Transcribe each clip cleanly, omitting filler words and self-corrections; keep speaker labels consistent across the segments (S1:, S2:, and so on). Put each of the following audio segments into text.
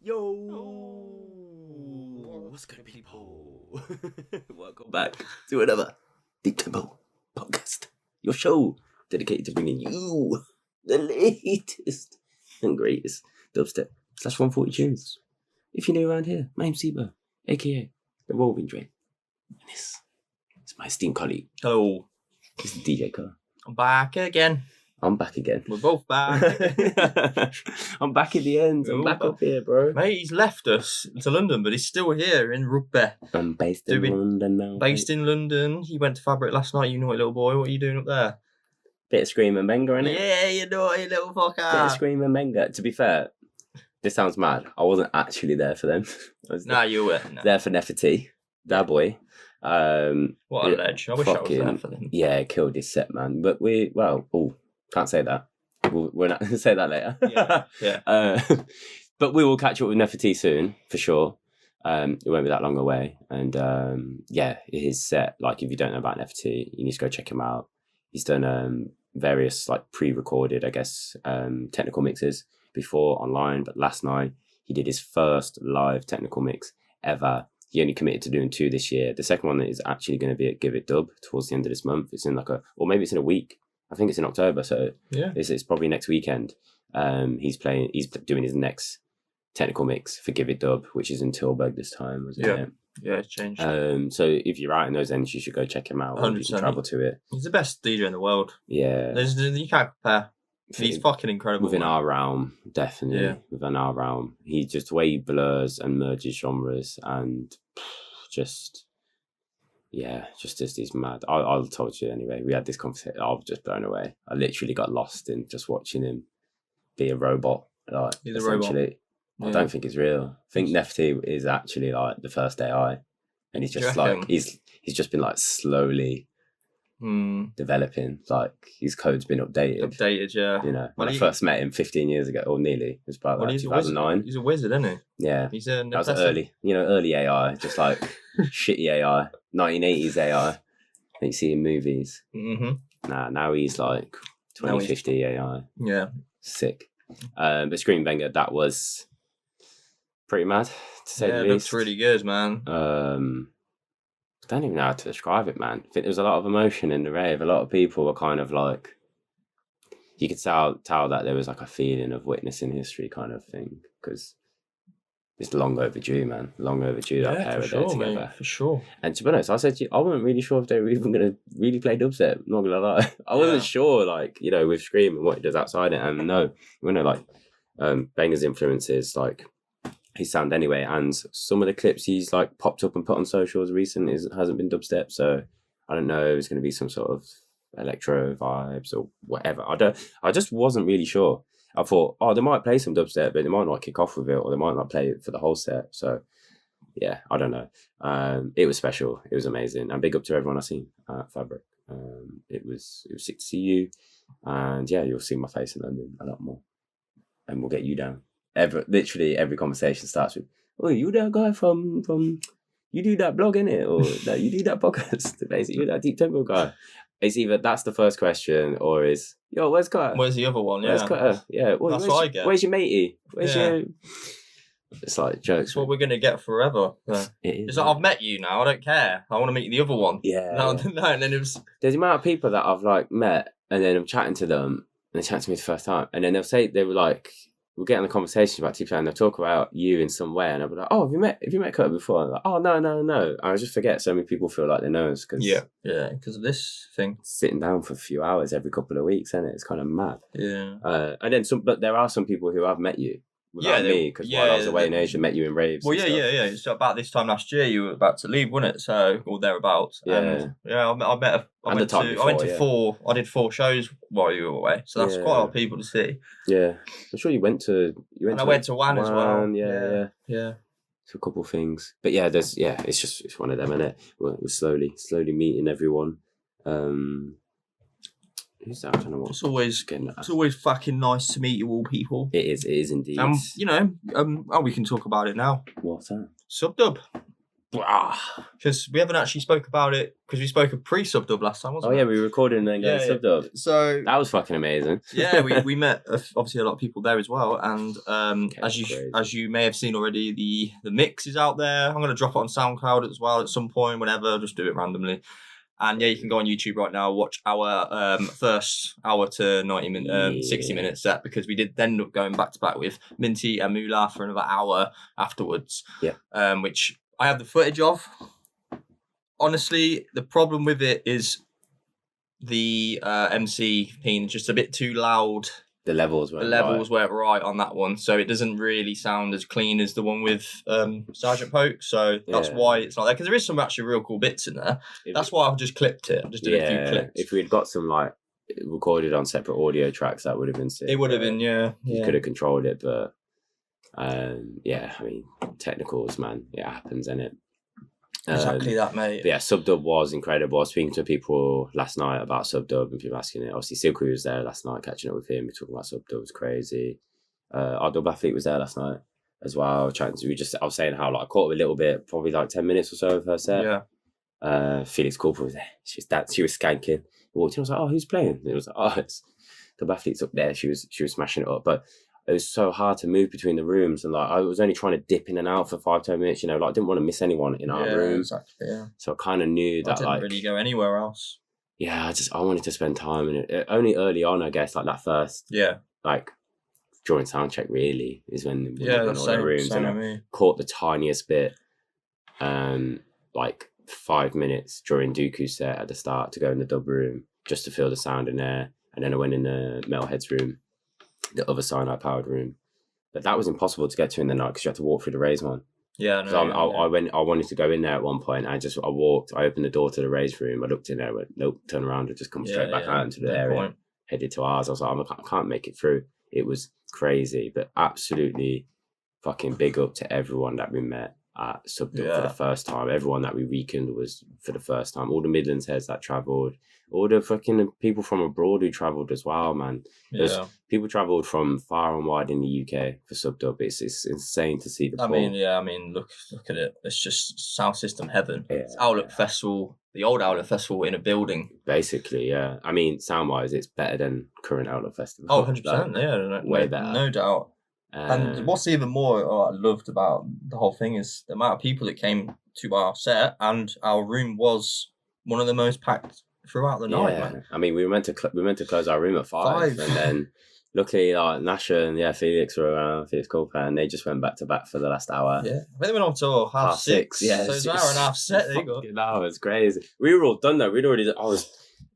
S1: Yo! What's good, people? Welcome back to another Deep Tempo podcast. Your show dedicated to bringing you the latest and greatest dubstep / 140 tunes. If you're new around here, my name's Sebo, aka The Roving Drain. And this is my esteemed colleague.
S2: Hello.
S1: This is DJ Kerr.
S2: I'm back again.
S1: I'm back again.
S2: We're both back.
S1: I'm back in the end. I'm back up here, bro.
S2: Mate, he's left us to London, but he's still here in Rugby.
S1: I'm based in London now.
S2: Based in London. He went to Fabric last night, you naughty little boy. What are you doing up there?
S1: Bit of Scream and Benga, innit?
S2: Yeah, you naughty little fucker.
S1: Bit of Scream and Benga. To be fair, this sounds mad. I wasn't actually there for them.
S2: You were. No.
S1: There for Nefertiti. That boy.
S2: What a ledge. I wish I was there for them.
S1: Yeah, killed his set, man. But can't say that. We're not going to say that later.
S2: Yeah.
S1: But we will catch up with Nefertiti soon, for sure. It won't be that long away. And his set, like, if you don't know about Nefertiti, you need to go check him out. He's done various, like, pre-recorded, I guess, technical mixes before online. But last night, he did his first live technical mix ever. He only committed to doing 2 this year. The second one is actually going to be at Give It Dub towards the end of this month. It's in or maybe it's in a week. I think it's in October, so
S2: yeah,
S1: it's probably next weekend. He's doing his next technical mix for Give It Dub, which is in Tilburg this time, wasn't it?
S2: Yeah, it's changed.
S1: So if you're out in those ends, you should go check him out.
S2: 100%.
S1: You can travel to it.
S2: He's the best DJ in the world.
S1: Yeah.
S2: You can't compare. He's fucking incredible.
S1: Within our realm, definitely. Yeah. Within our realm. He just, the way he blurs and merges genres and just he's mad. I told you anyway. We had this conversation. I was just blown away. I literally got lost in just watching him be a robot. Like,
S2: he's a robot.
S1: I don't think it's real. I think Nefertiti is actually like the first AI, and he's just like he's just been like slowly developing. Like his code's been updated.
S2: Yeah.
S1: You know, when I first met him 15 years ago, or nearly, it was about 2009.
S2: He's a wizard, isn't he?
S1: Yeah.
S2: That
S1: was early AI, just like shitty AI, 1980s AI that you see in movies.
S2: Mm-hmm.
S1: Now he's like 2050 AI.
S2: Yeah.
S1: Sick. But Scream Banger, that was pretty mad, to say the least.
S2: It looks really good, man.
S1: I don't even know how to describe it, man. I think there was a lot of emotion in the rave. A lot of people were kind of like, you could tell that there was like a feeling of witnessing history kind of thing, because it's long overdue, man. Long overdue that pair of there together.
S2: Mate, for sure.
S1: And to be honest, I said to you, I wasn't really sure if they were even going to really play dubstep. I'm not going to lie. I wasn't sure, like, you know, with Scream and what it does outside it. And no, you know, like, Banger's influences, like, his sound anyway, and some of the clips he's like popped up and put on socials recently hasn't been dubstep, so I don't know if it's going to be some sort of electro vibes or whatever. I just wasn't really sure. I thought, they might play some dubstep, but they might not kick off with it, or they might not play it for the whole set. So yeah, I don't know. It was special. It was amazing, and big up to everyone I've seen at Fabric. It was sick to see you, and yeah, you'll see my face in London a lot more, and we'll get you down. Literally every conversation starts with, "Oh, you that guy from you do that blog, innit? Or that you do that podcast? Basically, you that Deep Tempo guy." It's either that's the first question, or is, "Yo, where's Cutter?
S2: Where's the other one? Yeah,
S1: where's Cutter? Yeah,
S2: that's what I get.
S1: Where's your matey? Where's your?" It's like jokes.
S2: It's what we're gonna get forever. Yeah. It's like, I've met you now. I don't care. I want to meet the other one.
S1: Yeah.
S2: No, and then it was.
S1: There's the amount of people that I've like met, and then I'm chatting to them, and they chat to me the first time, and then they'll say they were like, we'll get in the conversation about TP and they'll talk about you in some way, and I'll be like, "Oh, have you met Cutter before?" I'm like, "Oh, no." I just forget so many people feel like they know us because
S2: because of this thing.
S1: Sitting down for a few hours every couple of weeks, isn't it? It's kind of mad.
S2: Yeah.
S1: And then but there are some people who have met you without me, because while I was away in Asia, met you in raves.
S2: Well, yeah. So about this time last year, you were about to leave, wasn't it? So, or thereabouts.
S1: Yeah.
S2: I went to 4. I did 4 shows while you were away, so that's quite a lot of people to see.
S1: Yeah, I'm sure you went to.
S2: I went to Wan as well.
S1: Yeah. To a couple of things, but it's one of them, isn't it? We're slowly meeting everyone. Who's that? I don't know what.
S2: It's always fucking nice to meet you all, people.
S1: It is indeed.
S2: You know, we can talk about it now.
S1: What's that?
S2: Subdub. Because we haven't actually spoke about it, because we spoke of pre-sub-dub last time, wasn't
S1: we? Oh, yeah, we recorded and then going sub-dub.
S2: So...
S1: That was fucking amazing.
S2: Yeah, we met, obviously, a lot of people there as well. And as you may have seen already, the mix is out there. I'm going to drop it on SoundCloud as well at some point, whenever. I'll just do it randomly. And yeah, you can go on YouTube right now, watch our first hour to 60 minute set, because we did end up going back to back with Minty and Moolah for another hour afterwards.
S1: Yeah.
S2: Which I have the footage of. Honestly, the problem with it is the MC being just a bit too loud.
S1: The levels
S2: weren't right on that one, so it doesn't really sound as clean as the one with Sergeant Poke. So that's why it's not there, because there is some actually real cool bits in there. That's why I've just clipped it. I just did a few clips.
S1: If we'd got some like recorded on separate audio tracks, that would have been sick.
S2: It would have been,
S1: You could have controlled it, but I mean, technicals, man, it happens, innit?
S2: Exactly that, mate.
S1: But yeah, sub-dub was incredible. I was speaking to people last night about sub-dub and people asking it. Obviously, Silky was there last night, catching up with him. We talking about sub-dub, was crazy. Our dub athlete was there last night as well. I was saying how like I caught up a little bit, probably like 10 minutes or so of her set.
S2: Yeah.
S1: Felix Corporal was there. She was skanking. I walked in, I was like, oh, who's playing? And it was like, oh, it's dub athlete's up there. She was smashing it up. But it was so hard to move between the rooms, and like I was only trying to dip in and out for 5-10 minutes, like I didn't want to miss anyone in our room.
S2: Exactly, yeah.
S1: So I kind of knew that I didn't
S2: really go anywhere else.
S1: Yeah, I wanted to spend time in it. Only early on, I guess, like that first, like during soundcheck really is when we went in all the rooms, and I caught the tiniest bit, like 5 minutes during Dooku's set at the start to go in the dub room just to feel the sound in there, and then I went in the Metalheads room, the other cyanide powered room, but that was impossible to get to in the night because you had to walk through the Raise one. I wanted to go in there at one point. I opened the door to the Raise room. I looked in there, went nope, turn around and just come straight back out into the area. Headed to ours. I was like, I can't make it through. It was crazy, but absolutely fucking big up to everyone that we met at Subdub for the first time. Everyone that we weakened was for the first time. All the Midlands heads that travelled, all the fucking people from abroad who travelled as well, man. People travelled from far and wide in the UK for Subdub. It's insane to see the pull.
S2: I mean, look at it. It's just Soundsystem heaven. It's Outlook Festival, the old Outlook Festival in a building.
S1: Basically, yeah. I mean, sound-wise, it's better than current Outlook Festival.
S2: Oh, 100%, way better. No doubt. And what's even more I loved about the whole thing is the amount of people that came to our set, and our room was one of the most packed throughout the night, man.
S1: I mean, we were meant to close our room at 5, and then luckily Nasha and Felix were around, Felix Corper, and they just went back to back for the last hour.
S2: Yeah, I think they went on till half 6. Yeah, so it's an hour and a half set. There you go.
S1: That was crazy. We were all done though.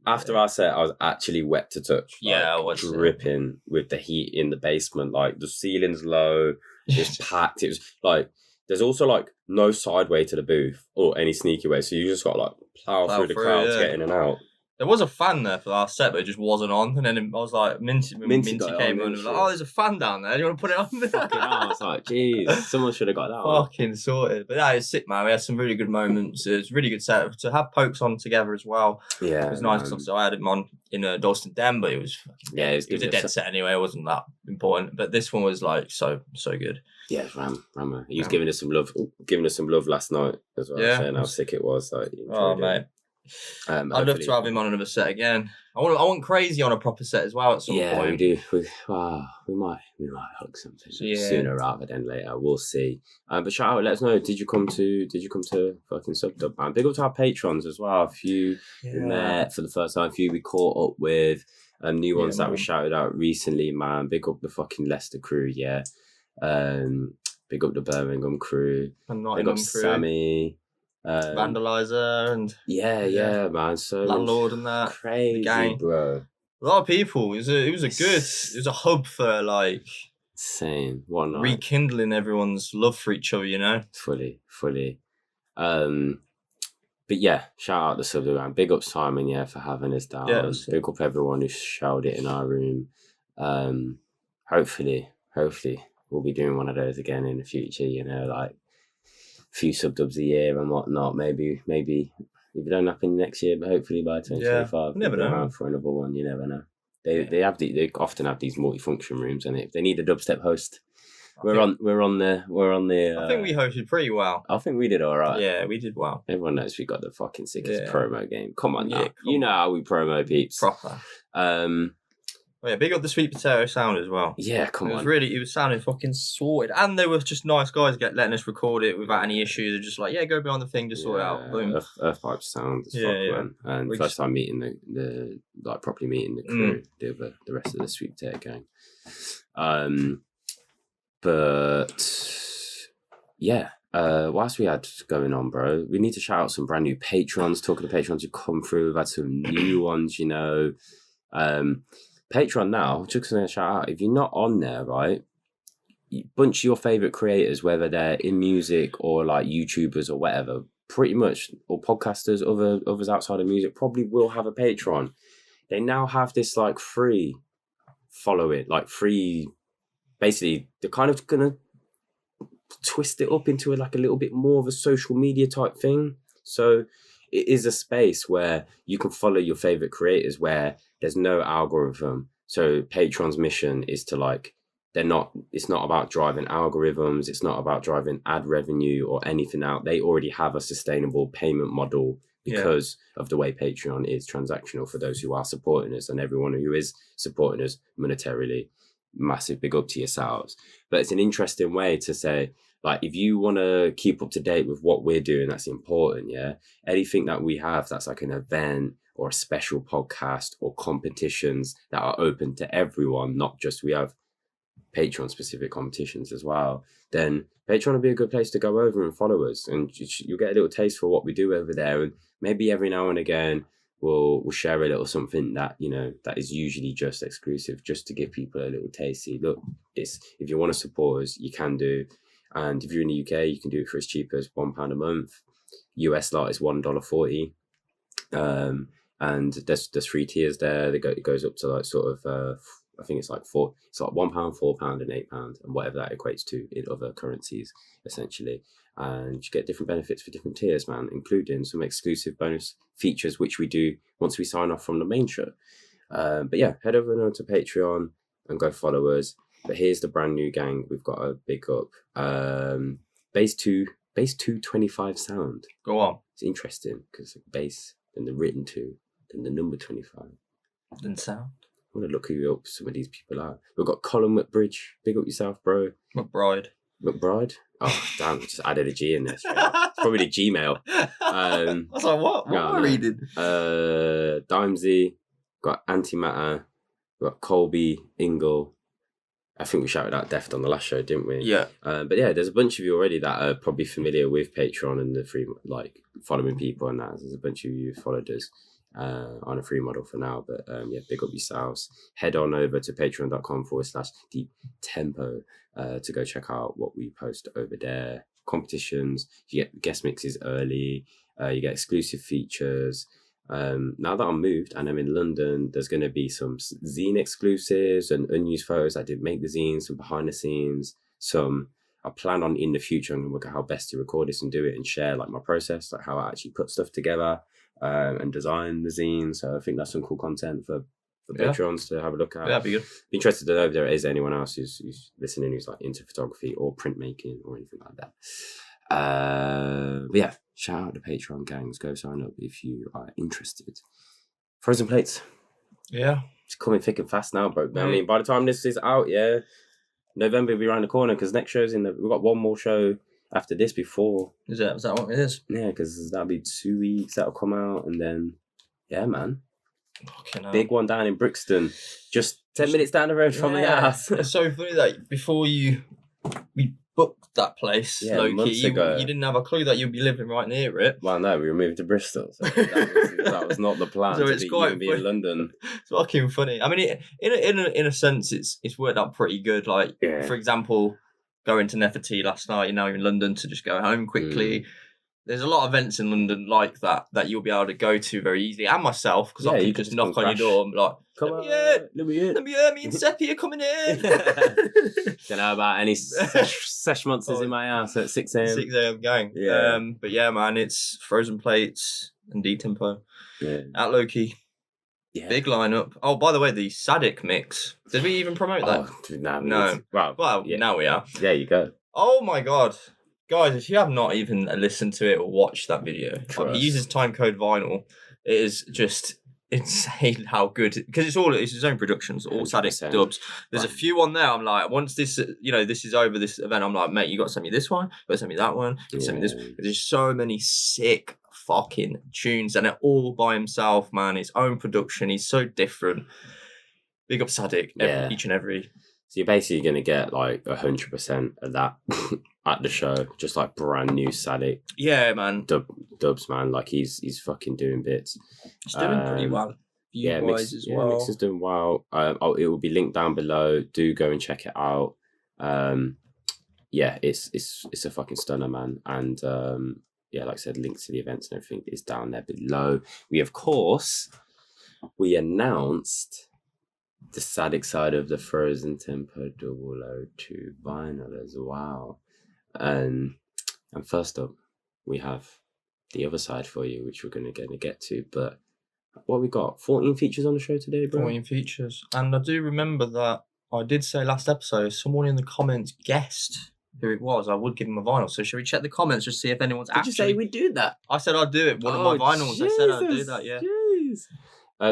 S1: After our set, I was actually wet to touch.
S2: I was
S1: dripping with the heat in the basement. Like the ceiling's low, it's packed. It was like there's also like no side way to the booth or any sneaky way, so you just got to like plow through the crowd to get in and out.
S2: There was a fan there for our set, but it just wasn't on. And then I was like, Minty came on and was like, oh, there's a fan down there. Do you want to put it on?
S1: Fucking hell. I was like, geez, someone should have got that
S2: fucking sorted. But it's sick, man. We had some really good moments. It was a really good set. To have Pokes on together as well.
S1: Yeah.
S2: It was nice. So I had him on in Dalston Den, but it was it was a dead set anyway. It wasn't that important. But this one was like so good.
S1: Yeah, Rammer. He was giving us some love last night as well, saying how sick it was. Like,
S2: mate. I'd love to have him on another set again. I want Crazy on a proper set as well at some point.
S1: Yeah, we do. We might hook something sooner rather than later. We'll see. But shout out, let us know. Did you come to fucking Subdub, man? Big up to our patrons as well. A few we met for the first time. A few we caught up with. New ones that we shouted out recently, man. Big up the fucking Leicester crew, yeah. Big up the Birmingham crew. Big up Sammy.
S2: Vandalizer and
S1: man. So
S2: Landlord and that
S1: crazy,
S2: gang,
S1: bro.
S2: A lot of people. It was a hub for like
S1: insane. What night?
S2: Rekindling everyone's love for each other,
S1: Fully. But yeah, shout out to Subdub, big up Simon, for having us down. Big up everyone who shouted it in our room. Hopefully we'll be doing one of those again in the future, like few Subdubs a year and whatnot. Maybe if it don't happen next year, but hopefully by 2025,
S2: you never know.
S1: For another one. You never know. They often have these multifunction rooms, and if they need a dubstep host, We're on the.
S2: I think we hosted pretty well.
S1: I think we did all right.
S2: Yeah, we did well.
S1: Everyone knows we got the fucking sickest promo game. Come on, now.
S2: Yeah,
S1: you know how we promo peeps.
S2: Proper. Well, yeah, big up the Sweet Potato sound as well.
S1: Yeah, come on.
S2: It was sounding fucking sorted. And they were just nice guys letting us record it without any issues. They're just like, yeah, go behind the thing, just sort it out. Boom.
S1: Earth Pipe sound as fuck, man. And first time meeting the properly meeting the crew, the rest of the Sweet Potato gang. But yeah, what else we had going on, bro? We need to shout out some brand new patrons. Talking to patrons who come through, we've had some new ones, you know. Patreon now, just gonna shout out, if you're not on there, right, bunch of your favourite creators, whether they're in music or like YouTubers or whatever, pretty much, or podcasters, others outside of music, probably will have a Patreon. They now have this like free following, like free, basically, they're kind of gonna twist it up into a little bit more of a social media type thing. So it is a space where you can follow your favorite creators where there's no algorithm. So Patreon's mission is to it's not about driving algorithms. It's not about driving ad revenue or anything out. They already have a sustainable payment model because of the way Patreon is transactional for those who are supporting us, and everyone who is supporting us monetarily. Massive big up to yourselves. But it's an interesting way to say, like, if you want to keep up to date with what we're doing, that's important, yeah? Anything that we have that's like an event or a special podcast or competitions that are open to everyone, not just we have Patreon-specific competitions as well, then Patreon will be a good place to go over and follow us. And you'll get a little taste for what we do over there. And maybe every now and again, we'll share a little something that, you know, that is usually just exclusive, just to give people a little tasty. Look, if you want to support us, you can do. And if you're in the UK, you can do it for as cheap as £1 a month. US lot is $1.40. And there's 3 tiers there. It goes up to like sort of I think it's like £4. It's like £1, £4, and £8, and whatever that equates to in other currencies, essentially. And you get different benefits for different tiers, man, including some exclusive bonus features, which we do once we sign off from the main show. But yeah, head over to Patreon and go follow us. But here's the brand new gang we've got to big up. Bass 225 sound.
S2: Go on.
S1: It's interesting because bass, then the written 2, then the number 25.
S2: Then sound.
S1: I want to look who some of these people are. We've got Colin McBridge. Big up yourself, bro.
S2: McBride.
S1: Oh, damn. Just added a G in there. It's probably the Gmail.
S2: I was like, what? What am I reading?
S1: Dimesy. Got Antimatter. We've got Colby, Ingle. I think we shouted out Deft on the last show, didn't we?
S2: Yeah.
S1: But yeah, there's a bunch of you already that are probably familiar with Patreon and the free, like, following people and that. There's a bunch of you who followed us on a free model for now. But yeah, big up yourselves. Head on over to patreon.com/deeptempo to go check out what we post over there. Competitions, you get guest mixes early, you get exclusive features. Now that I'm moved and I'm in London, there's going to be some zine exclusives and unused photos. I did make the zines, some behind the scenes, I plan on in the future, I'm going to look at how best to record this and do it and share like my process, like how I actually put stuff together and design the zine. So I think that's some cool content for Patreons to have a look at.
S2: Yeah, that'd be good.
S1: Be interested to know if there is anyone else who's listening who's like into photography or printmaking or anything like that. But yeah, shout out to Patreon gangs. Go sign up if you are interested. Frozen Plates.
S2: Yeah.
S1: It's coming thick and fast now, bro. I mean, by the time this is out, yeah, November will be around the corner because next show's we've got one more show after this before.
S2: Is that what it is?
S1: Yeah, because that'll be 2 weeks that'll come out, and then, yeah, man. Big one down in Brixton, just 10 minutes down the road from the house.
S2: It's so funny that before we booked that place, low-key, you didn't have a clue that you'd be living right near it.
S1: Well, no, we moved to Bristol, so that was not the plan.
S2: So it's quite
S1: be in London.
S2: It's fucking funny. I mean, in a sense, it's worked out pretty good. Like, for example, going to Nefertiti last night, you're in London to just go home quickly. There's a lot of events in London like that you'll be able to go to very easily, and myself, because I can just knock on your door and be like,
S1: come on, let me in.
S2: Me and Seppi are coming in.
S1: Don't know about any sesh monsters in my house at 6 a.m.
S2: 6 a.m. gang. Yeah. But yeah, man, it's Frozen Plates and D-Tempo.
S1: Yeah.
S2: At low-key.
S1: Yeah.
S2: Big lineup. Oh, by the way, the Addict mix. Did we even promote that?
S1: Dude,
S2: No. Well,
S1: yeah.
S2: now we are.
S1: There you go.
S2: Oh my god. Guys, if you have not even listened to it or watched that video, he uses timecode vinyl. It is just insane how good, because it's his own productions, all Addict dubs. There's a few on there. I'm like, once this, this is over, this event, I'm like, mate, you got to send me this one, you got to send me that one, you send me this. There's so many sick fucking tunes, and it all by himself, man. His own production. He's so different. Big up Addict, each and every.
S1: So you're basically going to get like 100% of that at the show, just like brand new Addict.
S2: Yeah, man.
S1: Dubz, man. Like he's fucking doing bits.
S2: He's doing pretty well. Mix is
S1: doing well. It will be linked down below. Do go and check it out. It's a fucking stunner, man. And like I said, links to the events and everything is down there below. We announced the Addict side of the Frozen Tempo 002 vinyl as well. And first up, we have the other side for you, which we're going to get to. But what we got? 14 features on the show today, bro?
S2: 14 features. And I do remember that I did say last episode, someone in the comments guessed who it was. I would give him a vinyl. So should we check the comments just see if anyone's
S1: Did you say we'd do that?
S2: I said I'd do it. One of my vinyls.
S1: Jesus,
S2: I said I'd do that, yeah.
S1: Jeez.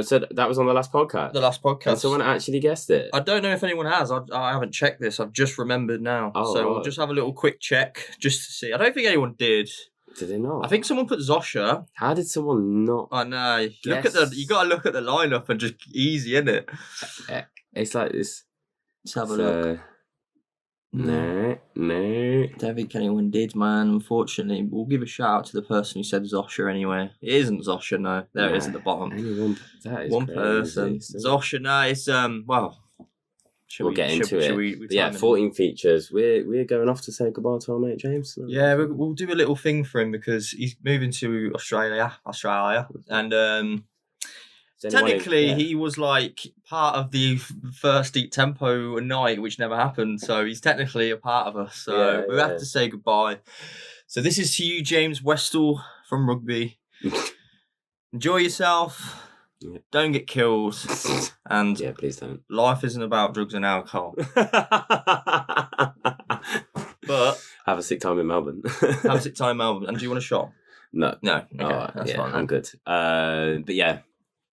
S1: So that was on the last podcast?
S2: The last podcast.
S1: And someone actually guessed it?
S2: I don't know if anyone has. I haven't checked this. I've just remembered now. We'll just have a little quick check just to see. I don't think anyone did.
S1: Did they not?
S2: I think someone put Zosha.
S1: How did someone not?
S2: I know. You got to look at the lineup and just easy, innit?
S1: It's like this.
S2: Let's have a look.
S1: No.
S2: Don't think anyone did, man. Unfortunately, we'll give a shout out to the person who said Zosha anyway. It isn't Zosha, no. It is at the bottom.
S1: That is
S2: one
S1: crazy.
S2: Person. Zosha, no, it's
S1: We'll get into it. 14 features. We're going off to say goodbye to our mate James.
S2: Yeah, we'll do a little thing for him because he's moving to Australia, and technically he was like part of the first Deep Tempo night, which never happened. So he's technically a part of us. So we have to say goodbye. So this is to you, James Westall from Rugby. Enjoy yourself. Yeah. Don't get killed. And
S1: please don't.
S2: Life isn't about drugs and alcohol. But
S1: have a sick time in Melbourne.
S2: Have a sick time in Melbourne. And do you want a shot?
S1: No.
S2: Okay, that's fine.
S1: I'm good. But yeah,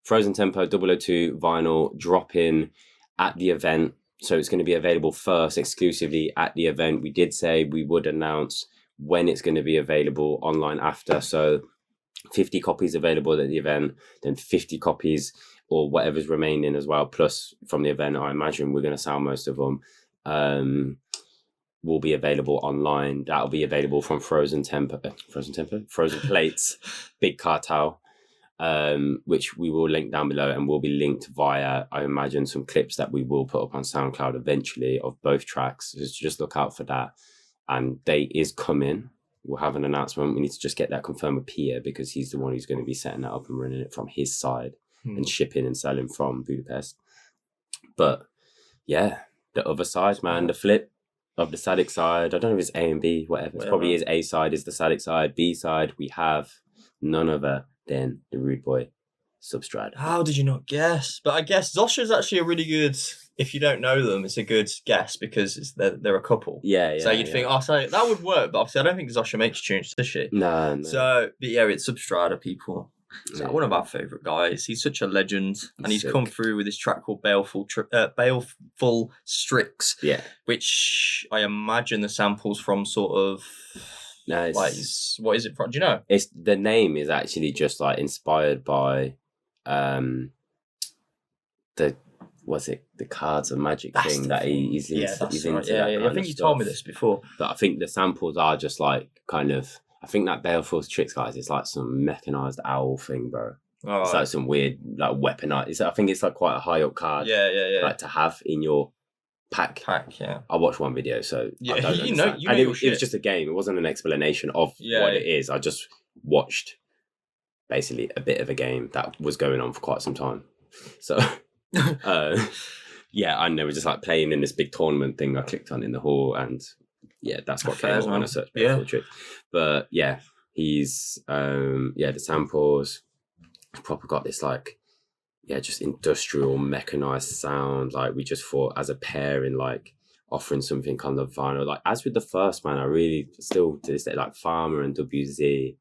S1: Frozen Tempo 002 vinyl dropping at the event. So it's going to be available first exclusively at the event. We did say we would announce when it's going to be available online after. So 50 copies available at the event, then 50 copies or whatever's remaining as well. Plus from the event, I imagine we're going to sell most of them. Will be available online. That'll be available from Frozen Plates, Big Cartel, which we will link down below and will be linked via, I imagine, some clips that we will put up on SoundCloud eventually of both tracks. So just look out for that. And date is coming. We'll have an announcement. We need to just get that confirmed with Pierre because he's the one who's going to be setting that up and running it from his side and shipping and selling from Budapest. But yeah, the other side, man, the flip of the Addict side. I don't know if it's A and B, whatever. It probably is. A side is the Addict side. B side, we have none other than the Rude Boy Substrada.
S2: How did you not guess? But I guess Zosha is actually a really good. If you don't know them, it's a good guess because they're a couple.
S1: Yeah.
S2: So you'd think, so that would work, but obviously I don't think Zosha makes tunes, does she?
S1: No.
S2: So, but yeah, it's Substrada, people. So one of our favourite guys. He's such a legend, and he's come through with this track called Baleful Strix.
S1: Yeah.
S2: Which I imagine the samples from sort of.
S1: No,
S2: what is it from? Do you know?
S1: It's the name is actually just like inspired by, the cards of magic thing that he's into.
S2: Right. Yeah. I think you told me this before.
S1: But I think the samples are just like kind of. I think that Baleful Strix, guys, is like some mechanized owl thing, bro. Oh, it's like some weird, like weaponized. I think it's like quite a high up card.
S2: Yeah.
S1: Like to have in your pack.
S2: Yeah.
S1: I watched one video, so
S2: yeah,
S1: I don't understand. And it was just a game. It wasn't an explanation of what it is. I just watched basically a bit of a game that was going on for quite some time. So, and they were just like playing in this big tournament thing I clicked on in the hall, and yeah, that's what came up when I searched Baleful Trick. But yeah, he's the samples proper got this like just industrial mechanized sound. Like we just thought as a pairing, like offering something on the vinyl. Like as with the first man, I really still to this day like Pharma and WZ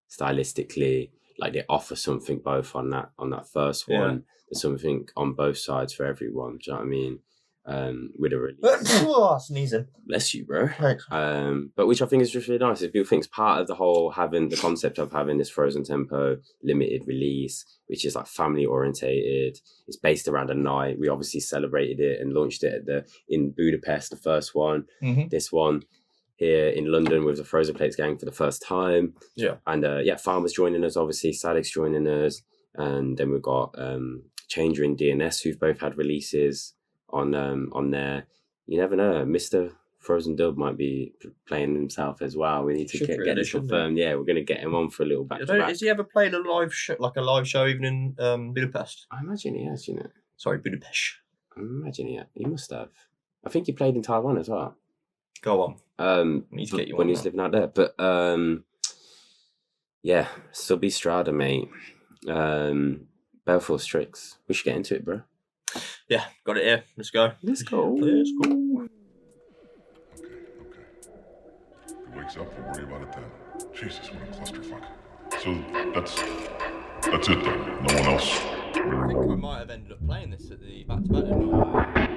S1: stylistically, like they offer something both on that first one. Yeah. There's something on both sides for everyone. Do you know what I mean? With a release.
S2: Sneezing.
S1: Bless you, bro.
S2: Thanks.
S1: But which I think is just really nice. People think it's part of the whole having the concept of having this Frozen Tempo limited release, which is like family orientated. It's based around a night. We obviously celebrated it and launched it in Budapest, the first one. Mm-hmm. This one here in London with the Frozen Plates gang for the first time.
S2: Yeah.
S1: And Pharma's joining us, obviously. Addict's joining us. And then we've got Changer and DNS, who've both had releases on there. You never know. Mr. Frozen Dub might be playing himself as well. We need to get this confirmed. Yeah, we're going to get him on for a little back to back.
S2: Has he ever played a live show even in Budapest?
S1: I imagine he has,
S2: Sorry, Budapest.
S1: I imagine he must have. I think he played in Taiwan as well.
S2: Go on.
S1: Need to get you when he was living out there. But Substrada, mate. Baleful, Strix. We should get into it, bro.
S2: Yeah, got it here. Let's go.
S1: Let's go.
S2: Let's go.
S3: Okay. If he wakes up, we'll worry about it then. Jesus, what a clusterfuck. So that's it then. No one else.
S2: I think we might have ended up playing this at the back-to-back.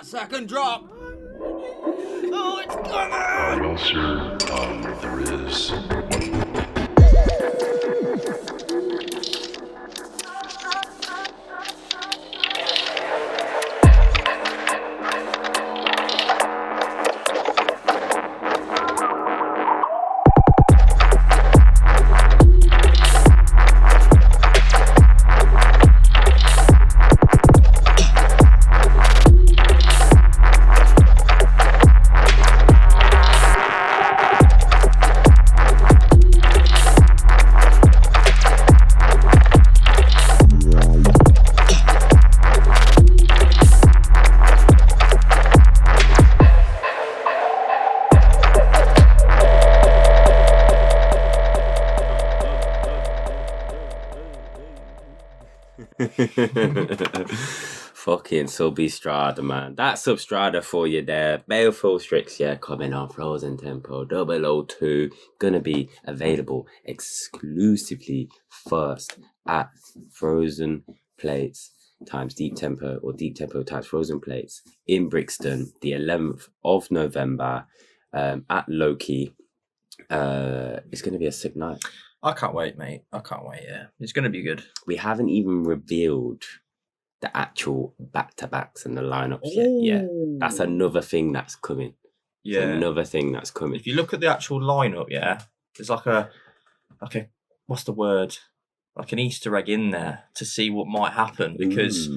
S2: Second drop. Oh, it's coming.
S3: Well, sir, there is.
S1: Fucking Substrada, man. That Substrada for you there. Baleful, Strix, coming on Frozen Tempo 002. Gonna be available exclusively first at Frozen Plates times Deep Tempo or Deep Tempo times Frozen Plates in Brixton, the 11th of November, at Loki. It's going to be a sick night.
S2: I can't wait, mate. I can't wait, yeah. It's going to be good.
S1: We haven't even revealed the actual back-to-backs and the lineups yet. Yeah, that's another thing that's coming.
S2: Yeah.
S1: It's another thing that's coming.
S2: If you look at the actual lineup, yeah, there's like a, what's the word? Like an Easter egg in there to see what might happen. Because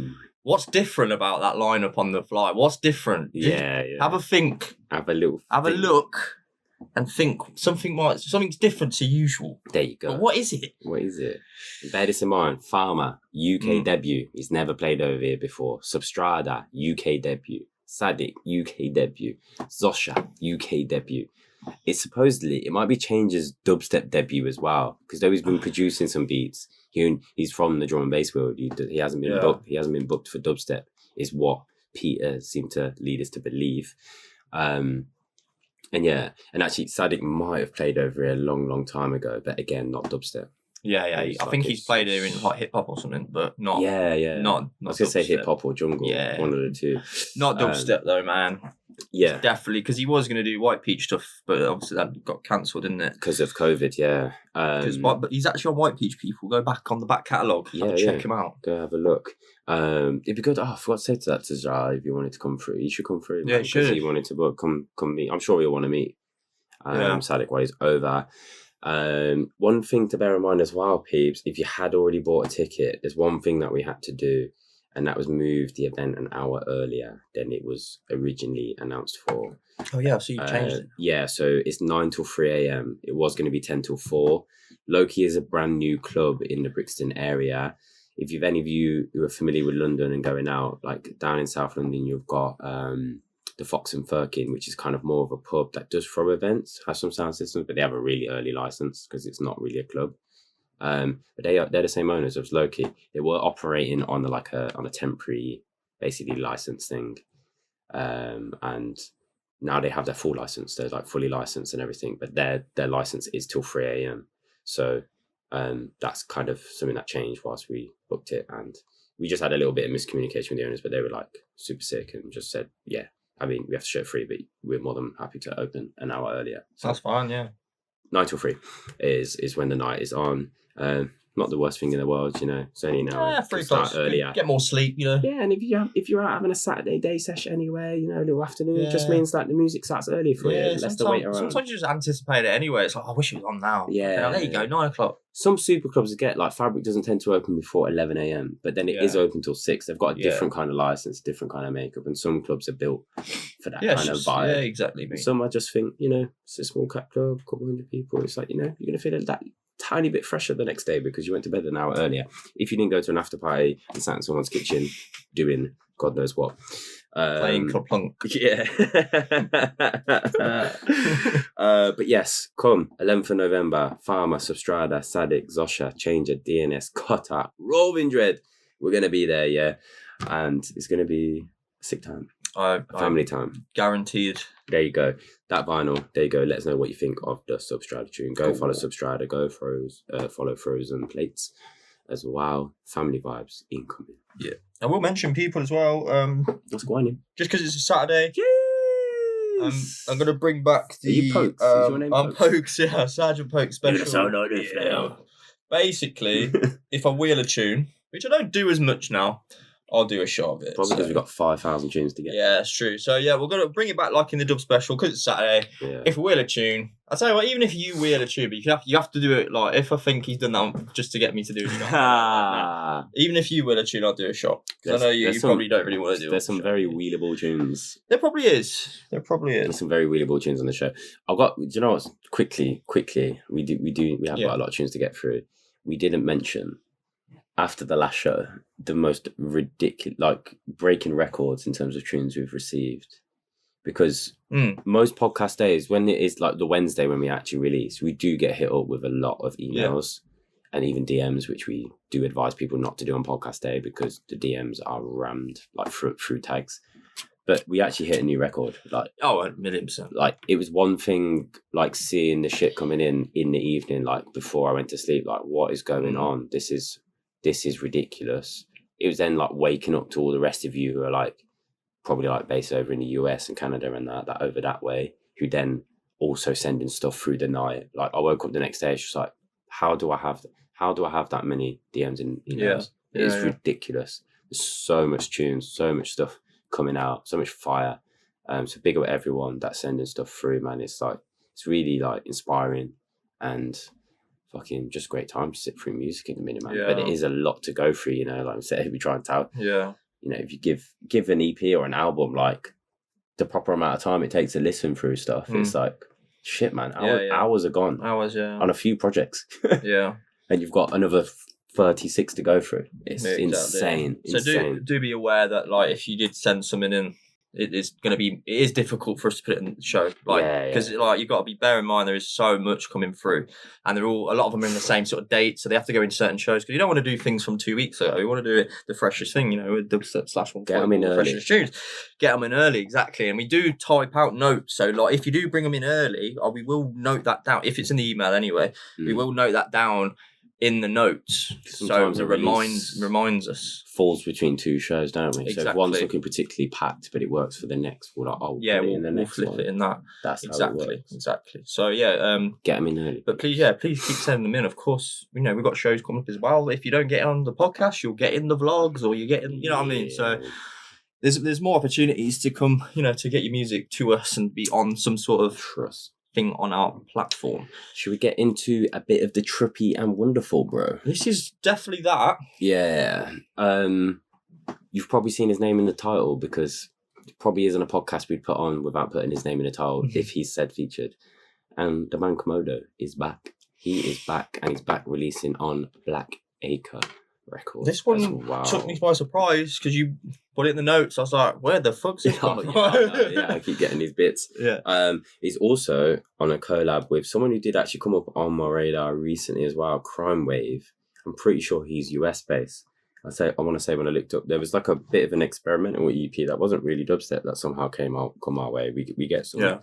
S2: what's different about that lineup on the fly? What's different?
S1: Yeah.
S2: Have a think.
S1: Have a look.
S2: And think something's different to usual.
S1: There you go.
S2: But what is it?
S1: Bear this in mind. Pharma, UK debut. He's never played over here before. Substrada, UK debut. Addict, UK debut. Zosha, UK debut. It might be Change's dubstep debut as well, because though he's been producing some beats, he's from the drum and bass world. He hasn't been booked. He hasn't been booked for dubstep, is what Peter seemed to lead us to believe. And actually, Addict might have played over here a long, long time ago, but again, not dubstep.
S2: Yeah. I think he's played here in like hip hop or something, but not.
S1: Yeah.
S2: Not
S1: I was gonna say hip hop or jungle. Yeah, one of the two.
S2: Not dubstep though, man.
S1: Yeah,
S2: definitely, because he was going to do White Peach stuff, but obviously that got cancelled, didn't it?
S1: Because of COVID, yeah.
S2: But he's actually on White Peach. People go back on the back catalogue. Check him out.
S1: Go have a look. It'd be good. Oh, I forgot to say to that to Zara, if you wanted to come through, you should come through.
S2: Yeah, sure.
S1: If you wanted to book, come meet. I'm sure you'll want to meet. Addict while he's over. One thing to bear in mind as well, peeps, if you had already bought a ticket, there's one thing that we had to do, and that was move the event an hour earlier than it was originally announced for.
S2: Oh yeah, so you changed it.
S1: Yeah, so it's 9 till 3 a.m. It was going to be 10 till 4. Loki is a brand new club in the Brixton area. If you've any of you who are familiar with London and going out, like down in South London, you've got the Fox and Firkin, which is kind of more of a pub that does throw events, has some sound systems, but they have a really early license because it's not really a club. But they're the same owners as Loki. They were operating on a temporary, basically license thing, and now they have their full license. They're like fully licensed and everything, but their license is till 3 a.m. So that's kind of something that changed whilst we booked it, and we just had a little bit of miscommunication with the owners, but they were like super sick and just said, yeah, I mean, we have to show free, but we're more than happy to open an hour earlier.
S2: So that's fine, yeah. 9
S1: till 3 is when the night is on. Not the worst thing in the world, you know. It's only an hour.
S2: Yeah, 3 o'clock earlier. Get more sleep, you know.
S1: Yeah, and if you're out having a Saturday day session anywhere, you know, a little afternoon, it just means that the music starts early for you. Less to wait around.
S2: Sometimes you just anticipate it anyway. It's like, I wish it was on now.
S1: Yeah.
S2: There you go, 9 o'clock.
S1: Some super clubs get like Fabric doesn't tend to open before 11 a.m, but then it is open till 6. They've got a different kind of license, different kind of makeup, and some clubs are built for that kind of vibe.
S2: Yeah, exactly. Mate.
S1: Some I just think, you know, it's a small cat club, a couple hundred people. It's like, you know, you're gonna feel that tiny bit fresher the next day because you went to bed an hour earlier. If you didn't go to an after party and sat in someone's kitchen doing God knows what.
S2: Playing Klunk.
S1: Yeah. But yes, come 11th of November, Pharma, Substrada, Addict, Zosha, Changer, DNS, Kotar, Roving Dread. We're going to be there, yeah. And it's going to be a sick time. Family time.
S2: Guaranteed.
S1: There you go. That vinyl, there you go. Let us know what you think of the Substrada tune. Go follow Substrada, go follow Frozen Plates as well. Family vibes incoming.
S2: Yeah. I will mention people as well.
S1: Let's go on in.
S2: Just because it's a Saturday.
S1: Yes.
S2: I'm going to bring back the...
S1: Are you Pokes? Is your name
S2: I'm Pokes, yeah. Sergeant Pokes special.
S1: Yeah.
S2: Basically, if I wheel a tune, which I don't do as much now, I'll do a shot of it.
S1: Probably because we've got 5,000 tunes to get.
S2: Yeah, it's true. So yeah, we're going to bring it back like in the dub special because it's Saturday.
S1: Yeah.
S2: If we wheel a tune, I'll tell you what, even if you wheel a tune, but you have to do it like, if I think he's done that just to get me to do a shot. Even if you wheel a tune, I'll do a shot. Because I know you probably don't really want to do it.
S1: There's some very wheelable tunes.
S2: There probably is.
S1: There's some very wheelable tunes on the show. I've got, do you know what? Quickly, we have got a lot of tunes to get through. We didn't mention, after the last show, the most ridiculous, like breaking records in terms of tunes we've received. Because most podcast days, when it is like the Wednesday when we actually release, we do get hit up with a lot of emails and even DMs, which we do advise people not to do on podcast day because the DMs are rammed like through tags. But we actually hit a new record. Like
S2: 1,000,000%.
S1: Like it was one thing, like seeing the shit coming in the evening, like before I went to sleep. Like, what is going on? This is ridiculous. it was then like waking up to all the rest of you who are like probably like based over in the US and Canada and that over that way, who then also sending stuff through the night. Like I woke up the next day, it's just like, how do I have that many DMs in emails? It's ridiculous. There's so much tunes, so much stuff coming out, so much fire. So big up everyone that's sending stuff through, man. It's like, it's really like inspiring and fucking just great time to sit through music in the minute, man.
S2: Yeah.
S1: But it is a lot to go through, you know, like I said, we try and tell.
S2: Yeah.
S1: You know, if you give an EP or an album like the proper amount of time it takes to listen through stuff, it's like, shit, man, hours are gone.
S2: Hours,
S1: on a few projects.
S2: Yeah.
S1: And you've got another 36 to go through. It's insane.
S2: So do be aware that like if you did send something in, it is difficult for us to put it in the show, like because like you've got to be bear in mind there is so much coming through, and a lot of them are in the same sort of date, so they have to go in certain shows because you don't want to do things from 2 weeks ago. You want to do it the freshest thing, you know, with Dubstep /
S1: get them in early.
S2: Freshest tunes. Get them in early, exactly. And we do type out notes, so like if you do bring them in early, we will note that down if it's in the email anyway. We will note that down in the notes,
S1: sometimes
S2: so it reminds us.
S1: Falls between two shows, don't we?
S2: Exactly.
S1: So if one's looking particularly packed, but it works for the next, we'll like, put it in the next
S2: flip
S1: one.
S2: it in that.
S1: That's
S2: exactly,
S1: how it works.
S2: exactly. So yeah,
S1: get them in early.
S2: But please keep sending them in. Of course, you know we've got shows coming up as well. If you don't get on the podcast, you'll get in the vlogs, or you get in, you know what I mean. So there's more opportunities to come, you know, to get your music to us and be on some sort of
S1: trust
S2: thing on our platform.
S1: Should we get into a bit of the trippy and wonderful, bro?
S2: This is definitely that.
S1: Yeah. You've probably seen his name in the title because it probably isn't a podcast we'd put on without putting his name in the title if he's said featured. And the man Commodo is back. He is back, and he's back releasing on Black Acre Records.
S2: This one took me by surprise because you put it in the notes. I was like, where the fuck's this one?
S1: I keep getting these bits.
S2: Yeah.
S1: He's also on a collab with someone who did actually come up on my radar recently as well, Crimewave. I'm pretty sure he's US based. I want to say when I looked up, there was like a bit of an experimental EP that wasn't really dubstep that somehow come our way. We get some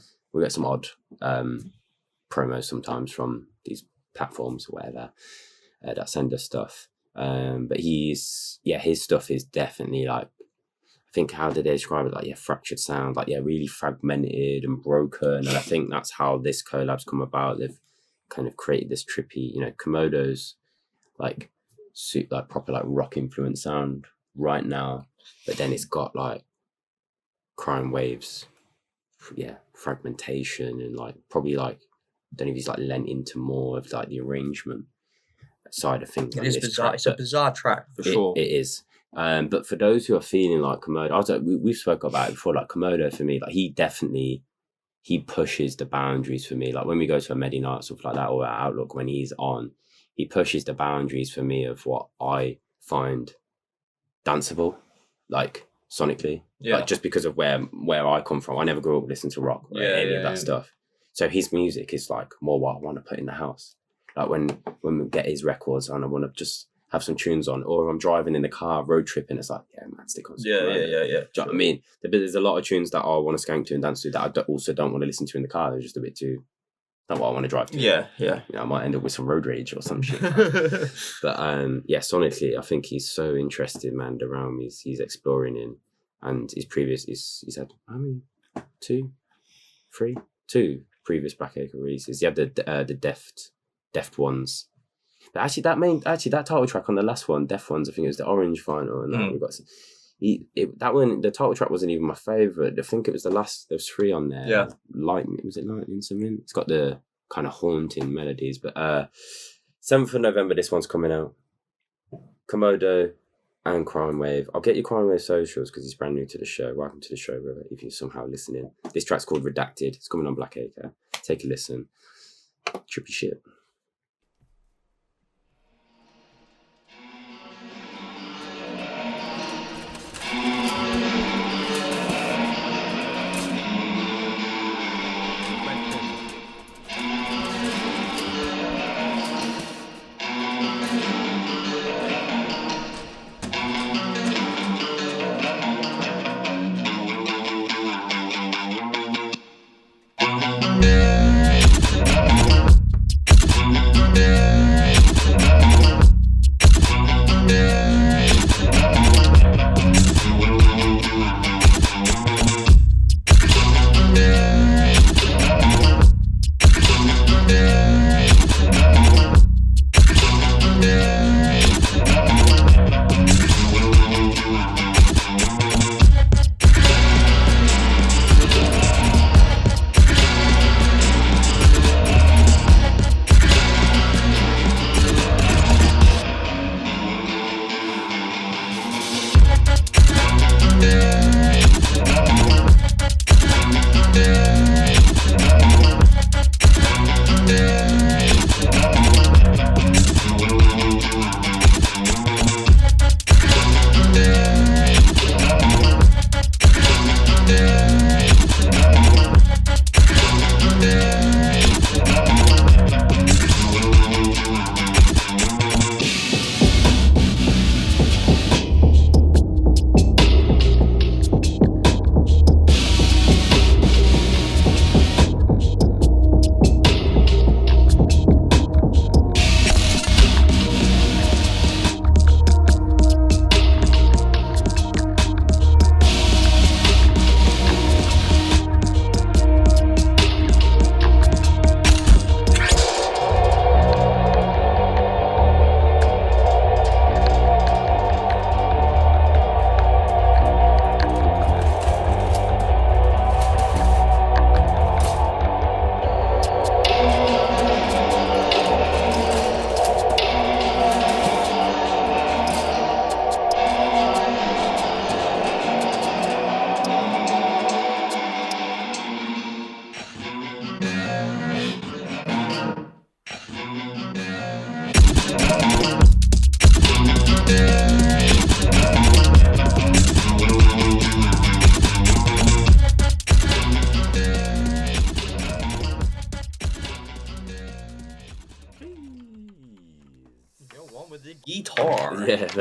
S1: odd promos sometimes from these platforms or whatever that send us stuff. But his stuff is definitely like, I think, how did they describe it? Like, fractured sound, like, really fragmented and broken. And I think that's how this collab's come about. They've kind of created this trippy, you know, Commodo's like proper like rock influence sound right now, but then it's got like Crimewave's fragmentation and like probably like, I don't know if he's like lent into more of like the arrangement side of things.
S2: It is bizarre. It's a bizarre track for sure.
S1: It is. But for those who are feeling like Commodo, we've spoken about it before. Like Commodo for me, like he pushes the boundaries for me. Like when we go to a Medi night, stuff like that, or at Outlook when he's on, he pushes the boundaries for me of what I find danceable, like sonically.
S2: Yeah. Like
S1: just because of where I come from, I never grew up listening to rock or any of that stuff. So his music is like more what I want to put in the house. Like when we get his records on, I want to just have some tunes on, or I'm driving in the car, road tripping, it's like, man, stick on.
S2: Yeah.
S1: Do you know what I mean? There's a lot of tunes that I want to skank to and dance to that I also don't want to listen to in the car. They're just a bit too, not what I want to drive to.
S2: Yeah.
S1: You know, I might end up with some road rage or some shit. But sonically, I think he's so interested, man. The realm he's exploring in, and he's had how many? Two previous Black Acre releases. He had the Deft ones. But actually that title track on the last one, Deft ones, I think it was the Orange Vinyl, and we got that one. The title track wasn't even my favourite. I think it was the last. There was 3 on there.
S2: Yeah,
S1: Lightning something. It's got the kind of haunting melodies. But 7th of November, this one's coming out. Commodo and Crimewave. I'll get your Crimewave socials because he's brand new to the show. Welcome to the show, brother, if you're somehow listening. This track's called Redacted. It's coming on Black Acre. Take a listen. Trippy shit.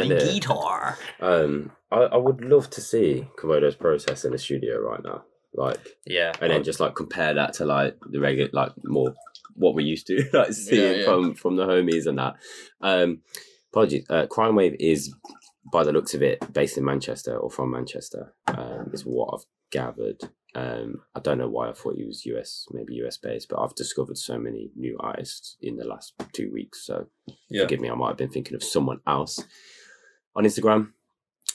S2: guitar.
S1: I would love to see Commodo's process in the studio right now. Like, and then just like compare that to like the regular, like more what we used to like seeing from the homies and that. Apologies. Crimewave is, by the looks of it, based in Manchester or from Manchester. Is what I've gathered. I don't know why I thought he was maybe US based, but I've discovered so many new artists in the last 2 weeks. So forgive me, I might have been thinking of someone else. On Instagram,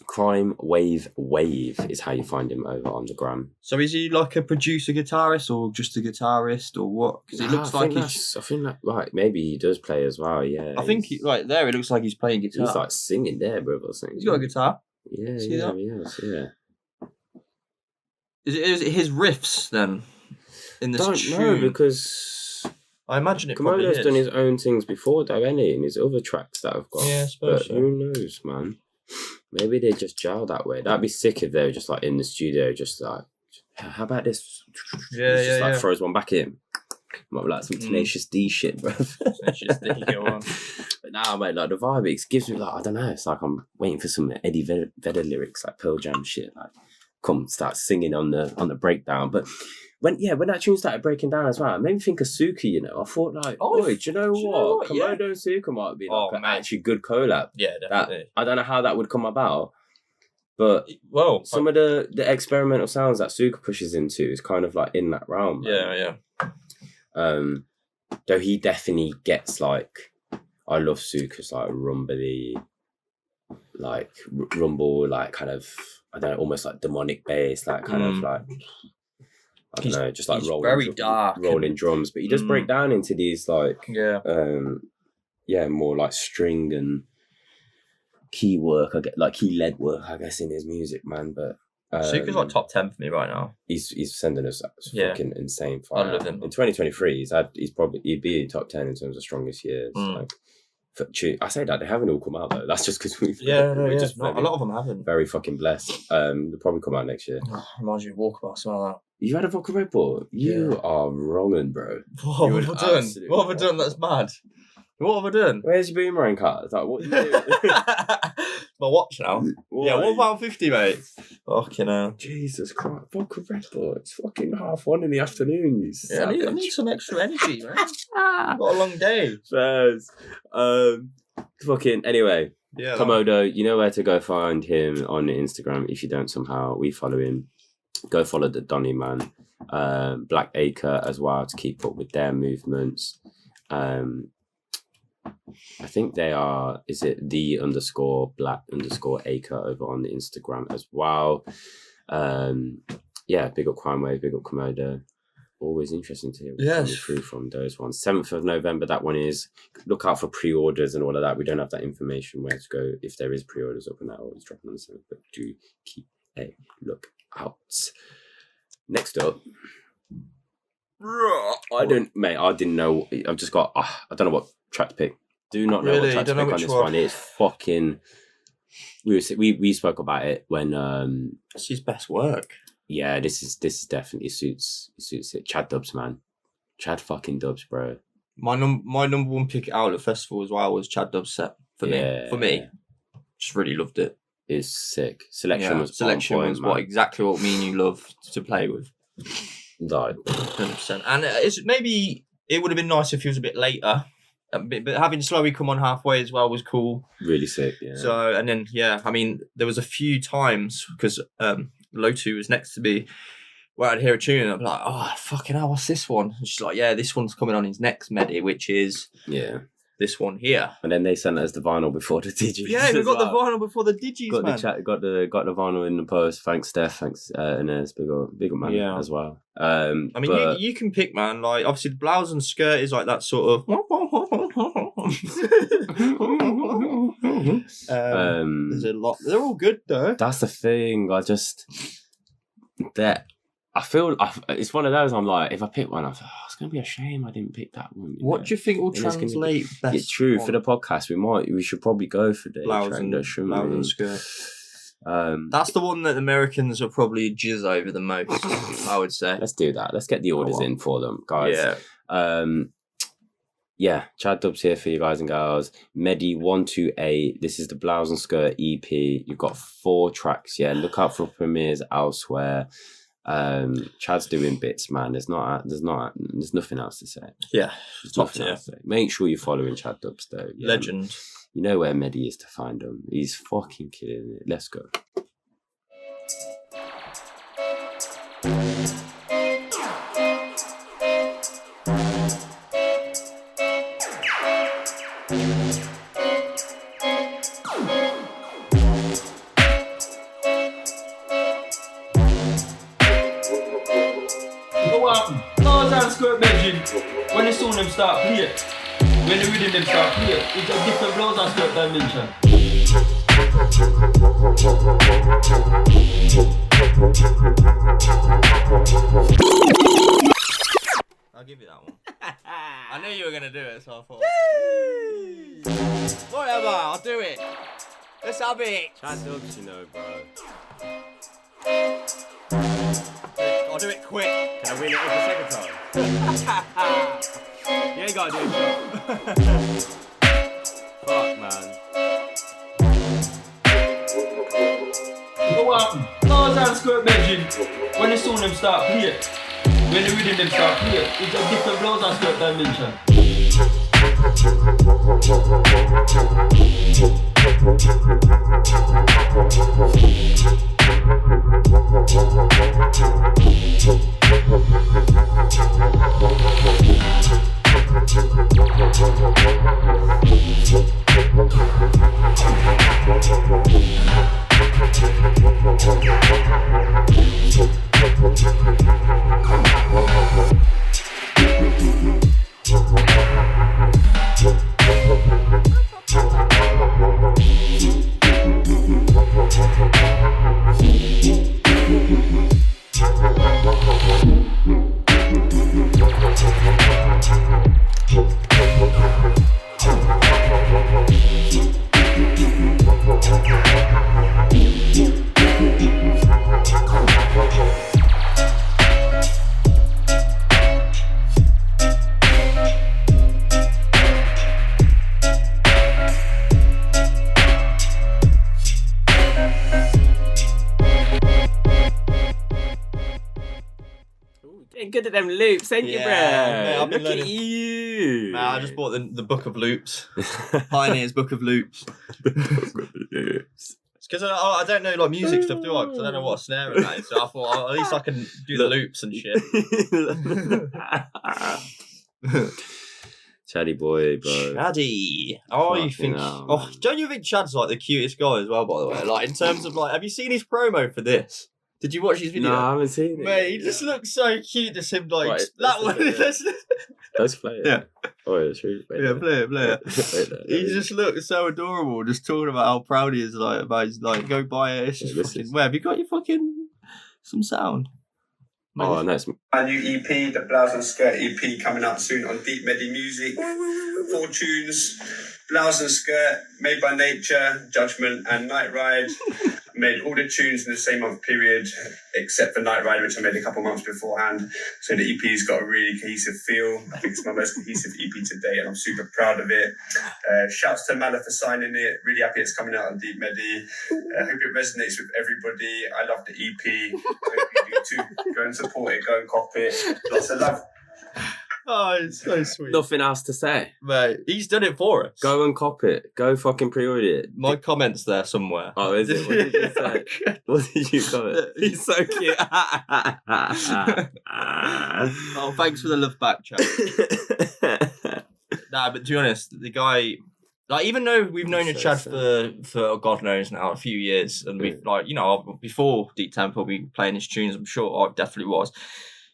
S1: Crimewave is how you find him over on the gram.
S2: So is he like a producer guitarist or just a guitarist or what? Because it looks like he's...
S1: I think that right, maybe he does play as well. Yeah,
S2: I think right there it looks like he's playing guitar.
S1: He's like singing there, bro.
S2: He's got a guitar.
S1: Yeah. Is
S2: it his riffs then? In this
S1: Don't know, because
S2: I imagine it.
S1: Commodo's done his own things before, though, hasn't he? In his other tracks that I've got.
S2: Yeah, I suppose.
S1: But who knows, man? Maybe they just gel that way. That'd be sick if they were just like in the studio, just like, how about this? Like throws one back in. Might be like some Tenacious D shit, bro.
S2: Tenacious D, go on.
S1: But now, mate, like the vibe, it gives me like, I don't know. It's like I'm waiting for some Eddie Vedder lyrics, like Pearl Jam shit, like come start singing on the breakdown. But when that tune started breaking down as well, it made me think of Suka, you know. I thought like, do you know what? Commodo and Suka might be like an actually good collab.
S2: Yeah, definitely.
S1: I don't know how that would come about, but some of the experimental sounds that Suka pushes into is kind of like in that realm.
S2: Yeah.
S1: Though he definitely gets like, I love Suka's like rumbly, like rumble, like kind of, I don't know, almost like demonic bass, like kind of like, I don't know, just like rolling drums. But he does break down into these like, more like string and key work. I get like key lead work, I guess, in his music, man. But
S2: Suka's like top 10 for me right now.
S1: He's sending us fucking insane fire.
S2: I love him.
S1: In 2023, he'd be top 10 in terms of strongest years. Like, I say that they haven't all come out though. That's just because
S2: just a lot of them haven't.
S1: Very fucking blessed. They'll probably come out next year.
S2: Reminds you of Walkabout, smell that.
S1: You had a vodka Red Bull? You are wronging, bro.
S2: What have I done? What have I done that's mad? What have I done?
S1: Where's your boomerang card? It's like, what are you doing?
S2: My watch now. Yeah, £1.50, mate. Fucking hell.
S1: Jesus Christ. Vodka Red Bull. It's fucking 1:30 in the afternoon.
S2: I need some extra energy, man. Got a long day.
S1: Fairs. Anyway. Yeah, Commodo, you know where to go find him on Instagram. If you don't somehow, we follow him. Go follow the Donny man. Black Acre as well to keep up with their movements. I think they are, is it _black_acre over on the Instagram as well. Big up Crimewave, big up Commodo. Always interesting to hear what's coming through from those ones. 7th of November, that one is. Look out for pre-orders and all of that. We don't have that information where to go if there is pre-orders up and that always dropping on the 7th, but do keep a look out. Next up, I didn't know. I've just got, I don't know what track to pick. Do not know what track to pick on this one. It's fucking. We spoke about it when.
S2: It's his best work.
S1: Yeah, this is definitely suits it. Chad Dubz, man. Chad fucking Dubz, bro.
S2: My number one pick at Outlet Festival as well was Chad Dubz set for me. Just really loved it.
S1: It's sick. Selection was
S2: exactly what me and you love to play with. 100%. And maybe it would have been nice if he was a bit later. But having Slowey come on halfway as well was cool.
S1: Really sick, yeah.
S2: So, and then, I mean, there was a few times, because Lotu was next to me, where I'd hear a tune and I'd be like, oh, fucking hell, what's this one? And she's like, yeah, this one's coming on his next Medi, which is this one here.
S1: And then they sent us the vinyl before the Digis.
S2: Yeah, we got the vinyl before the Digis,
S1: got
S2: man.
S1: The vinyl in the post. Thanks, Steph. Thanks, Inez. Big up man as well. I
S2: mean, you can pick, man. Like, obviously, the Blouse and Skirt is like that sort of... there's a lot. They're all good, though.
S1: That's the thing. I feel it's one of those. I'm like, if I pick one, I'm like, it's gonna be a shame I didn't pick that one.
S2: What do you think will translate best?
S1: It's true for the podcast. We should probably go for the
S2: Blouse and Skirt. That's the one that Americans will probably jizz over the most. I would say.
S1: Let's do that. Let's get the orders in for them, guys.
S2: Yeah.
S1: yeah, Chad Dubz here for you guys and girls. Medi 128. This is the Blouse and Skirt EP. You've got 4 tracks. Yeah, look out for premieres elsewhere. Chad's doing bits, man. There's nothing else to say.
S2: Yeah,
S1: there's nothing else to say. Make sure you're following Chad Dubz though. Yeah,
S2: legend.
S1: You know where Medi is to find him. He's fucking killing it. Let's go.
S4: Blouse and Skirt Belgian. When the sound them start play, when the rhythm them start play, it's a different Blouse and Skirt dimension.
S2: I'll give you that one. I knew you were gonna do it, so I thought. Whatever, I'll do it. Let's have it.
S1: Chad Dubz, you know, bro.
S2: I'll do it quick.
S1: Can I win it the second time? You ain't gotta do it. Fuck, man.
S4: Go up, Blouse and Skirt Belgian. When the sound them start play, when the rhythm them start play, it's a different Blouse and Skirt dimension.
S1: Good at them loops, ain't you, bro?
S2: Mate,
S1: Look at you.
S2: Man, I just bought the Book of Loops. Pioneer's Book of Loops. It's because I don't know like music stuff, do I? Because I don't know what a snare and that is. So I thought at least I can do the loops and shit.
S1: Chaddy boy, bro.
S2: Chaddy. Oh, you think? Oh, don't you think Chad's like the cutest guy as well? By the way, like in terms of like, have you seen his promo for this? Did you watch his video?
S1: No, I haven't seen it.
S2: Mate, he just looks so cute. Just him like
S1: right,
S2: that one.
S1: Let's play it.
S2: Yeah.
S1: Oh, yeah, true.
S2: Yeah, play it. He just looks so adorable. Just talking about how proud he is, like about his like, go buy it. It's just fucking. Where have you got your fucking some sound?
S1: Oh, nice.
S5: Our new EP, the Blouse and Skirt EP, coming out soon on Deep Medi Music. 4 tunes. Blouse and Skirt, Made by Nature, Judgment, and Night Ride. Made all the tunes in the same month period, except for Night Ride, which I made a couple months beforehand. So the EP's got a really cohesive feel. I think it's my most cohesive EP to date, and I'm super proud of it. Shouts to Mala for signing it. Really happy it's coming out on Deep Medi. Hope it resonates with everybody. I love the EP. Hope you do too. Go and support it. Go and cop it. Lots of love.
S2: Oh, it's so sweet.
S1: Nothing else to say.
S2: Mate, he's done it for us.
S1: Go and cop it. Go fucking pre-order it.
S2: My comment's there somewhere.
S1: Oh, is it? What did you say? What did you comment? He's so cute.
S2: Oh, thanks for the love back, chat. Nah, but to be honest, the guy, like, even though we've known Chad for God knows now, a few years, and we've, like, you know, before Deep Temple, we were playing his tunes, I'm sure I definitely was.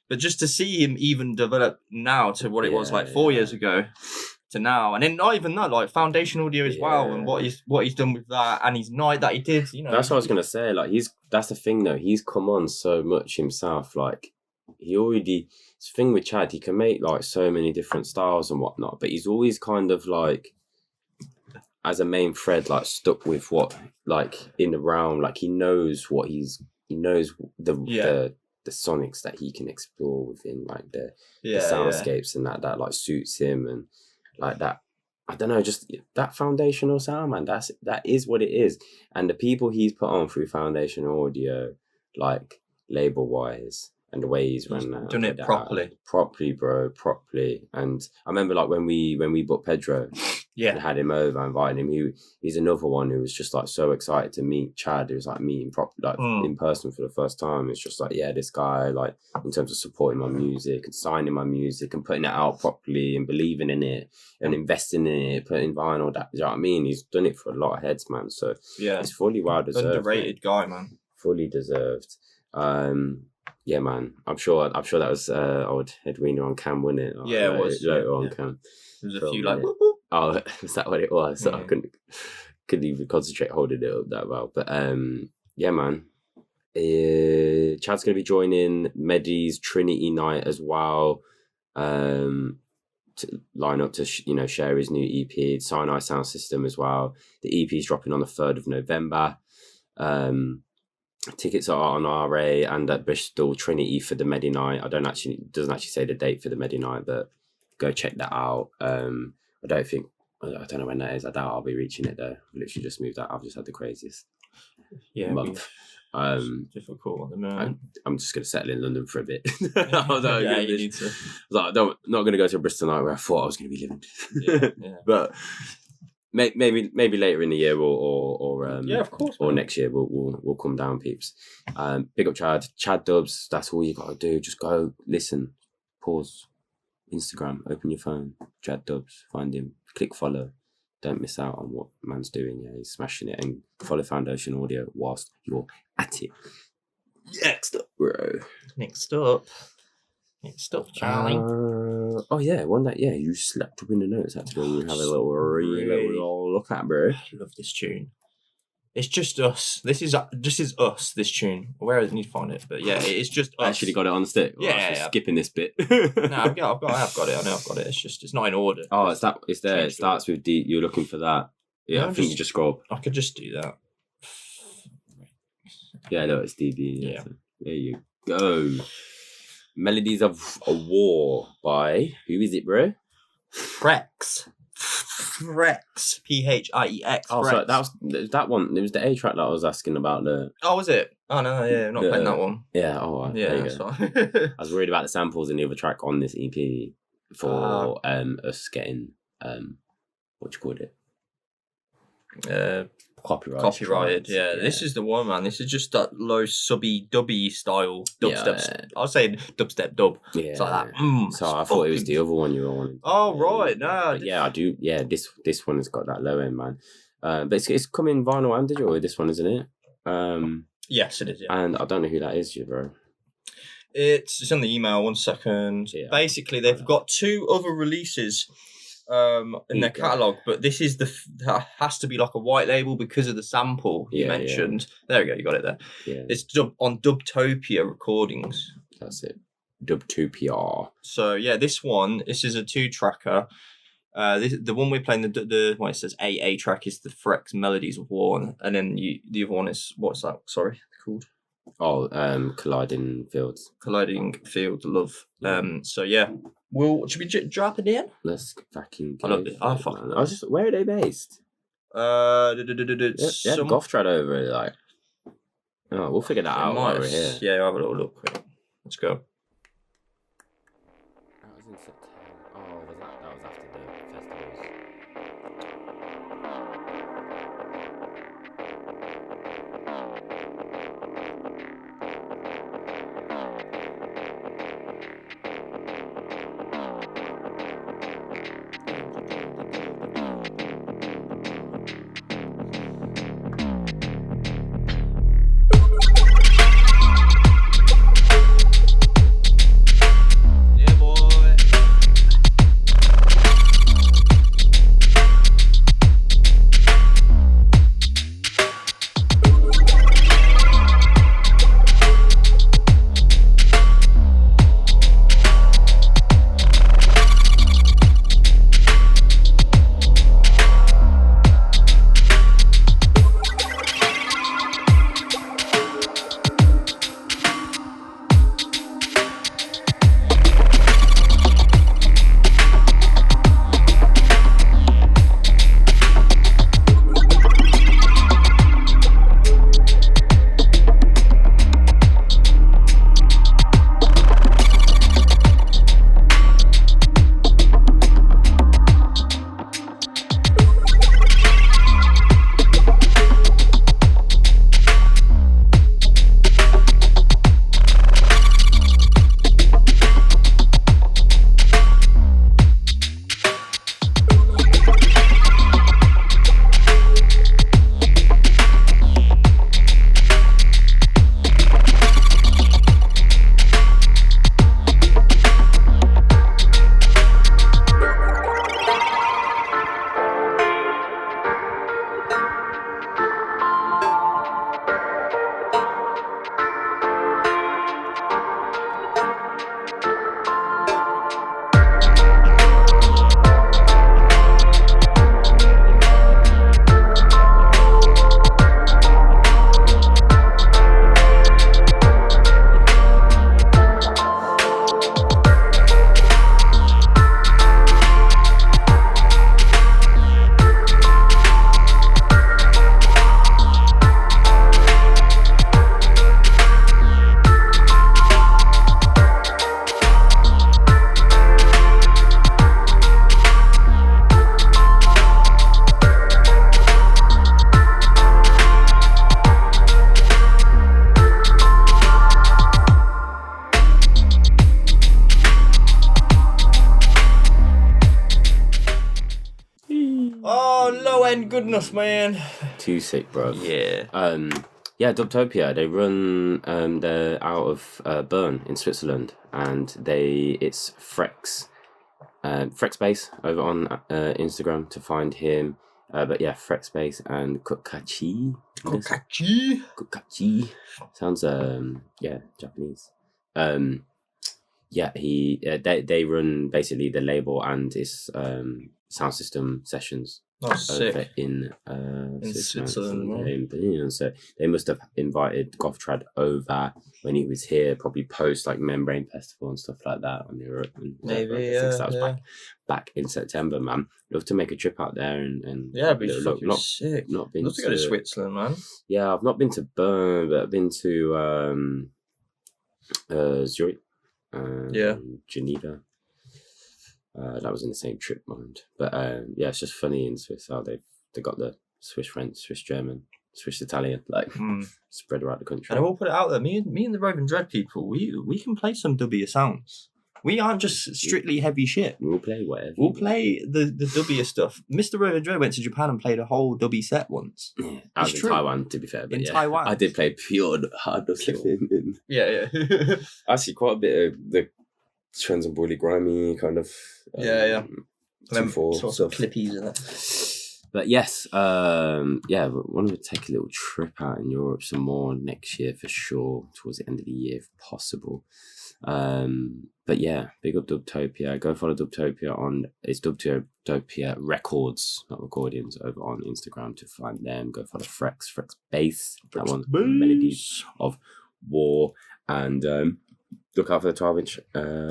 S2: But just to see him even develop now to what it was like 4 years ago to now, and then not even that, like Foundation Audio as well, and what he's done with that, and his night that he did, you know.
S1: That's what I was gonna say. Like that's the thing though. He's come on so much himself. Like it's the thing with Chad. He can make like so many different styles and whatnot, but he's always kind of like, as a main thread, like stuck with what like in the realm. Like he knows the sonics that he can explore within like the soundscapes and that like suits him, like that. I don't know, just that foundational sound, man. That is what it is. And the people he's put on through Foundation Audio, like label wise, and the way he's run that,
S2: done it
S1: properly, bro, properly. And I remember like when we booked Pedro, and had him over, invited him. He's another one who was just like so excited to meet Chad. He was like meeting in person for the first time. It's just like, yeah, this guy, like in terms of supporting my music and signing my music and putting it out properly and believing in it and investing in it, putting vinyl. That, you know what I mean? He's done it for a lot of heads, man. So
S2: yeah,
S1: it's fully well deserved.
S2: Underrated guy, man.
S1: Fully deserved. Yeah, man. I'm sure that was old Edwina on cam, wasn't it? Like,
S2: yeah, it was.
S1: On cam.
S2: There was a few like.
S1: Oh, was that what it was? So I couldn't even concentrate holding it up that well. But yeah, man. Chad's gonna be joining Medi's Trinity night as well. To line up to share his new EP, Sinai Soundsystem as well. The EP is dropping on the 3rd of November. Tickets are on RA and at Bristol Trinity for the Medi night. Doesn't actually say the date for the Medi night, but go check that out. I don't know when that is. I doubt I'll be reaching it though. I've literally just moved out. I've just had the craziest month.
S2: Difficult at the moment.
S1: I'm just gonna settle in London for a bit.
S2: You need to.
S1: Like, not gonna go to a Bristol night where I thought I was gonna be living.
S2: Yeah.
S1: But maybe later in the year or
S2: of course,
S1: or next year we'll come down, peeps. Big up Chad Dubz. That's all you gotta do. Just go listen, pause, Instagram, open your phone, Chad Dubz, find him, click follow. Don't miss out on what man's doing. Yeah, he's smashing it. And follow Foundation Audio whilst you're at it. Next up, bro.
S2: Next up, Charlie.
S1: Oh yeah, one that you slept up in the notes. Actually, you have a little look at, bro.
S2: I love this tune. It's just us. This is us. This tune. Where I need to find it, but yeah, it's just us.
S1: I actually got it on the stick.
S2: Yeah.
S1: Skipping this bit.
S2: No, I've got it. I know I've got it. It's not in order.
S1: Oh, it's there. It starts with D. You're looking for that. Yeah,
S2: no,
S1: I think you just scroll.
S2: I could just do that.
S1: Yeah, no, it's DD.
S2: Yeah.
S1: So there you go. Melodies of a War by who is it, bro?
S2: Phrex. Phrex.
S1: Oh, so that was that one. It was the A track that I was asking about.
S2: Oh, was it? Oh no, yeah, I'm not playing that one.
S1: Yeah. Oh,
S2: yeah.
S1: That's fine. I was worried about the samples in the other track on this EP for us getting what you called it? Copyrighted. Yeah. This is the one, man. This is just that low subby dubby style dubstep. Yeah.
S2: I was saying dubstep dub.
S1: Yeah.
S2: It's like that.
S1: So I thought it was the other one you were on.
S2: Oh right, no.
S1: Yeah, I do. Yeah, this one has got that low end, man. But it's coming vinyl and digital with this one, isn't it?
S2: Yes, it is. Yeah.
S1: And I don't know who that is, bro.
S2: It's in the email. 1 second. Yeah. Basically, they've got 2 other releases in their catalogue, but this is that has to be like a white label because of the sample you mentioned. Yeah. There we go, you got it there. Yeah. It's on Dubtopia Recordings.
S1: That's it. Dubtopia.
S2: So yeah, this is a 2-tracker. The one we're playing, the what it says AA track is the Phrex Melodies of War, and then the other one is, what's that? Sorry, called?
S1: Oh, Colliding Fields.
S2: Colliding Field Love. So yeah, should we drop it in?
S1: Let's fucking go.
S2: I love it. I fucking love it.
S1: Where are they based? They had Goth Trad over it, like. Oh, we'll figure that out while we're here.
S2: Yeah, I'll have a little look. Let's go.
S1: That was in September. Oh, that was after the festivals.
S2: goodness, man.
S1: Too sick, bro.
S2: Yeah.
S1: Yeah, Dubtopia. They run. They're out of Bern in Switzerland, and it's Phrex. Phrex Base over on Instagram to find him. But yeah, Phrex Base and Kokachi. Sounds Japanese. They run basically the label and his Soundsystem sessions.
S2: Oh, sick.
S1: In
S2: Switzerland.
S1: So they must have invited Goth Trad over when he was here, probably post like Membrane Festival and stuff like that on Europe. And
S2: maybe,
S1: that was back in September, man. Love to make a trip out there and
S2: it'd be fucking sick.
S1: Not been
S2: love to go to Switzerland, man.
S1: Yeah, I've not been to Bern, but I've been to Zurich, Geneva. That was in the same trip, mind. But it's just funny in Swiss how they got the Swiss French, Swiss German, Swiss Italian, spread around the country.
S2: And I will put it out there. Me and the Roving Dread people, we can play some dubbier sounds. We aren't just strictly heavy shit.
S1: We'll play whatever.
S2: We'll play the dubbier stuff. Mr. Roving Dread went to Japan and played a whole dubby set once.
S1: Yeah, I was in Taiwan, to be fair. But
S2: Taiwan,
S1: I did play pure hard dub.
S2: Yeah.
S1: Actually, quite a bit of the Trends and Boily Grimy kind of.
S2: Them
S1: sort
S2: of clippies and that.
S1: But yes, want to take a little trip out in Europe some more next year for sure, towards the end of the year if possible. But yeah, big up Dubtopia. Go follow Dubtopia it's Dubtopia Records, not recordings, over on Instagram to find them. Go follow Phrex Bass, that one, Melodies of War, and look out for the 12-inch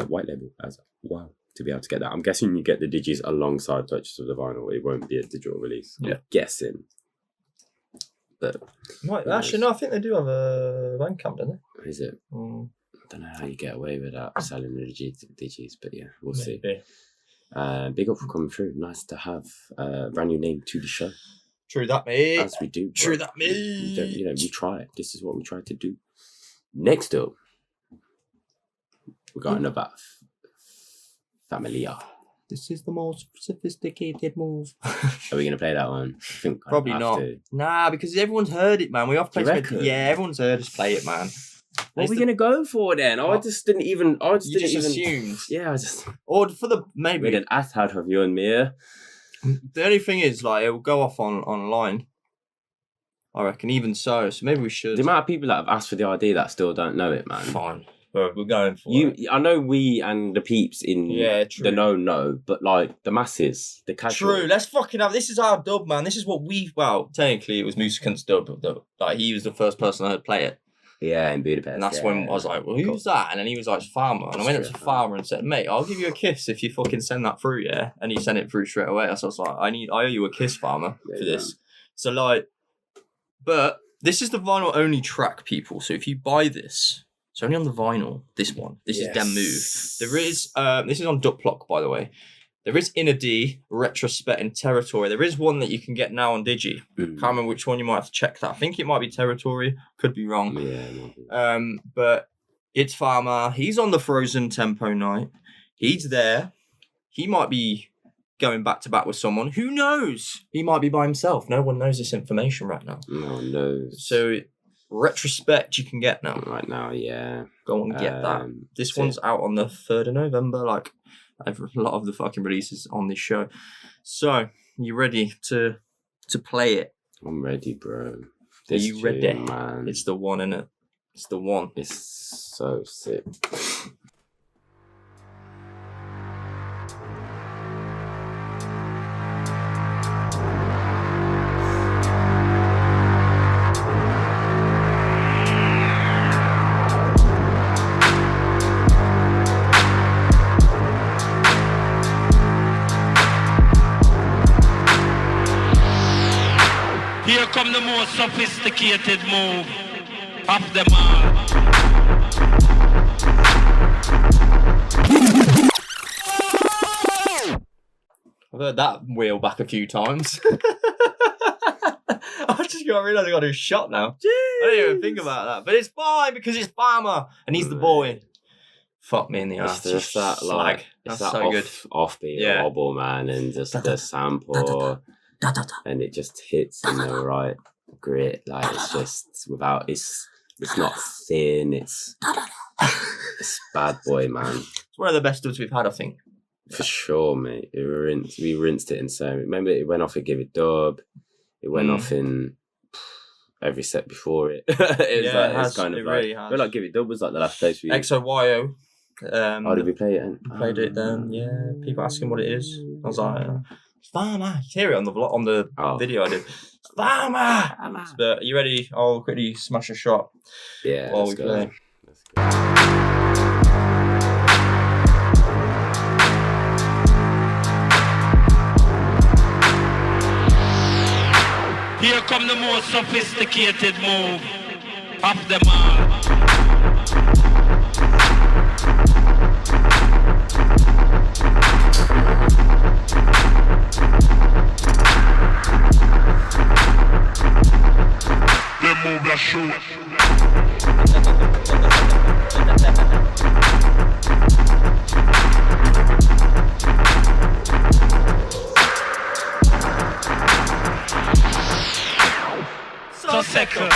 S1: white label as well to be able to get that. I'm guessing you get the digis alongside purchase of the vinyl. It won't be a digital release. I'm guessing. But
S2: actually, no, I think they do have a Bandcamp, don't they?
S1: Is it? I don't know how you get away with that selling the digis, but yeah, we'll see. Big up for coming through. Nice to have a brand new name to the show.
S2: True that, mate.
S1: As we do.
S2: True that, mate.
S1: We try it. This is what we try to do. Next up, we got another Familiar.
S2: This is the most sophisticated move.
S1: Are we going to play that one? I think
S2: probably not. Nah, because everyone's heard it, man. We have played it. Yeah, everyone's heard us play it, man.
S1: What are we going to go for then? I just didn't even...
S2: assumed.
S1: Yeah, I just...
S2: Or for the... Maybe.
S1: We did an ass of you and me.
S2: The only thing is, like, it will go off online. I reckon, even so. So maybe we should...
S1: The amount of people that have asked for the ID that still don't know it, man.
S2: Fine. We're going for it.
S1: I know we and the peeps in the know, but like the masses, the casual.
S2: True, let's fucking have. This is our dub, man. This is what technically it was Musik's dub. Like he was the first person I heard play it.
S1: Yeah, in Budapest.
S2: And that's when I was like, well, who's that? And then he was like, Pharma. And I went up to Pharma and said, mate, I'll give you a kiss if you fucking send that through, yeah? And he sent it through straight away. So I was like, I owe you a kiss, Pharma, for this. So like, but this is the vinyl only track, people. So if you buy this, it's only on the vinyl, this one. This is Dem Move. There is, this is on Duploc, by the way. There is Inner D, Retrospect, and Territory. There is one that you can get now on Digi. Can't remember which one, you might have to check that. I think it might be Territory. Could be wrong.
S1: Yeah.
S2: But it's Pharma. He's on the Frozen Tempo night. He's there. He might be going back to back with someone. Who knows? He might be by himself. No one knows this information right now.
S1: No one knows.
S2: So... Retrospect you can get now.
S1: Right now, yeah.
S2: Go and get that. This one's out on the 3rd of November, like a lot of the fucking releases on this show. So, you ready to play it?
S1: I'm ready, bro.
S2: Are you ready?
S1: Man.
S2: It's the one, innit? It's the one.
S1: It's so sick.
S6: Here come the most sophisticated move of them all.
S2: I've heard that wheel back a few times. I just got to realise I got to do a shot now. Jeez. I didn't even think about that. But it's fine because it's Pharma and he's the boy. Fuck me in the ass.
S1: It's just that, like,
S2: that's
S1: that
S2: so good.
S1: Offbeat wobble, man, and just the sample. and it just hits in the right grit. Like it's just without it's not thin. It's bad boy, man.
S2: It's one of the best dubs we've had, I think.
S1: For sure, mate. We rinsed it in so. Remember, it went off at Give It Dub. It went off in every set before it. It's kind of really has. I feel like Give It Dub was like the last place we.
S2: XOYO.
S1: Did we play it?
S2: We played it then. Yeah. People asking what it is. I was like, Pharma. You hear it on the video I did. Pharma. But are you ready? I'll quickly smash a shot.
S1: Yeah.
S2: While we play.
S1: Let's go.
S6: Here come the most sophisticated move of them all.
S3: They move that shoe.
S6: So second.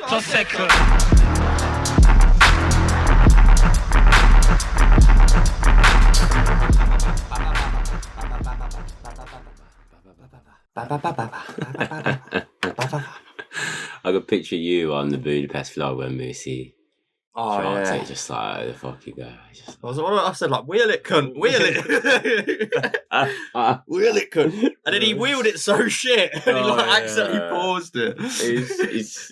S6: So second.
S1: I could picture you on the Budapest vlog when Musi
S2: yeah.
S1: it just like the fuck you go.
S2: I said like wheel it, cunt, wheel it, wheel it, cunt, and then he wheeled it so shit, and he accidentally paused it.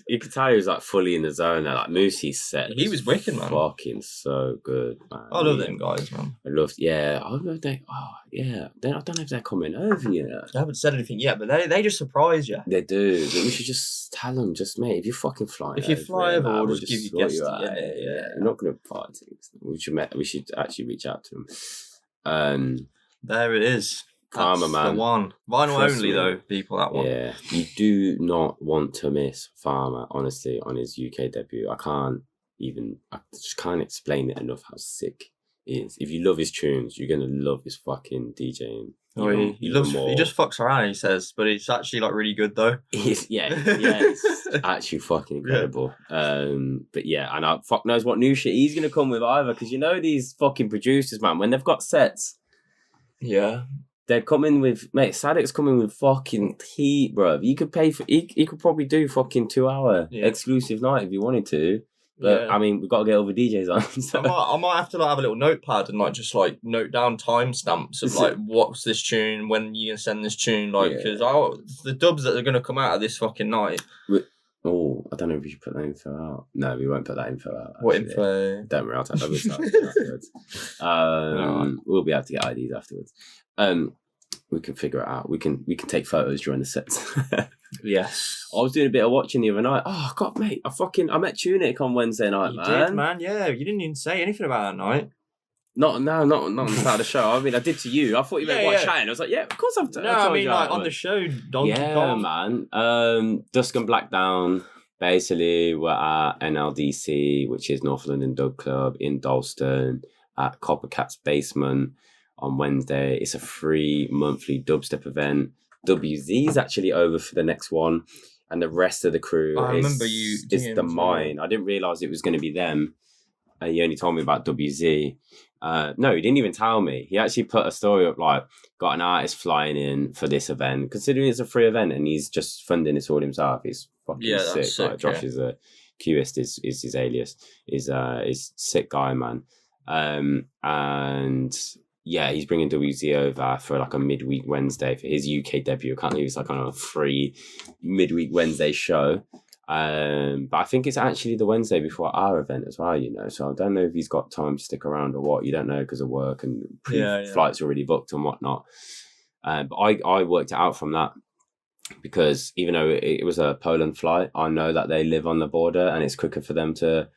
S1: You could tell he was like fully in the zone there. Like Musi's set,
S2: he was wicked, man.
S1: Fucking so good, man.
S2: I love them guys, man.
S1: I don't know if they. I don't know if they're coming over yet.
S2: They haven't said anything yet, but they just surprise you.
S1: They do. But we should just tell them, mate, if you fucking fly.
S2: If you fly over, we'll just give you guests.
S1: Yeah. We're not going to party. We should actually reach out to them.
S2: There it is.
S1: Pharma, man.
S2: The one. Vinyl
S1: Trust
S2: only,
S1: me.
S2: though, people, that one.
S1: Yeah. You do not want to miss Pharma, honestly, on his UK debut. I just can't explain it enough how sick he is. If you love his tunes, you're going to love his fucking DJing.
S2: He just fucks around, he says, but it's actually like really good though.
S1: It's actually fucking incredible. But yeah, and fuck knows what new shit he's gonna come with either, because you know these fucking producers, man, when they've got sets, they're coming with, mate, Sadic's coming with fucking heat, bro. You could pay for, he could probably do fucking 2-hour exclusive night if you wanted to. But I mean, we've got to get all the DJs on. So.
S2: I might have to like have a little notepad and like just like note down timestamps of like what's this tune, when you can send this tune, like because the dubs that are going to come out of this fucking night.
S1: I don't know if we should put that info out. No, we won't put that info out.
S2: What info?
S1: Don't worry, I'll tell you afterwards. We'll be able to get IDs afterwards. We can figure it out. We can take photos during the sets.
S2: Yes.
S1: I was doing a bit of watching the other night. Oh God, mate! I met Tunic on Wednesday night,
S2: you
S1: man.
S2: You did, man. Yeah, you didn't even say anything about that night.
S1: Not on the start of the show. I mean, I did to you. I thought you meant chatting. I was like, yeah, of course I've done.
S2: No, I mean, like on the show,
S1: man. Dusk and Black Down. Basically, we're at NLDC, which is North London Dub Club in Dalston, at Coppercat's Basement on Wednesday. It's a free monthly dubstep event. WZ is actually over for the next one, and the rest of the crew is the mine. I didn't realise it was going to be them. He only told me about WZ. No, he didn't even tell me. He actually put a story up like, got an artist flying in for this event, considering it's a free event and he's just funding it all himself. He's fucking sick.
S2: Sick.
S1: Like, Josh is a Qist is his alias. Is sick guy, man. And yeah, he's bringing WZ over for like a midweek Wednesday for his UK debut. I can't believe it's like on a free midweek Wednesday show. But I think it's actually the Wednesday before our event as well, you know. So I don't know if he's got time to stick around or what. You don't know because of work and flights already booked and whatnot. But I worked it out from that because even though it was a Poland flight, I know that they live on the border and it's quicker for them to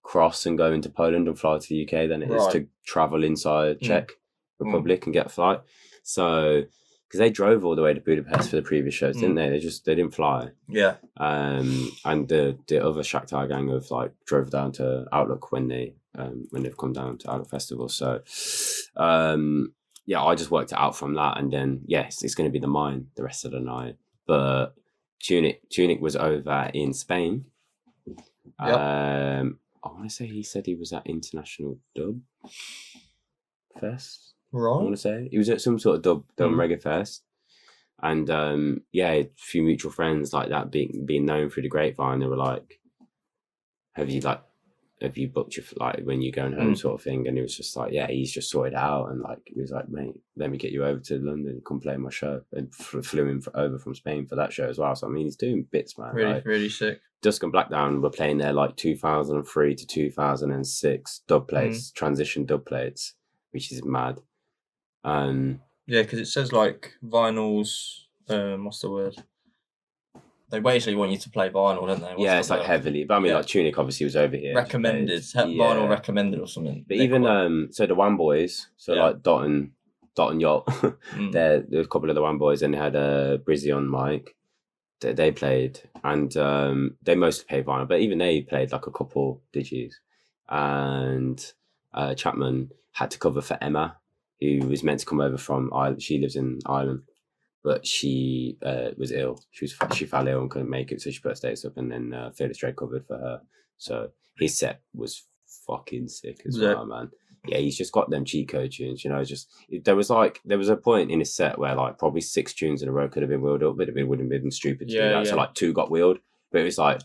S1: cross and go into Poland and fly to the UK than it is to travel inside Czech Republic and get a flight. So because they drove all the way to Budapest for the previous shows, didn't they? They didn't fly.
S2: Yeah.
S1: And the other Shakhtar gang have like drove down to Outlook when they've come down to Outlook Festival. So yeah, I just worked it out from that, and then yes, it's going to be the mine the rest of the night. But Tunic was over in Spain.
S2: Yep.
S1: I want to say he said he was at International Dub Fest.
S2: Right.
S1: I want to say he was at some sort of dub reggae fest, and yeah, a few mutual friends like that being known through the grapevine. They were like, "Have you booked your like when you're going home sort of thing?" And it was just like, "Yeah, he's just sorted out." And like he was like, "Mate, let me get you over to London, come play my show," and flew him over from Spain for that show as well. So I mean, he's doing bits, man.
S2: Really,
S1: like,
S2: really sick.
S1: Dusk and Blackdown were playing there like 2003 to 2006 dub plates, transition dub plates, which is mad.
S2: Yeah, because it says like vinyls. What's the word? They basically want you to play vinyl, don't they?
S1: It's like heavily. But I mean, like Tunic obviously was over here.
S2: Recommended, vinyl recommended or something.
S1: But even so the One Boys, like Dot and Yacht, there's a couple of the One Boys, and they had Brizzy on mic. They played, and they mostly played vinyl, but even they played like a couple digis. And Chapman had to cover for Emma, who was meant to come over from Ireland. She lives in Ireland, but she was ill. She fell ill and couldn't make it, so she put her status up, and then Fearless Dre covered for her. So his set was fucking sick as well, man. Yeah, he's just got them cheat code tunes, you know. There was a point in his set where like probably 6 tunes in a row could have been wheeled up, but it wouldn't have been stupid to do that. So like 2 got wheeled, but it was like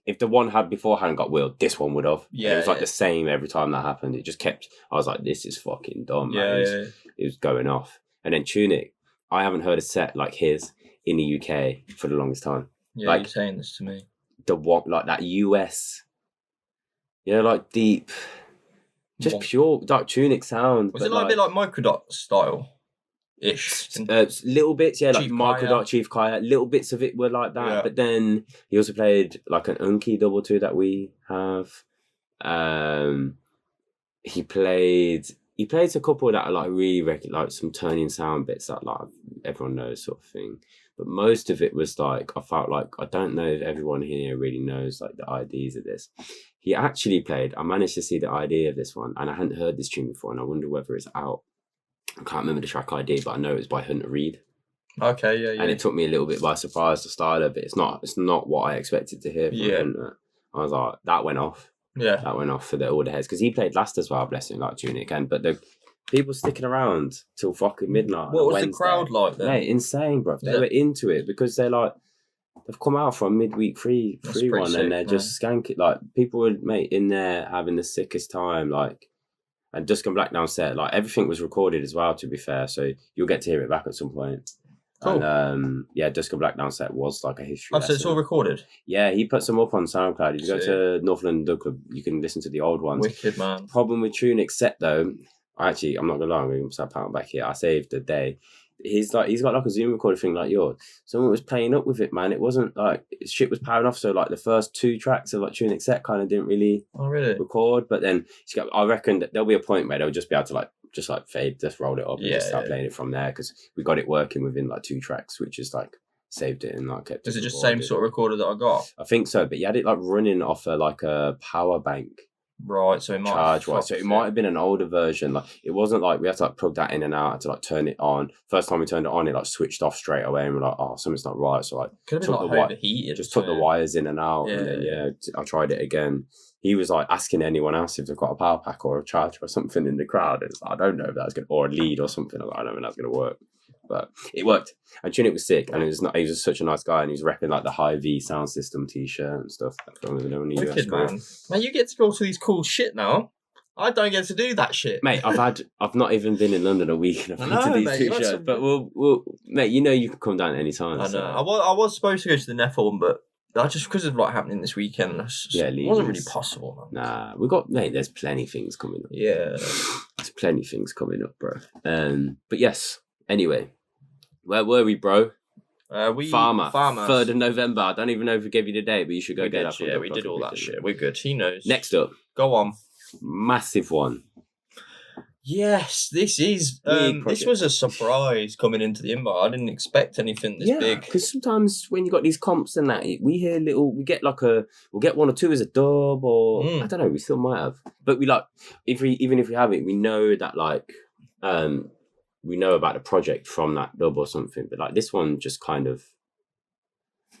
S1: if the one had beforehand got wheeled, this one would have. Yeah, it was like the same every time that happened. It just kept. I was like, this is fucking dumb, man. It was going off. And then Tunic, I haven't heard a set like his in the UK for the longest time.
S2: Yeah, like, you're saying this to me.
S1: The one like that US, you know, like deep, just pure like Tunic sound.
S2: Was it like a bit like Microdot style? Ish.
S1: Little bits, yeah,
S2: Chief
S1: like Michael Dot, Chief Kaya. Little bits of it were like that, but then he also played like an Unky double 2 that we have. He played a couple that are like really like some turning sound bits that like everyone knows sort of thing. But most of it was like I felt like I don't know if everyone here really knows like the IDs of this. He actually played. I managed to see the ID of this one, and I hadn't heard this tune before, and I wonder whether it's out. I can't remember the track ID, but I know it's by Hunter Reed.
S2: Okay, yeah.
S1: And it took me a little bit by surprise, the style of it. It's not what I expected to hear from Hunter. I was like, that went off. Yeah. That went off for all the heads. Because he played last as well, bless him, like Tunic. But the people sticking around till fucking midnight.
S2: What was Wednesday, the crowd like then?
S1: Mate, insane, bro. They were into it because they're like, they've come out for a midweek free one, sick, and they're just skanking. Like, people were, mate, in there having the sickest time, like. And Dusk and Blackdown set, like everything was recorded as well, to be fair. So you'll get to hear it back at some point. Cool. And Dusk and Blackdown set was like a history.
S2: Oh, so it's all recorded?
S1: Yeah, he put some up on SoundCloud. If you go to Northland Dub Club, you can listen to the old ones.
S2: Wicked, man.
S1: Problem with Tunic's set though, I'm not gonna lie, I'm gonna start pounding back here. I saved the day. He's got like a Zoom recorder thing like yours. Someone was playing up with it, man. It wasn't like shit was powering off. So like the first 2 tracks of like Tunic's set kind of didn't really record. But then I reckon that there'll be a point where they'll just be able to like fade, just roll it up and just start playing it from there, because we got it working within like 2 tracks, which is like saved it and like kept it.
S2: Is it just same sort of recorder that I got?
S1: I think so, but you had it like running off a power bank.
S2: Right, so it might
S1: might have been an older version. Like it wasn't like we had to like plug that in and out to like turn it on. First time we turned it on, it like switched off straight away, and we're like, oh, something's not right. So like
S2: could have been like overheated.
S1: Just took the wires in and out, and then I tried it again. He was like asking anyone else if they've got a power pack or a charger or something in the crowd. It's like, I don't know if that's gonna, or a lead or something. I don't know if that's gonna work. but it worked. And Tunic was sick, and he was just such a nice guy, and he was repping like the High V sound system T-shirt and stuff.
S2: Wicked, man. Man, you get to go to these cool shit now. I don't get to do that shit,
S1: mate. I've not even been in London a week, and I've been to these T-shirts. But we'll, mate, you know you can come down at any time.
S2: I know. So. I was supposed to go to the Neff one, but just because of what happening this weekend, it wasn't really possible. Man.
S1: Nah, we got, mate. There's plenty of things coming up.
S2: Yeah,
S1: there's plenty of things coming up, bro. But yes. Anyway, where were we, bro? Pharma. 3rd of November. I don't even know if we gave you the date, but you should go get that.
S2: Yeah, we did all that shit. We're good. He knows.
S1: Next up,
S2: go on.
S1: Massive one.
S2: Yes, this is. This was a surprise coming into the inbox. I didn't expect anything this big.
S1: Because sometimes when you got these comps and that, we hear we get we'll get 1 or 2 as a dub, or I don't know. We still might have, but we like even if we have it, we know that like we know about the project from that dub or something. But like this one, just kind of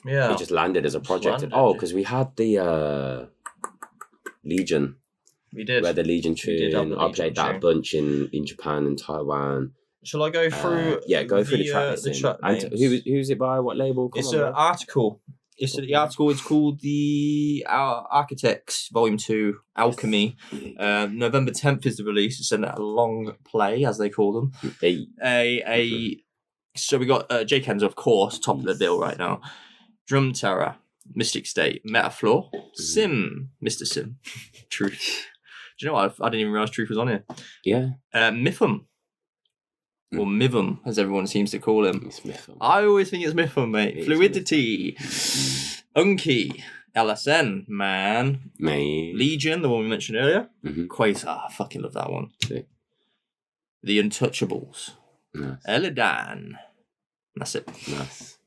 S1: it just landed as a project. Because we had the Legion.
S2: We did.
S1: Where the Legion tune. I played that a bunch in Japan and Taiwan.
S2: Shall I go through?
S1: Go through the track listing. And who's it by? What label?
S2: It's an Artikal. The article is called the Architects Volume 2 Alchemy. November 10th is the release. It's a long play, as they call them. So we got J Ken's, of course, top of the bill right now. Drum Terror, Mystic State, Metafloor, Sim, Mr. Sim, Truth. Do you know what? I didn't even realise Truth was on here.
S1: Yeah.
S2: Mithum. Or Mivum, as everyone seems to call him.
S1: It's Mithum.
S2: I always think it's Mithum, mate. Fluidity. Unky. LSN, man. Legion, the one we mentioned earlier. Quasar, I fucking love that one.
S1: Sick.
S2: The Untouchables.
S1: Nice.
S2: Elidan. That's it.
S1: Nice.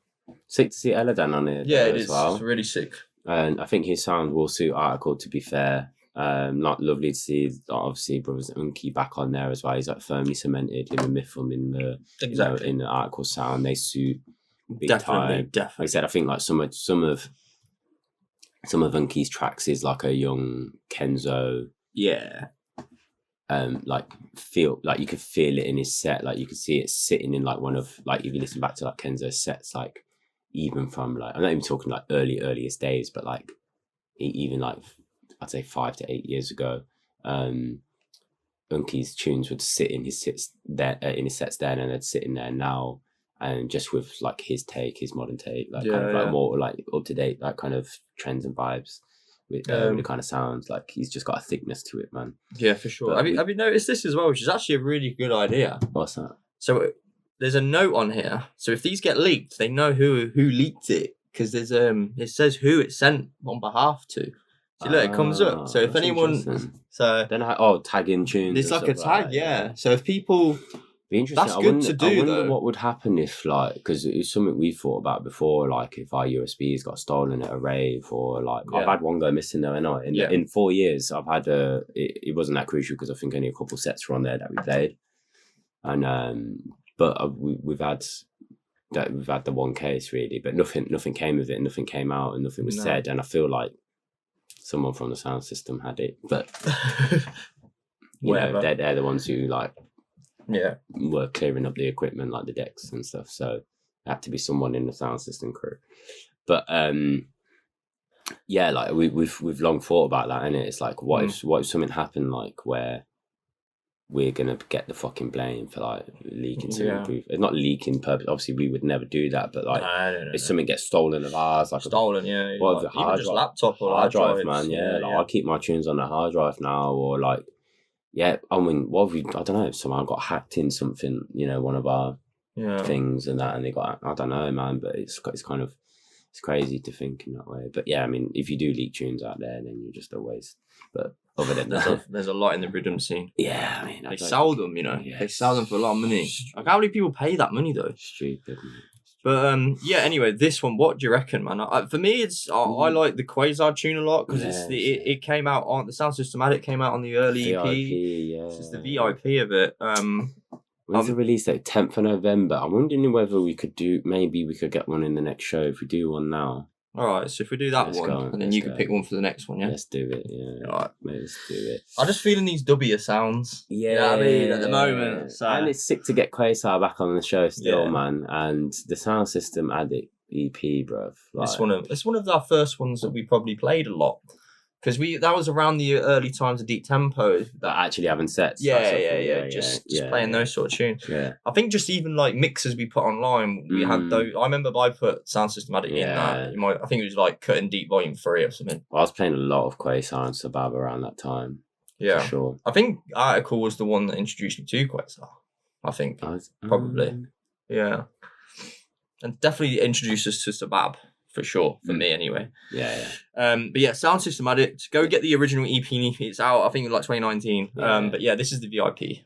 S1: Sick to see Elidan on it.
S2: Yeah, it is. Well. It's really sick.
S1: And I think his sound will suit Artikal, to be fair. Not lovely to see, obviously, brothers Unky back on there as well. He's like firmly cemented, him and Mithum in the in the Artikal sound. They suit big time.
S2: Definitely.
S1: Like I said, I think like some of Unky's tracks is like a young Kenzo.
S2: Yeah.
S1: Like feel like you could feel it in his set. Like you could see it sitting in like one of like if you listen back to like Kenzo's sets, like even from like I'm not even talking like earliest days, but like even like I'd say 5 to 8 years ago, Unky's tunes would sit in his sets there, and they'd sit in there now, and just with like his modern take, like kind of like more like up to date, like kind of trends and vibes with the kind of sounds. Like he's just got a thickness to it, man.
S2: Yeah, for sure. Have you noticed this as well, which is actually a really good idea?
S1: What's that?
S2: So there's a note on here. So if these get leaked, they know who leaked it, because there's it says who it's sent on behalf to. See, look, it comes up. So if anyone,
S1: then tagging tunes.
S2: It's like a tag, yeah. So if people,
S1: be interesting.
S2: That's good to do.
S1: I wonder
S2: though.
S1: What would happen if, like, because it was something we thought about before, like if our USBs got stolen at a rave, or like I've had one go missing though, and in 4 years I've had it wasn't that crucial because I think only a couple sets were on there that we played, and but we've had the one case really, but nothing came of it, nothing came out, and nothing was said, and I feel like someone from the sound system had it, but you know, they're the ones who like were clearing up the equipment, like the decks and stuff. So it had to be someone in the sound system crew. But like we've long thought about that, and it's like what if something happened like where we're gonna get the fucking blame for like leaking to improve. It's not leaking purpose. Obviously, we would never do that. But like, if something gets stolen of ours, like
S2: stolen,
S1: what
S2: like, even just laptop or
S1: hard drive, man. I keep my tunes on the hard drive now, or like, I mean, what have we? I don't know. If someone got hacked in something, one of our things and that, and they got, I don't know, man. But it's kind of, it's crazy to think in that way. But yeah, I mean, if you do leak tunes out there, then you're just a waste. But other than that,
S2: there's a lot in the rhythm scene.
S1: Yeah, I mean,
S2: they sell them, they sell them for a lot of money. Like, how many people pay that money though?
S1: Stupid. Man.
S2: But anyway, this one, what do you reckon, man? For me, it's I like the Quasar tune a lot because it came out on the Sound System Addict came out on the early EP. This is the VIP of it.
S1: When's the release date? 10th of November. I'm wondering whether we could get one in the next show if we do one now.
S2: All right, so if we do that
S1: Let's
S2: one,
S1: go,
S2: and then
S1: let's
S2: you can
S1: go.
S2: pick one for the next one, yeah?
S1: Let's do it. Yeah.
S2: All right.
S1: Mate, let's do it.
S2: I'm just feeling these dubbier sounds.
S1: Yeah,
S2: You know what I mean, at the moment. So.
S1: And it's sick to get Quasar back on the show still,
S2: Yeah.
S1: man. And the Soundsystem Addict EP, bruv. Like,
S2: It's one of our first ones that we probably played a lot. Because that was around the early times of Deep Tempo.
S1: that actually having sets.
S2: Yeah,
S1: that sort of thing.
S2: Just playing those sort of tunes.
S1: Yeah.
S2: I think just even like mixes we put online, we had those. I remember I put Soundsystem Addict in that. I think it was like Cut and Deep Volume 3 or something.
S1: I was playing a lot of Quasar and Sabab around that time.
S2: Yeah.
S1: For sure.
S2: I think Artikal was the one that introduced me to Quasar. I think. Probably. Yeah. And definitely introduced us to Sabab. For sure, for me anyway.
S1: Yeah.
S2: But yeah, Soundsystem Addict. Go get the original EP. It's out, I think, in like 2019.
S1: Yeah.
S2: But yeah, this is the VIP.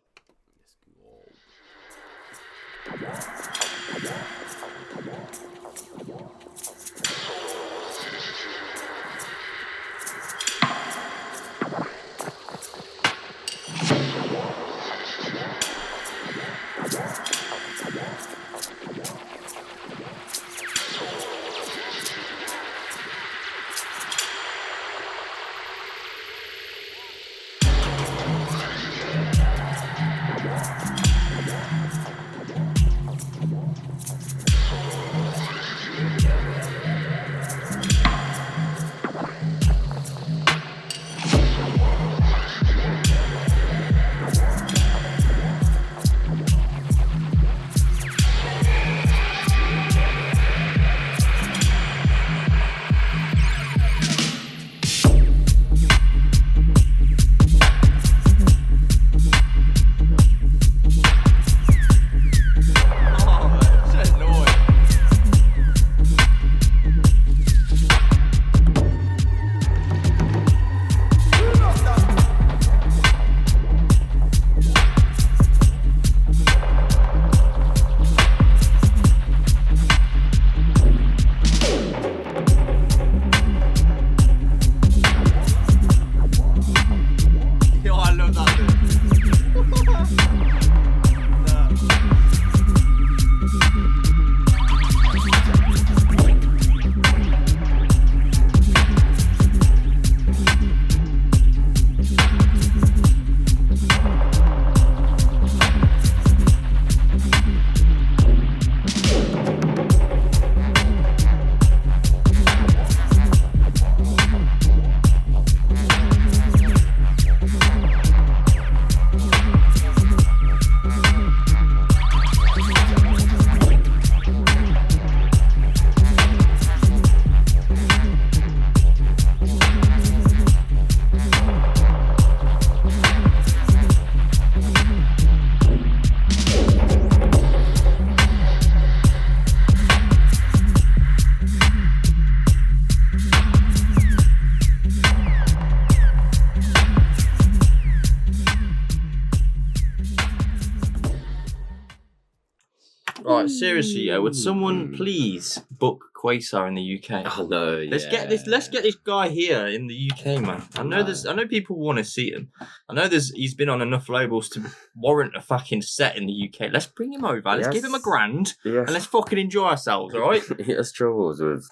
S2: Right, seriously, yeah. Would someone please book Quasar in the UK?
S1: Oh no,
S2: Let's get this guy here in the UK, man. I know people want to see him. I know he's been on enough labels to warrant a fucking set in the UK. Let's bring him over. Let's give him $1,000 and let's fucking enjoy ourselves, all right?
S1: He has troubles with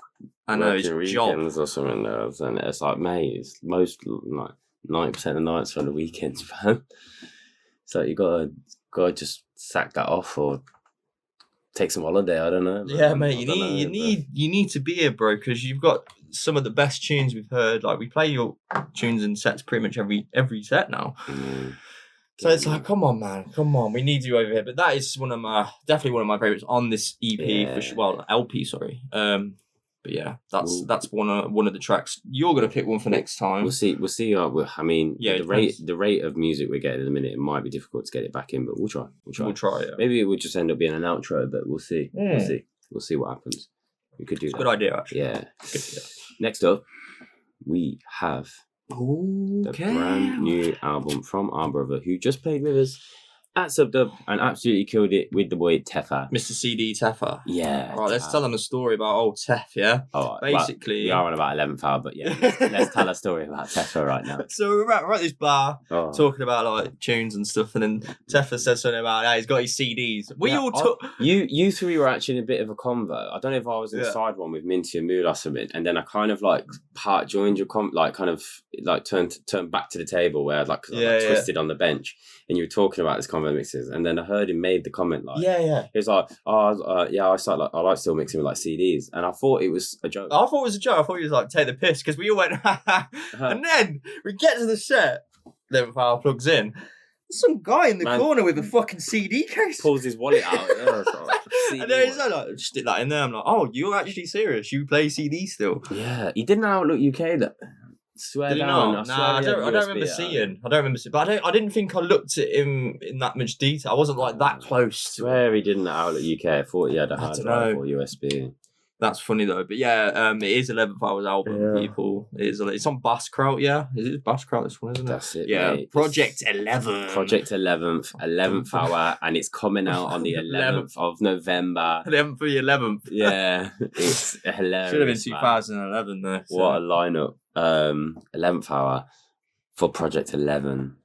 S2: his job
S1: or something, and it's like, mate, it's most like 90% of the nights on the weekends, man. So you gotta just sack that off or take some holiday. I don't know.
S2: Yeah, mate. You need to be here, bro, because you've got some of the best tunes we've heard. Like we play your tunes and sets pretty much every set now. So it's like, come on, man, come on. We need you over here. But that is definitely one of my favorites on this EP for sure. Well, LP, sorry. But yeah, that's one of the tracks. You're gonna pick one for next time.
S1: We'll see. I mean,
S2: yeah,
S1: the rate of music we're getting in a minute, it might be difficult to get it back in, but we'll try.
S2: We'll try. Yeah.
S1: Maybe it would just end up being an outro, but we'll see. We'll see what happens. We could do that.
S2: Good idea, actually.
S1: Yeah. Next up, we have the brand new album from our brother who just played with us at Subdub and absolutely killed it with the boy Teffa.
S2: Mr. CD Teffa.
S1: Yeah.
S2: All right, let's tell them a story about old Tef, yeah?
S1: All right,
S2: Basically...
S1: we are on about 11th hour, but yeah, let's tell a story about Teffa right now.
S2: So we're at this bar talking about like tunes and stuff, and then Teffa said something about he's got his CDs. We all took...
S1: You three were actually in a bit of a convo. I don't know if I was inside one with Minty and Mood or something, and then I kind of like joined your turned back to the table where I'd twisted on the bench, and you were talking about this combo mixes, and then I heard him made the comment like, he was like, I like still mixing with like CDs, and I thought it was a joke.
S2: I thought it was a joke. I thought he was like, take the piss, because we all went, and then we get to the set, 11th hour plugs in, there's some guy in the corner with a fucking CD case.
S1: Pulls his wallet out.
S2: And then he's like, just stick that in there. I'm like, oh, you're actually serious? You play CD still?
S1: Yeah, he didn't have Outlook UK though. Swear
S2: Did
S1: down.
S2: I don't remember seeing. But I didn't think I looked at him in that much detail. I wasn't like that close.
S1: I swear he didn't have Outlook UK. I thought he had a hard drive or USB.
S2: That's funny though. But yeah, it is 11th Hour's album, people. It's on Basskruit, yeah? It Basskruit, this one, isn't it?
S1: That's it,
S2: yeah,
S1: mate.
S2: Project 11.
S1: Project 11th Hour, and it's coming out on the 11th of November.
S2: 11th for the 11th.
S1: Yeah, it's hilarious.
S2: Should have been 2011 though. So.
S1: What a lineup. 11th Hour for Project 11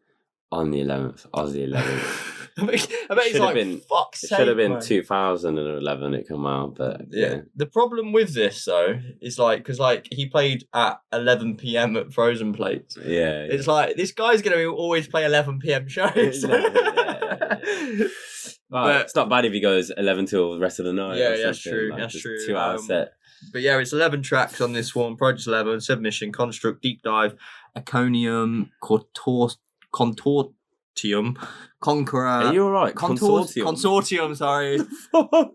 S1: on the 11th, Aussie 11th.
S2: I bet he's like, fuck's sake,
S1: it should have been 2011 it come out, but yeah.
S2: The problem with this though is like, because like he played at 11 p.m. at Frozen Plates.
S1: Yeah.
S2: It's like this guy's gonna always play 11 p.m. shows.
S1: But it's not bad if he goes 11 till the rest of the night.
S2: Yeah, that's true. Like, that's true.
S1: 2 hour set.
S2: But yeah, it's 11 tracks on this one. Project 11, Submission, Construct, Deep Dive, Iconium, Consortium, Conqueror.
S1: Are you alright?
S2: Consortium, sorry.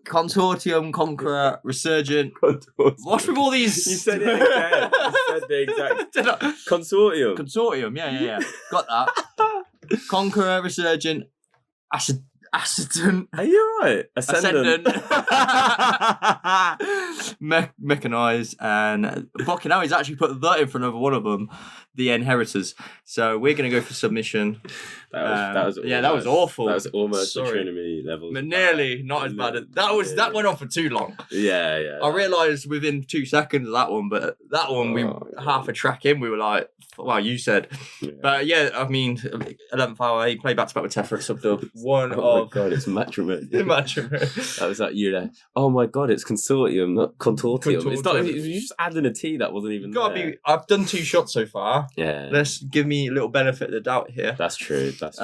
S2: Consortium, Conqueror, Resurgent. What's with all these?
S1: You said it again. You said the exact. Consortium.
S2: Consortium, yeah. Got that. Conqueror, Resurgent, Ascendant.
S1: Are you right? Ascendant.
S2: Mechanized, and fucking hell, he's actually put that in front of one of them, the Inheritors. So we're going to go for Submission. That was awful.
S1: That was almost the Trinity level.
S2: But nearly, not as bad. That went on for too long.
S1: Yeah. I
S2: realised within 2 seconds of that one, but that one, half a track in, we were like, wow, you said. Yeah. But yeah, I mean, 11th Hour, he played back-to-back with Tefra Subdub.
S1: Oh my God, it's matrimony. That was like, you know, oh my God, it's Consortium, not Contortium. It's not, you just adding a T that wasn't even there.
S2: I've done 2 shots so far.
S1: Yeah.
S2: Let's give me a little benefit of the doubt here.
S1: That's true.
S2: But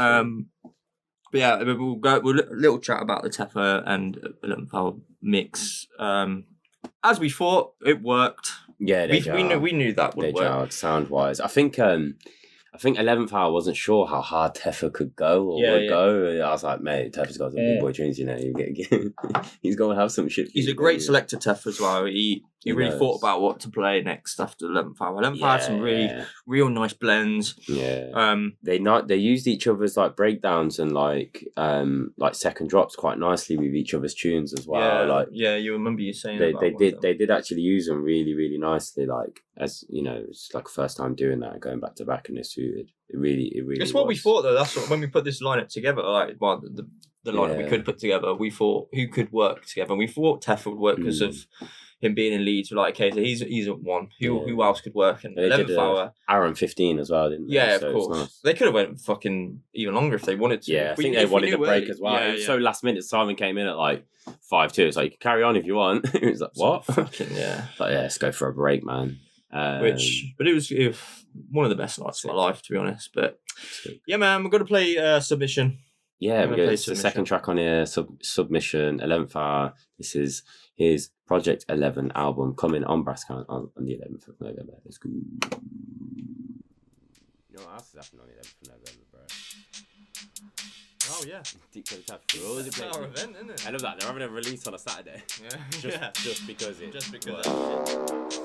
S2: yeah, we'll go with a little chat about the Tefra and 11th Hour mix. As we thought, it worked.
S1: Yeah,
S2: we knew that would work.
S1: Sound wise, I think 11th Hour wasn't sure how hard Teffa could go or go. I was like, mate, Teffa's got some big boy tunes, you know. He's going to have some shit.
S2: He's a great selector, Teffa, as well. He really thought about what to play next after 11th Hour. 11th Hour had some real nice blends.
S1: Yeah. They used each other's like breakdowns and like second drops quite nicely with each other's tunes as well.
S2: Yeah, you remember you saying
S1: they did actually use them really, really nicely. Like, as you know, it's like first time doing that, going back to back, and it really. It's
S2: what we thought though. That's what, when we put this lineup together. Like, well, the lineup we could put together, we thought who could work together, and we thought Teffa would work because of him being in Leeds. We're like, okay, so he's at one. Who else could work? And 11th Hour,
S1: Aaron 15 as well, didn't they?
S2: Yeah, of course. Nice. They could have went fucking even longer if they wanted to.
S1: Yeah, I think they wanted to break as well. It was so last minute. Simon came in at like 5-2. It's like, you can carry on if you want. It was like, what?
S2: Fucking yeah.
S1: Like, yeah, let's go for a break, man.
S2: But it was one of the best nights of my life, to be honest. But yeah, man, we're gonna play Submission.
S1: Yeah, it's the second track on here, Submission, 11th Hour. This is his Project 11 album coming on Basskruit on the 11th of November. Let's go. You know what else is happening on the 11th of November, bro?
S2: Oh yeah,
S1: Deep Code Tap. It's
S2: our event, isn't it?
S1: I love that. They're having a release on a Saturday.
S2: Yeah,
S1: just because it.
S2: Just because. That shit.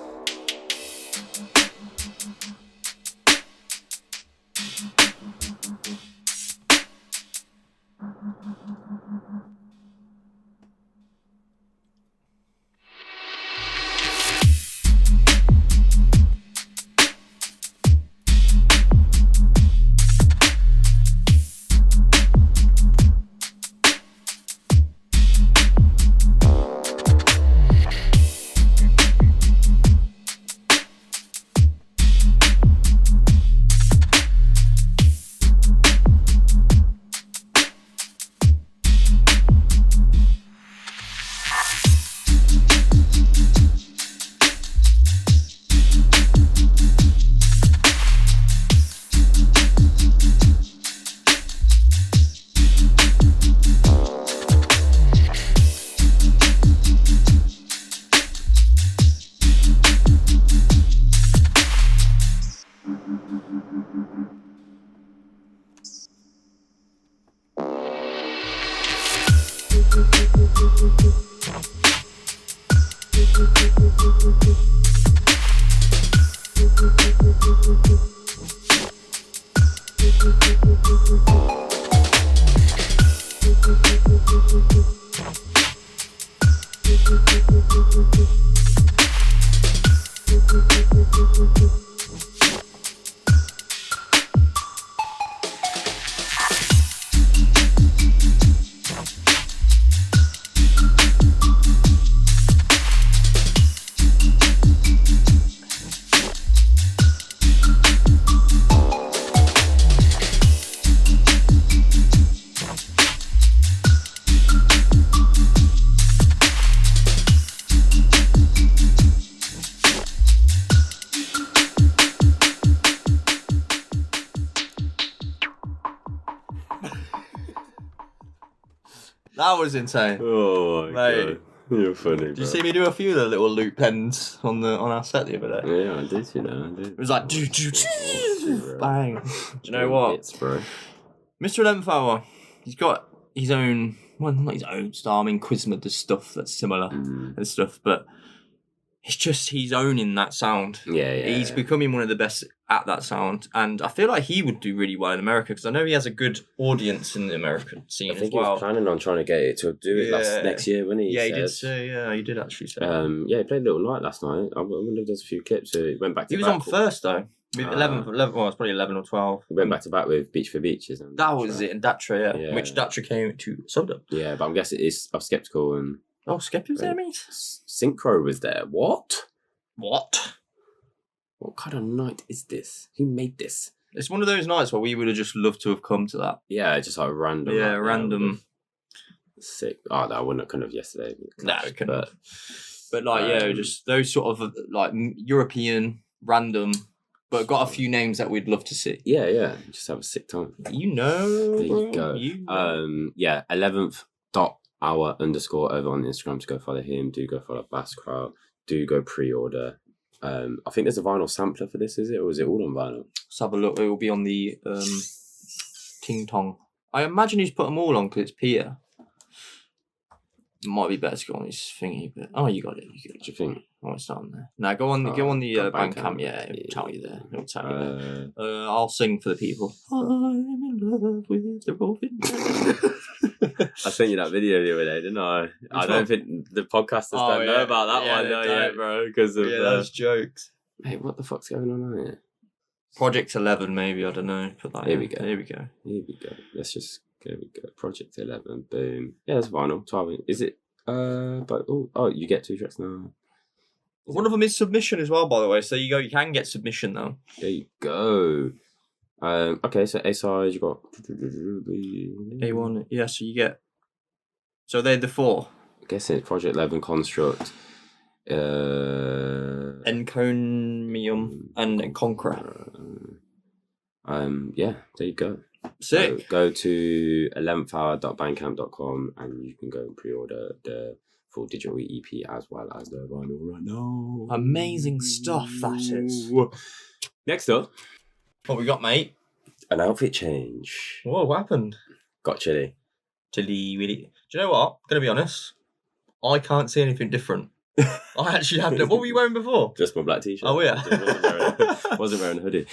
S2: That was insane.
S1: Oh my
S2: Mate.
S1: god. You're funny, bro.
S2: Did you see me do a few of the little loop ends on our set the other day?
S1: Yeah, I did, you know. I did.
S2: It was like, bang. Do you know what?
S1: Bits, bro.
S2: Mr. 11th Hour, he's got his own, well, not his own style. I mean, Quizma does stuff that's similar and stuff, but it's just he's owning that sound.
S1: Yeah.
S2: He's becoming one of the best at that sound, and I feel like he would do really well in America because I know he has a good audience in the American scene
S1: I think
S2: as well.
S1: he was planning on trying to get it to do it next year, wasn't he?
S2: Yeah, he did say. Yeah, he did actually say.
S1: Yeah, he played Little Night last night. I wonder if there's a few clips. So he went back to
S2: He was
S1: back.
S2: on first though. With 11, well, it's probably 11 or 12.
S1: He went back to back with Beach for Beaches. And
S2: That was it, and Datra,
S1: Yeah.
S2: which Datra came to Subda.
S1: Yeah, but I'm guessing I'm skeptical and
S2: Oh, Skepta was there, mate?
S1: Synchro was there. What?
S2: What?
S1: What kind of night is this? Who made this?
S2: It's one of those nights where we would have just loved to have come to that.
S1: Yeah, just like random.
S2: Yeah,
S1: like,
S2: random.
S1: Sick. Oh, no, I wouldn't have kind of yesterday.
S2: No, it couldn't. But like, yeah, just those sort of like European random, but got a few names that we'd love to see.
S1: Yeah. Just have a sick time.
S2: You know,
S1: There you
S2: bro,
S1: go.
S2: you know.
S1: Yeah, 11th.hour_ over on Instagram to go follow him. Do go follow Basskruit. Do go pre-order. I think there's a vinyl sampler for this, is it? Or is it all on vinyl?
S2: Let's have a look. It will be on the Ting Tong. I imagine he's put them all on because it's Peter. Might be better to go on his thingy, but you got it.
S1: What do you think?
S2: Oh, it's not on there. No, go on the
S1: got
S2: Bandcamp. Yeah, it'll tell you there. It'll tell you there. I'll sing for the people. I'm in love with the roving.
S1: I sent you that video the other day, didn't I? I don't think the podcasters don't know about that one, though, yet, bro. Because of
S2: those jokes.
S1: Hey, what the fuck's going on here?
S2: Project 11, maybe, I don't know. Put that
S1: Here
S2: in.
S1: we go.
S2: Here we go.
S1: Here we go. Let's just go. We go. Project 11. Boom. Yeah, it's vinyl. 12. Is it? But you get 2 tracks now.
S2: One of them is submission as well, by the way. So you go. You can get submission though.
S1: There you go. Okay, so A side you got
S2: A1. Yeah, so you get. So they're the 4.
S1: I guess it's Project 11 Construct.
S2: Encomium and Conqueror.
S1: Yeah, there you go.
S2: Sick.
S1: So go to 11thhour.bandcamp.com and you can go and pre-order the full digital EP as well as the vinyl right now.
S2: Amazing stuff, that is.
S1: Next up,
S2: What we got, mate?
S1: an outfit change.
S2: Whoa, what happened?
S1: Got chilly.
S2: Chilly, really. Do you know what? I'm going to be honest. I can't see anything different. I actually have to. What were you wearing before?
S1: Just my black t-shirt.
S2: Oh, yeah.
S1: Wasn't wearing a hoodie.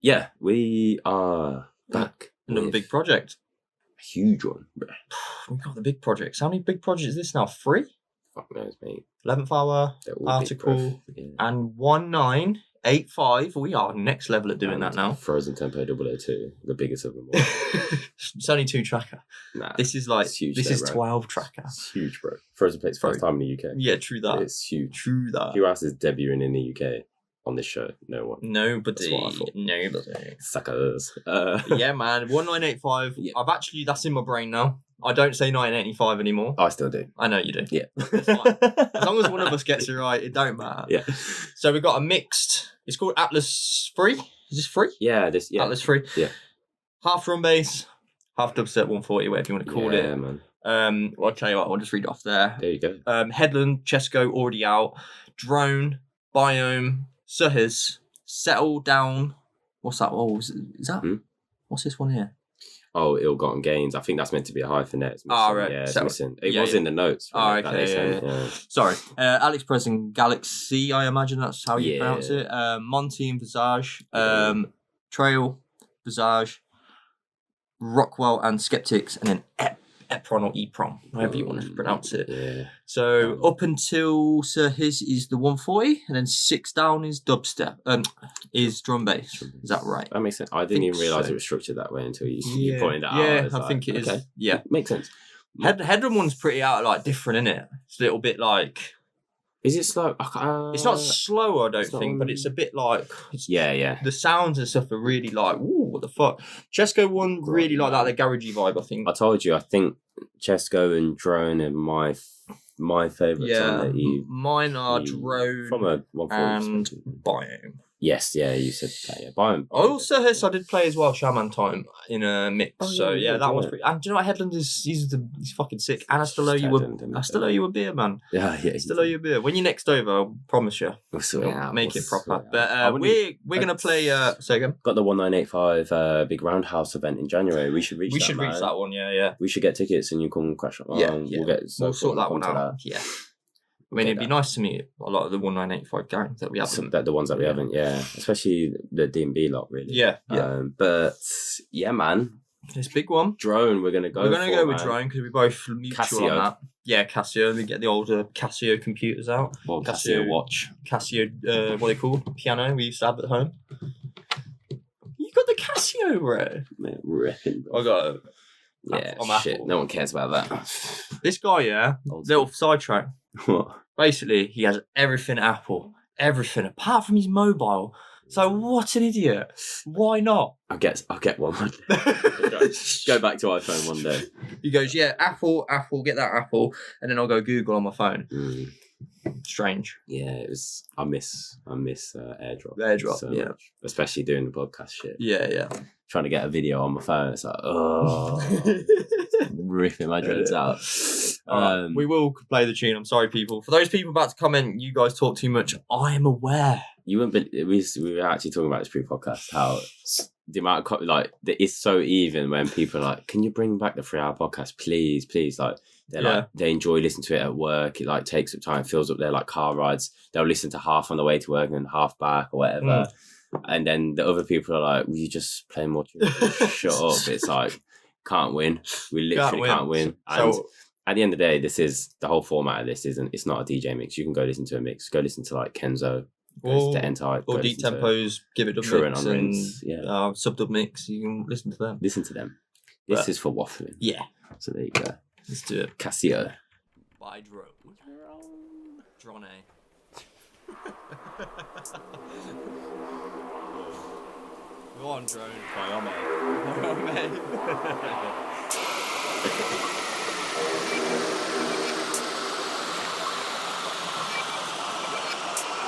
S1: Yeah, we are back.
S2: Another
S1: with
S2: big project.
S1: a huge one.
S2: We've got the big projects. How many big projects is this now? 3?
S1: Fuck knows, mate.
S2: 11th Hour,
S1: They're all big,
S2: Artikal,
S1: bruv. Yeah.
S2: and 1985. We are next level at doing
S1: And
S2: that now.
S1: Frozen Tempo 002, the biggest of them all.
S2: It's only 2 tracker.
S1: Nah,
S2: This is like,
S1: it's huge
S2: this
S1: though,
S2: is
S1: bro.
S2: 12 tracker.
S1: It's huge, bro. Frozen plays first time in the UK.
S2: Yeah, true that.
S1: It's huge.
S2: True that.
S1: Who else is debuting in the UK on this show? No one.
S2: Nobody.
S1: That's what I thought.
S2: Nobody.
S1: Suckers.
S2: Yeah, man. 1985.
S1: Yeah.
S2: I've actually, that's in my brain now. I don't say 1985 anymore.
S1: I still do.
S2: I know you do.
S1: Yeah.
S2: It's fine. As long as one of us gets it right, it don't matter.
S1: Yeah.
S2: So we've got a mixed, it's called Atlas Free. Is this free?
S1: Yeah.
S2: Atlas Free.
S1: Yeah.
S2: Half drum bass, half dubstep 140, whatever you want to call
S1: Yeah,
S2: it.
S1: man.
S2: Well, I'll tell you what, I'll just read it off there.
S1: There you go.
S2: Headland, Chesco already out. Drone, Biome, Suhez, Settle Down. What's that? Oh, is that?
S1: Hmm?
S2: What's this one here?
S1: ill-gotten gains. I think that's meant to be a hyphen there.
S2: Right.
S1: Yeah, it's
S2: So-
S1: missing. It
S2: yeah,
S1: was
S2: yeah.
S1: in the notes.
S2: Okay. Yeah. Sorry. AliExpress and Galaxy, I imagine that's how you pronounce it. Monty and Visage. Trail, Visage, Rockwell and Skeptics, and then Epron or Epron, however you want to pronounce it.
S1: Yeah.
S2: So up until Sir His is the 140, and then 6 down is dubstep, is drum bass. Is that right?
S1: That makes sense. I didn't even realise
S2: so.
S1: it was structured that way until you pointed it out.
S2: Yeah,
S1: I
S2: I think it is.
S1: okay.
S2: Yeah,
S1: Makes sense.
S2: Headroom one's pretty different, isn't it? It's a little bit like.
S1: Is it slow?
S2: It's not slow, I don't think, but it's a bit like.
S1: Yeah.
S2: The sounds and stuff are really like, ooh, what the fuck? Chesko one really like that, the garagey vibe, I think.
S1: I told you, I think Chesko and Drone are my favourite song that you.
S2: Mine are Drone
S1: from a 140
S2: and Biome.
S1: Yes, yeah, you said that. Yeah, Biome.
S2: Also, I did play as well, Shaman Time in a mix. That was pretty. And do you know what? Headland he's fucking sick. And I still owe you a beer, man.
S1: Yeah.
S2: Still owe you a beer. When you're next over, I promise you.
S1: We'll sort it out.
S2: Make it proper. But we're gonna play. Say again.
S1: Got the 1985 big Roundhouse event in January. We should reach that
S2: one. Yeah.
S1: We should get tickets and you come crash up.
S2: We'll sort that one out. Yeah. I mean, it'd be nice to meet a lot of the 1985 gangs that we haven't.
S1: The ones that we haven't, especially the D&B lot, really.
S2: Yeah.
S1: But yeah, man,
S2: this big one.
S1: Drone. We're gonna go.
S2: With Drone because we both mutual on that. Yeah, Casio. We get the older Casio computers out.
S1: Well, Casio watch.
S2: Casio. What are they called? Piano. We used to have at home. You got the Casio, bro.
S1: Man, ripping.
S2: I got it.
S1: Yeah,
S2: I'm
S1: shit.
S2: Apple.
S1: No one cares about that.
S2: This guy, little sidetrack.
S1: What?
S2: Basically, he has everything Apple, everything apart from his mobile. So what an idiot! Why not?
S1: I'll get one one day. Go back to iPhone one day.
S2: He goes, yeah, Apple, get that Apple, and then I'll go Google on my phone. Strange.
S1: Yeah, it was. I miss AirDrop.
S2: AirDrop,
S1: so
S2: yeah.
S1: much, especially doing the podcast shit.
S2: Yeah.
S1: Trying to get a video on my phone, it's like, ripping my dreads out.
S2: We will play the tune. I'm sorry, people. For those people about to comment, you guys talk too much. I am aware.
S1: You wouldn't. We were actually talking about this pre-podcast. How the amount of it's so even when people are like, "Can you bring back the 3-hour podcast, please?" Like they enjoy listening to it at work. It takes up time, fills up their car rides. They'll listen to half on the way to work and half back or whatever. And then the other people are like, "Will you just play more tunes? Shut up!" It's like, can't win. We literally can't win. And at the end of the day, this is the whole format of this. It's not a DJ mix. You can go listen to a mix. Go listen to Kenzo. Go to N-Type.
S2: Or Deep Tempos. Give it a
S1: True
S2: mix. And Sub-Dub mix. You can listen to them.
S1: Listen to them. This is for waffling.
S2: Yeah.
S1: So there you go.
S2: Let's do it.
S1: Casio.
S2: By Drone. Drone. Go on, Drone.
S1: By on,
S2: mate.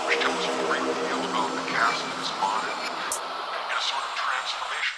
S3: Which tells a great deal about the cast of this mind in a sort of transformation.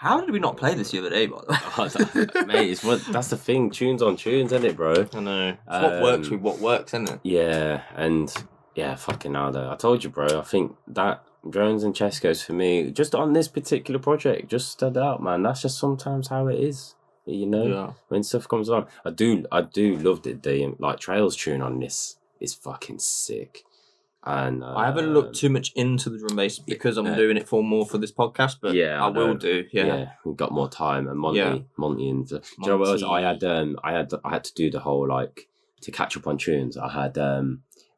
S2: How did we not play this the other day, by the way?
S1: Mate, that's the thing. Tunes on tunes, isn't it, bro?
S2: I know. It's what works with what works, isn't it?
S1: Yeah, and yeah, fucking hell, though. I told you, bro. I think that Drones and Chescos for me, just on this particular project, just stood out, man. That's just sometimes how it is, you know. When stuff comes along, I do love the like Trails tune on this is fucking sick. And
S2: I haven't looked too much into the drum bass because I'm doing it more for this podcast, but I will do. Yeah,
S1: we've got more time. And Monty and do you know what else? I had to do the whole like to catch up on tunes. I had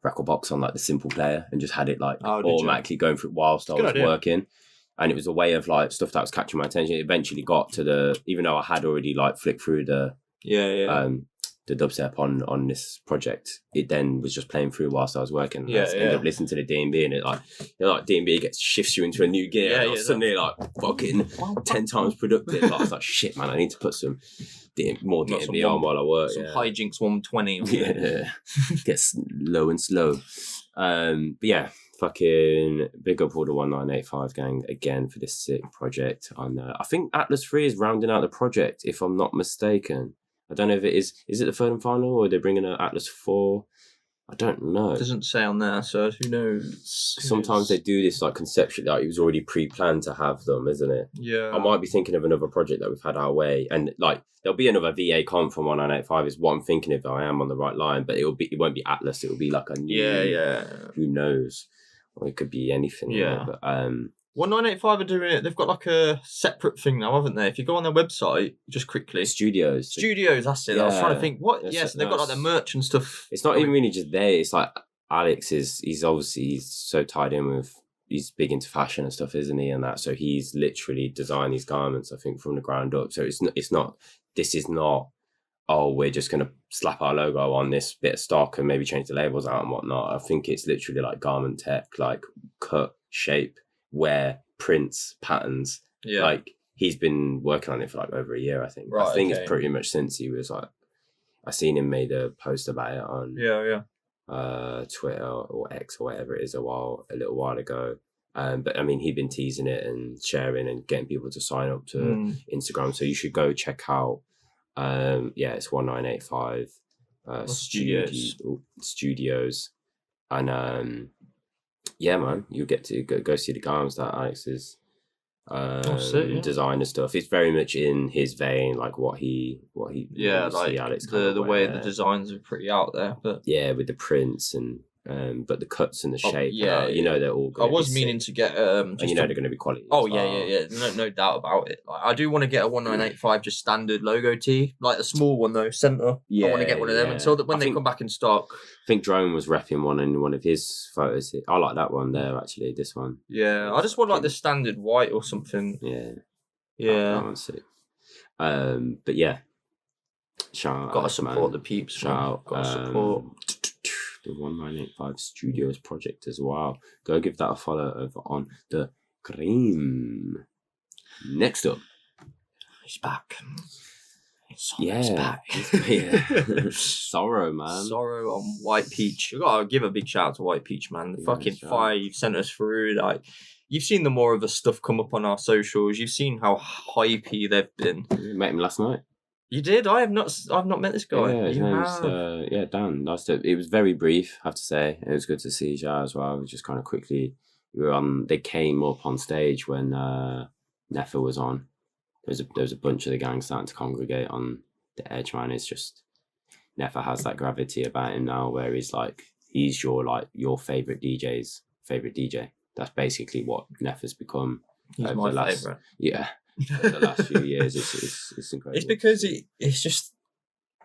S1: record box on like the simple player and just had it like automatically going through whilst I was working. And it was a way of like stuff that was catching my attention. It eventually got to even though I had already like flicked through the dubstep on this project, it then was just playing through whilst I was working. I ended up listening to the D&B and it like D&B shifts you into a new gear and suddenly like fucking 10 times productive. Like, I was like, shit, man, I need to put some more D&B on while I work.
S2: Some hijinks 120.
S1: Gets low and slow. But yeah, fucking big up all the 1985 gang again for this sick project. I think Atlas 3 is rounding out the project, if I'm not mistaken. I don't know if it is it the third and final or are they bringing an Atlas 4? I don't know.
S2: It doesn't say on there, so who knows?
S1: Sometimes they do this like conceptually, like it was already pre-planned to have them, isn't it?
S2: Yeah.
S1: I might be thinking of another project that we've had our way, and like there'll be another VA comp from 1985 is what I'm thinking if I am on the right line, but it won't be Atlas, it will be like a new who knows? Or it could be anything.
S2: Yeah.
S1: But
S2: 1985 are doing it. They've got like a separate thing now, haven't they? If you go on their website, just quickly.
S1: Studios,
S2: that's it. I was trying to think, what? Yes, they've got like their merch and stuff.
S1: It's not even really just there. It's like Alex he's so tied in with, he's big into fashion and stuff, isn't he? And that, so he's literally designed these garments, I think, from the ground up. So this is not, oh, we're just going to slap our logo on this bit of stock and maybe change the labels out and whatnot. I think it's literally like garment tech, like cut, shape, wear, prints, patterns. Yeah. Like he's been working on it for like over a year, I think. Right, I think it's pretty much since he was like, I seen him made a post about it on Twitter or X or whatever it is a little while ago. But I mean, he'd been teasing it and sharing and getting people to sign up to Instagram. So you should go check out. It's 1985 Studios, and yeah, man, you get to go see the garments that Alex is design and stuff. It's very much in his vein, like what he
S2: like
S1: Alex
S2: the way the designs are pretty out there, but
S1: with the prints and but the cuts and the shape, they're all good.
S2: I was meaning to get
S1: and they're going to be quality.
S2: No doubt about it. Like, I do want to get a 1985 just standard logo tee, like the small one though, center. I want to get one of them, and so that when they come back in stock.
S1: I think Drone was repping one in one of his photos. I like that one there actually. This one.
S2: Yeah, I just want like the standard white or something.
S1: Yeah.
S2: That
S1: one's sick. But yeah. Shout out.
S2: Gotta support the peeps.
S1: Shout out.
S2: Gotta support.
S1: The 1985 Studios project as well. Go give that a follow over on the Gram. Next up,
S2: he's back.
S1: He's back. Sorrow, man.
S2: Sorrow on White Peach. I gotta give a big shout out to White Peach, man. The fucking 5 sent us through. Like, you've seen the more of the stuff come up on our socials. You've seen how hypey they've been.
S1: You met him last night.
S2: You did? I've not met this guy.
S1: Yeah, his name's Dan. Nice to. It was very brief, I have to say. It was good to see Ja as well. Just kind of quickly, they came up on stage when Nefa was on. There was a bunch of the gang starting to congregate on the edge, man. It's just Nefa has that gravity about him now, where he's your favorite DJ's favorite DJ. That's basically what Nefa's become.
S2: He's my favorite.
S1: Yeah. The last few years, it's incredible.
S2: It's because it's just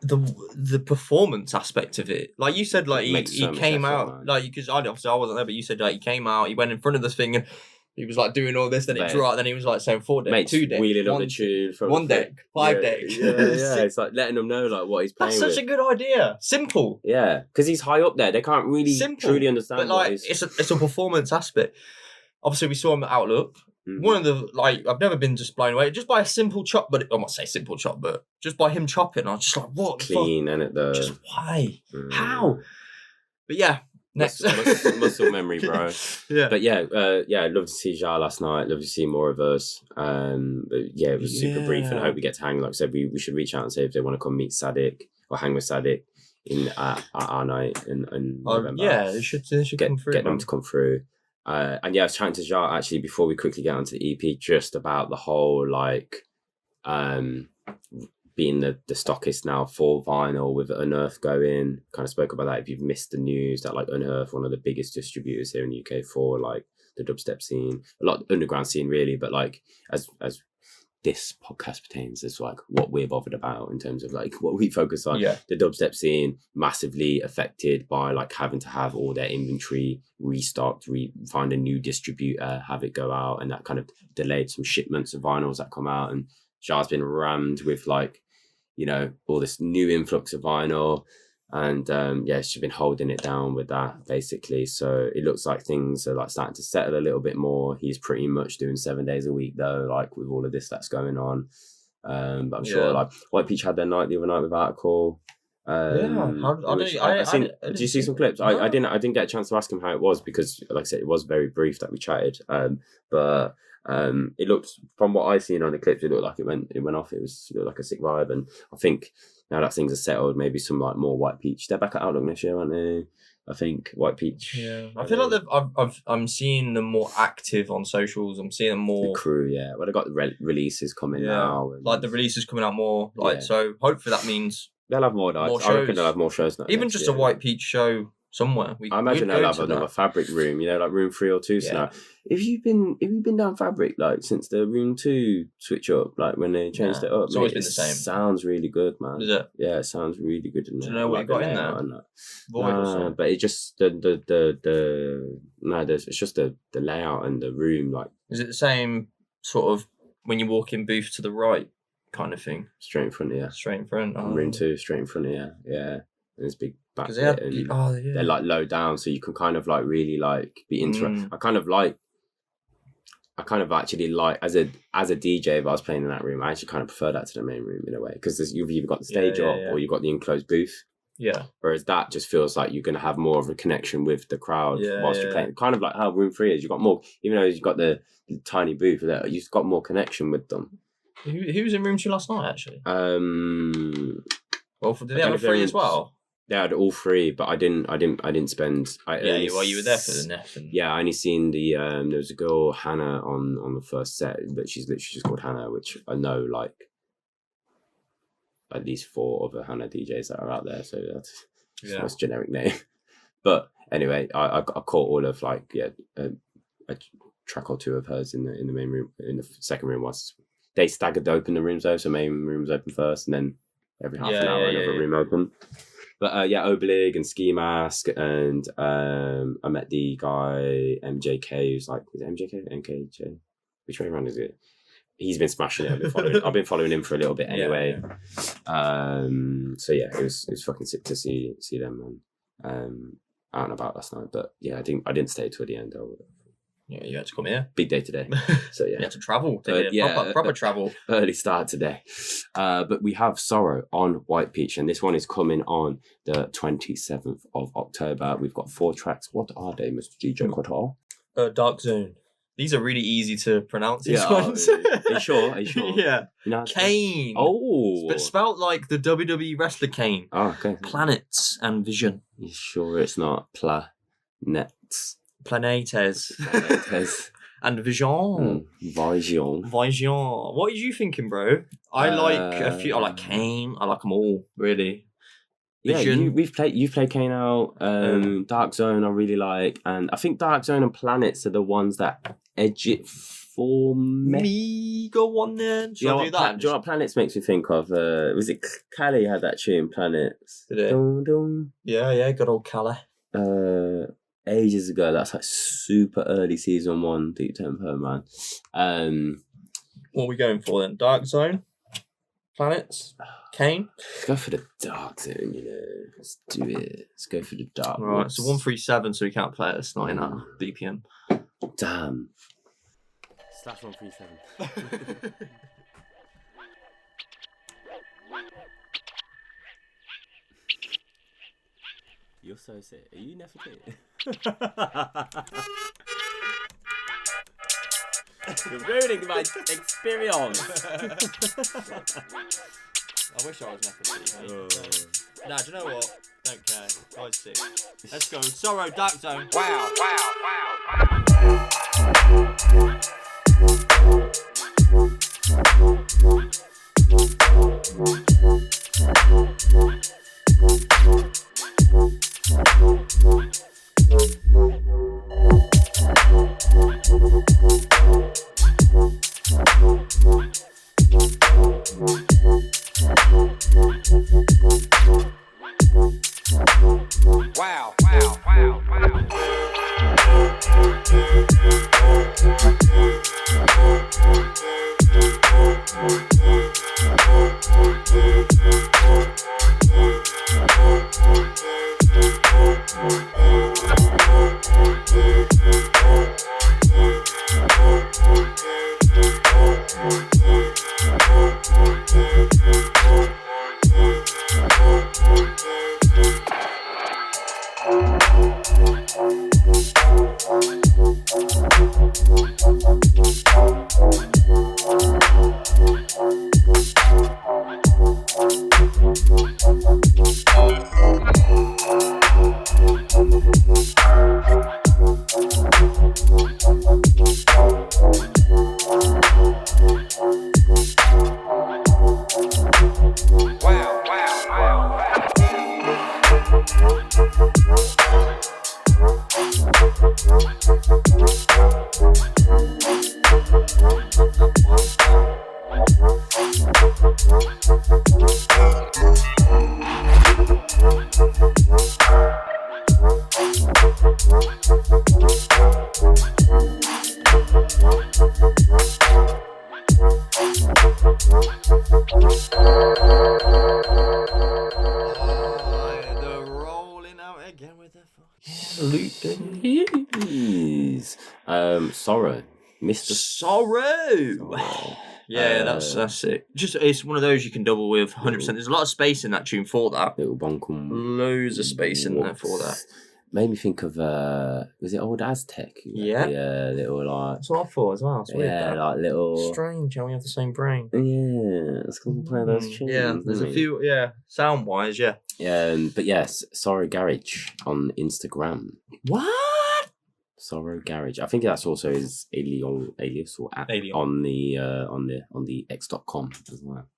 S2: the performance aspect of it. Like you said, like he came out, man. Like, because I wasn't there, but you said like he came out, he went in front of this thing and he was like doing all this, then it dropped, then he was like saying 4 decks, 2 decks,
S1: wheeling up the tune from
S2: 1 deck, 5 decks.
S1: Yeah. It's like letting them know like what he's playing.
S2: That's such a good idea. Simple.
S1: Yeah, because he's high up there, they can't really truly understand.
S2: But like it's a performance aspect. Obviously, we saw him at Outlook. One of the, like, I've never been just blown away just by a simple chop, but I must say simple chop, but just by him chopping, I was just like, what?
S1: Clean, and it though.
S2: Just why? How? But yeah, Next.
S1: Muscle memory, bro.
S2: Yeah.
S1: But yeah, I'd love to see Ja last night. Love to see more of us. But yeah, it was super brief, and I hope we get to hang. Like I said, we should reach out and say if they want to come meet Sadik or hang with Sadik at our night in November.
S2: Yeah, they should come through.
S1: Get them to come through. And yeah, I was chatting to Ja actually before we quickly get onto the EP, just about the whole like being the stockist now for vinyl with Unearth going. Kind of spoke about that. If you've missed the news, that like Unearth, one of the biggest distributors here in the UK for like the dubstep scene, a lot of underground scene really, but like as this podcast pertains, is like what we're bothered about in terms of like what we focus on.
S2: Yeah.
S1: The dubstep scene massively affected by like having to have all their inventory restocked, find a new distributor, have it go out, and that kind of delayed some shipments of vinyls that come out. And Jar's been rammed with like, you know, all this new influx of vinyl, and she's been holding it down with that basically. So it looks like things are like starting to settle a little bit more. He's pretty much doing 7 days a week though, like with all of this that's going on. But I'm sure like White Peach had their night the other night with Artikal. Did you see some clips? No. I didn't get a chance to ask him how it was because, like I said, it was very brief that we chatted. But it looked, from what I seen on the clips, it looked like it went off. It looked like a sick vibe, and I think now that things are settled, maybe some like more White Peach. They're back at Outlook next year, aren't they? I think White Peach.
S2: Yeah, I feel like I'm seeing them more active on socials. I'm seeing them more.
S1: The crew, yeah. Well, they've got the releases coming now. And
S2: like the releases coming out more. Like so, hopefully that means
S1: they'll have more nights. I reckon they'll have more shows now.
S2: Even just a White Peach show somewhere.
S1: I imagine they'll have another Fabric room, you know, like room 3 or 2 now. If you've been down Fabric like since the room 2 switch up, like when they changed it up,
S2: it's always been the same.
S1: Sounds really good, man.
S2: Is it?
S1: Yeah, it sounds really good.
S2: Do you know what you got in there?
S1: But it just it's just the layout and the room. Like,
S2: is it the same sort of when you walk in booth to the right kind of thing?
S1: Straight in front of you.
S2: Straight in front.
S1: Room 2, straight in front of you. Yeah. There's big back
S2: they had,
S1: they're like low down, so you can kind of like really like be interested. I kind of actually like as a DJ, if I was playing in that room, I actually kind of prefer that to the main room in a way, because you've either got the stage up or you've got the enclosed booth.
S2: Yeah.
S1: Whereas that just feels like you're going to have more of a connection with the crowd whilst you're playing. Kind of like how room 3 is. You've got more, even though you've got the tiny booth, you've got more connection with them.
S2: Who was in room 2 last night actually? Well, did they have a 3 as well?
S1: They had all 3, but I didn't spend.
S2: You were there for the Neff.
S1: Yeah, I only seen the. There was a girl Hannah on the first set, but she's literally just called Hannah, which I know like at least 4 other Hannah DJs that are out there, so that's the most generic name. But anyway, I caught all of like a track or 2 of hers in the main room. In the second room was they staggered open the rooms though, so main rooms open first, and then every half an hour another room open. But Oblig and Ski Mask, and I met the guy MJK, who's like, is it MJK? MKJ? Which way around is it? He's been smashing it. I've been following him for a little bit anyway. So yeah, it was fucking sick to see them out and about last night. But yeah, I didn't stay till the end.
S2: Yeah, you had to come here.
S1: Big day today. So yeah.
S2: You had to travel. Proper travel.
S1: Early start today. But we have Sorrow on White Peach, and this one is coming on the 27th of October. We've got 4 tracks. What are they, Mr. DJ Quasar?
S2: Dark Zone. These are really easy to pronounce, these ones.
S1: Are you sure?
S2: Yeah.
S1: You know,
S2: Kane.
S1: Oh.
S2: But spelt like the WWE wrestler Kane.
S1: Oh, okay.
S2: Planets and Vision.
S1: You sure it's not Planets?
S2: Planetes. And Vision.
S1: Vision.
S2: What are you thinking, bro? I like a few. I like Kane. I like them all, really. Vision.
S1: Yeah, you've played Kane out. Dark Zone I really like, and I think Dark Zone and Planets are the ones that edge it for me.
S2: Go on then. Shall I do that?
S1: Do you know what Planets makes me think of? Was it Cali had that tune, Planets?
S2: Did it?
S1: Dun, dun.
S2: Yeah, good old Cali.
S1: Ages ago, that's like super early season 1 Deep Tempo, man.
S2: What are we going for then? Dark Zone? Planets? Kane?
S1: Let's go for the Dark Zone, you know. Let's do it. Let's go for the Dark.
S2: Right, so 137, so we can't play it. It's not in our BPM.
S1: Damn. Slash 137. You're so sick. Are you Nefertiti? You're ruining my experience.
S2: I wish I was Nefertiti. Nah, do you know what? Don't care. Guy's sick. Let's go. Sorrow, Dark Zone.
S6: Wow.
S1: Sorrow, Mr.
S2: Sorrow. Yeah, that's it. Just it's one of those you can double with 100%. There's a lot of space in that tune for that.
S1: Little bonkum.
S2: Loads of space in there for that.
S1: Made me think of was it old Aztec?
S2: Yeah.
S1: Yeah, little like.
S2: That's what I thought as well. It's weird,
S1: yeah,
S2: that.
S1: like little.
S2: Strange how we have the same brain.
S1: Yeah, let's go play those tunes.
S2: Yeah, there's a few. Yeah, sound wise, yeah.
S1: But yes, Sorrow Garage on Instagram.
S2: What?
S1: Sorrow Garage. I think that's also his alias or app on the x.com as well.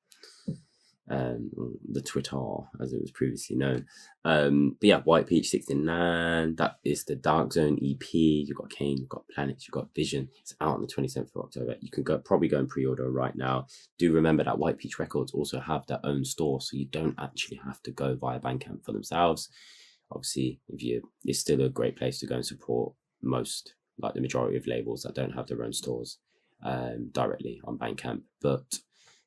S1: The Twitter, as it was previously known. But yeah, White Peach 69. That is the Dark Zone EP. You've got Kane, you've got Planets, you've got Vision. It's out on the 27th of October. You can probably go and pre-order right now. Do remember that White Peach Records also have their own store, so you don't actually have to go via Bandcamp for themselves. Obviously, it's still a great place to go and support the majority of labels that don't have their own stores directly on Bandcamp. But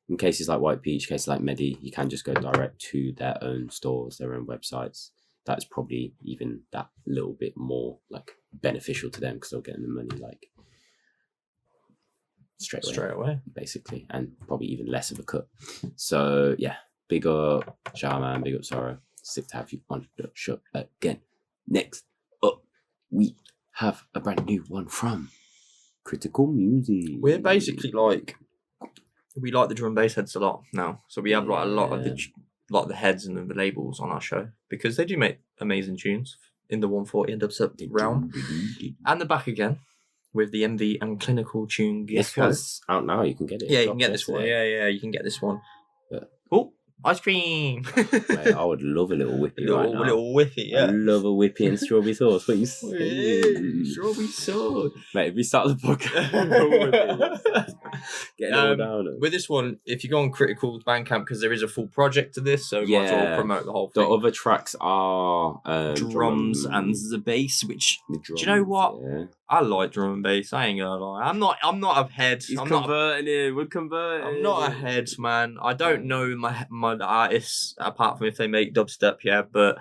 S1: in cases like White Peach, cases like Medi, you can just go direct to their own stores, their own websites. That's probably even that little bit more like beneficial to them because they're getting the money like straight away, basically, and probably even less of a cut. So yeah, big up Shaman, big up Sorrow. Sick to have you on the show again. Next up, we have a brand new one from Critical Music.
S2: We're basically we like the drum and bass heads a lot now, so we have like a lot of the heads and the labels on our show because they do make amazing tunes in the 140 and dubstep realm. And they're back again with the MV and Klinical tune Gecko.
S1: This one's out now. You can get it.
S2: Yeah, you can get this one. Yeah, you can get this one. Oh, ice cream!
S1: Mate, I would love a little whippy right now.
S2: Little whippy, yeah.
S1: I love a whippy and strawberry sauce. What you saying?
S2: Strawberry sauce.
S1: Mate, if we start the podcast, get it all down.
S2: With this one, if you go on Critical's Bandcamp, because there is a full project to this, so might as well promote the whole thing.
S1: The other tracks are
S2: drums and the bass, which do you know what? Yeah. I like drum and bass. I ain't gonna lie. I'm not a head.
S1: We're converting.
S2: I'm not a head, man. I don't know my artists apart from if they make dubstep, yeah. But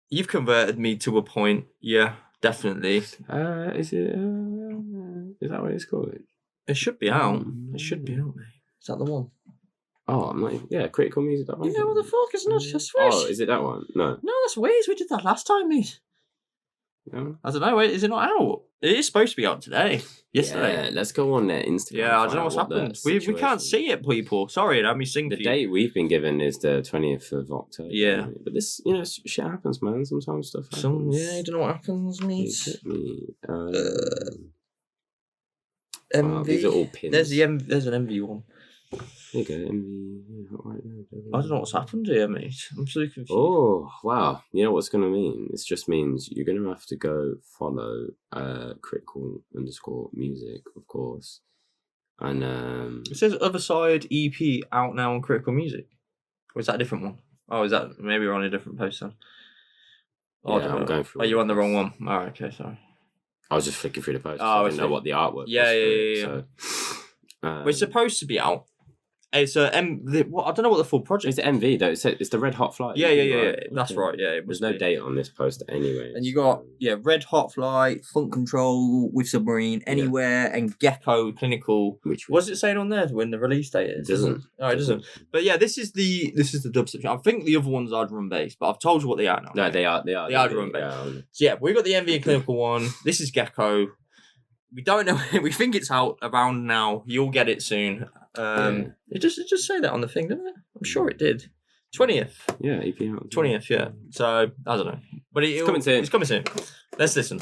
S2: you've converted me to a point, yeah, definitely.
S1: Is that what it's called?
S2: It should be out. It should be out, mate. Is that the one?
S1: Oh, I'm not even, Critical Music.
S2: Yeah, what the fuck? Isn't it? I swear.
S1: Oh, is it that one? No.
S2: No, that's weird. We did that last time, mate.
S1: No.
S2: I don't know. Is it not out? It is supposed to be out today. Yesterday.
S1: Yeah, let's go on their Instagram.
S2: Yeah, I don't know what's happened. We can't see it, people. Sorry, let me sing
S1: The
S2: for
S1: date
S2: you.
S1: we've been given is the 20th of October.
S2: Yeah.
S1: But this, shit happens, man. Sometimes stuff happens.
S2: You don't know what happens, mate.
S1: Wow, these are all pins.
S2: There's an MV one.
S1: There you go, MV.
S2: I don't know what's happened here, mate. I'm so confused.
S1: Oh, wow. You know what's going to mean? It just means you're going to have to go follow critical_music, of course. And
S2: it says Other Side EP out now on Critical Music. Or is that a different one? Oh, is that maybe we're on a different post then? Oh,
S1: yeah, I'm going through.
S2: Oh, you're on the wrong one. All right, okay, sorry.
S1: I was just flicking through the post.
S2: Oh,
S1: I didn't know what the artwork was.
S2: Yeah.
S1: So,
S2: it's supposed to be out. It's I don't know what the full project
S1: is. It's MV though. It's the Red Hot Flight.
S2: Yeah.
S1: Right?
S2: That's right. Yeah,
S1: There's no date on this post anyway.
S2: And you got Red Hot Flight, Funk Control with Submarine, Anywhere, and Gecko, Klinical. What's it saying on there when the release date is?
S1: It doesn't.
S2: No, it doesn't. But yeah, this is the dubstep. I think the other ones are drum based, but I've told you what they are now.
S1: No, they are
S2: drum based. So yeah, we've got the MV and Klinical one. This is Gecko. We don't know. We think it's out around now. You'll get it soon. It just say that on the thing, didn't it? I'm sure it did. 20th.
S1: Yeah, EP out.
S2: 20th, yeah. So I don't know, but it's coming soon. It's coming soon. Let's listen.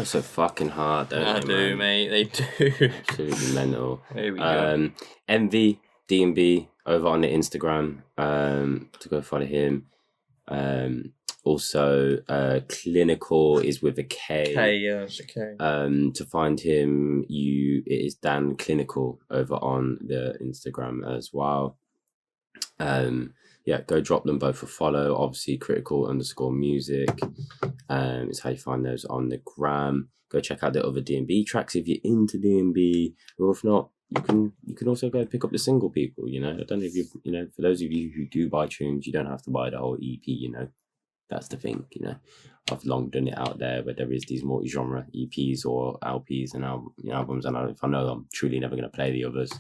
S1: So fucking hard, don't they?
S2: They do, mate. They do.
S1: Absolutely mental.
S2: There we go.
S1: MV DMB over on the Instagram. To go follow him. Also, Klinical is with a K.
S2: It's a K.
S1: To find him, it is Dan Klinical over on the Instagram as well. Go drop them both a follow. Obviously, critical_music. Is how you find those on the gram. Go check out the other DMB tracks if you're into DMB, or if not, you can also go pick up the single, people. I don't know if for those of you who do buy tunes, you don't have to buy the whole EP. That's the thing. I've long done it out there where there is these multi-genre EPs or LPs and albums, and if I know I'm truly never going to play the others,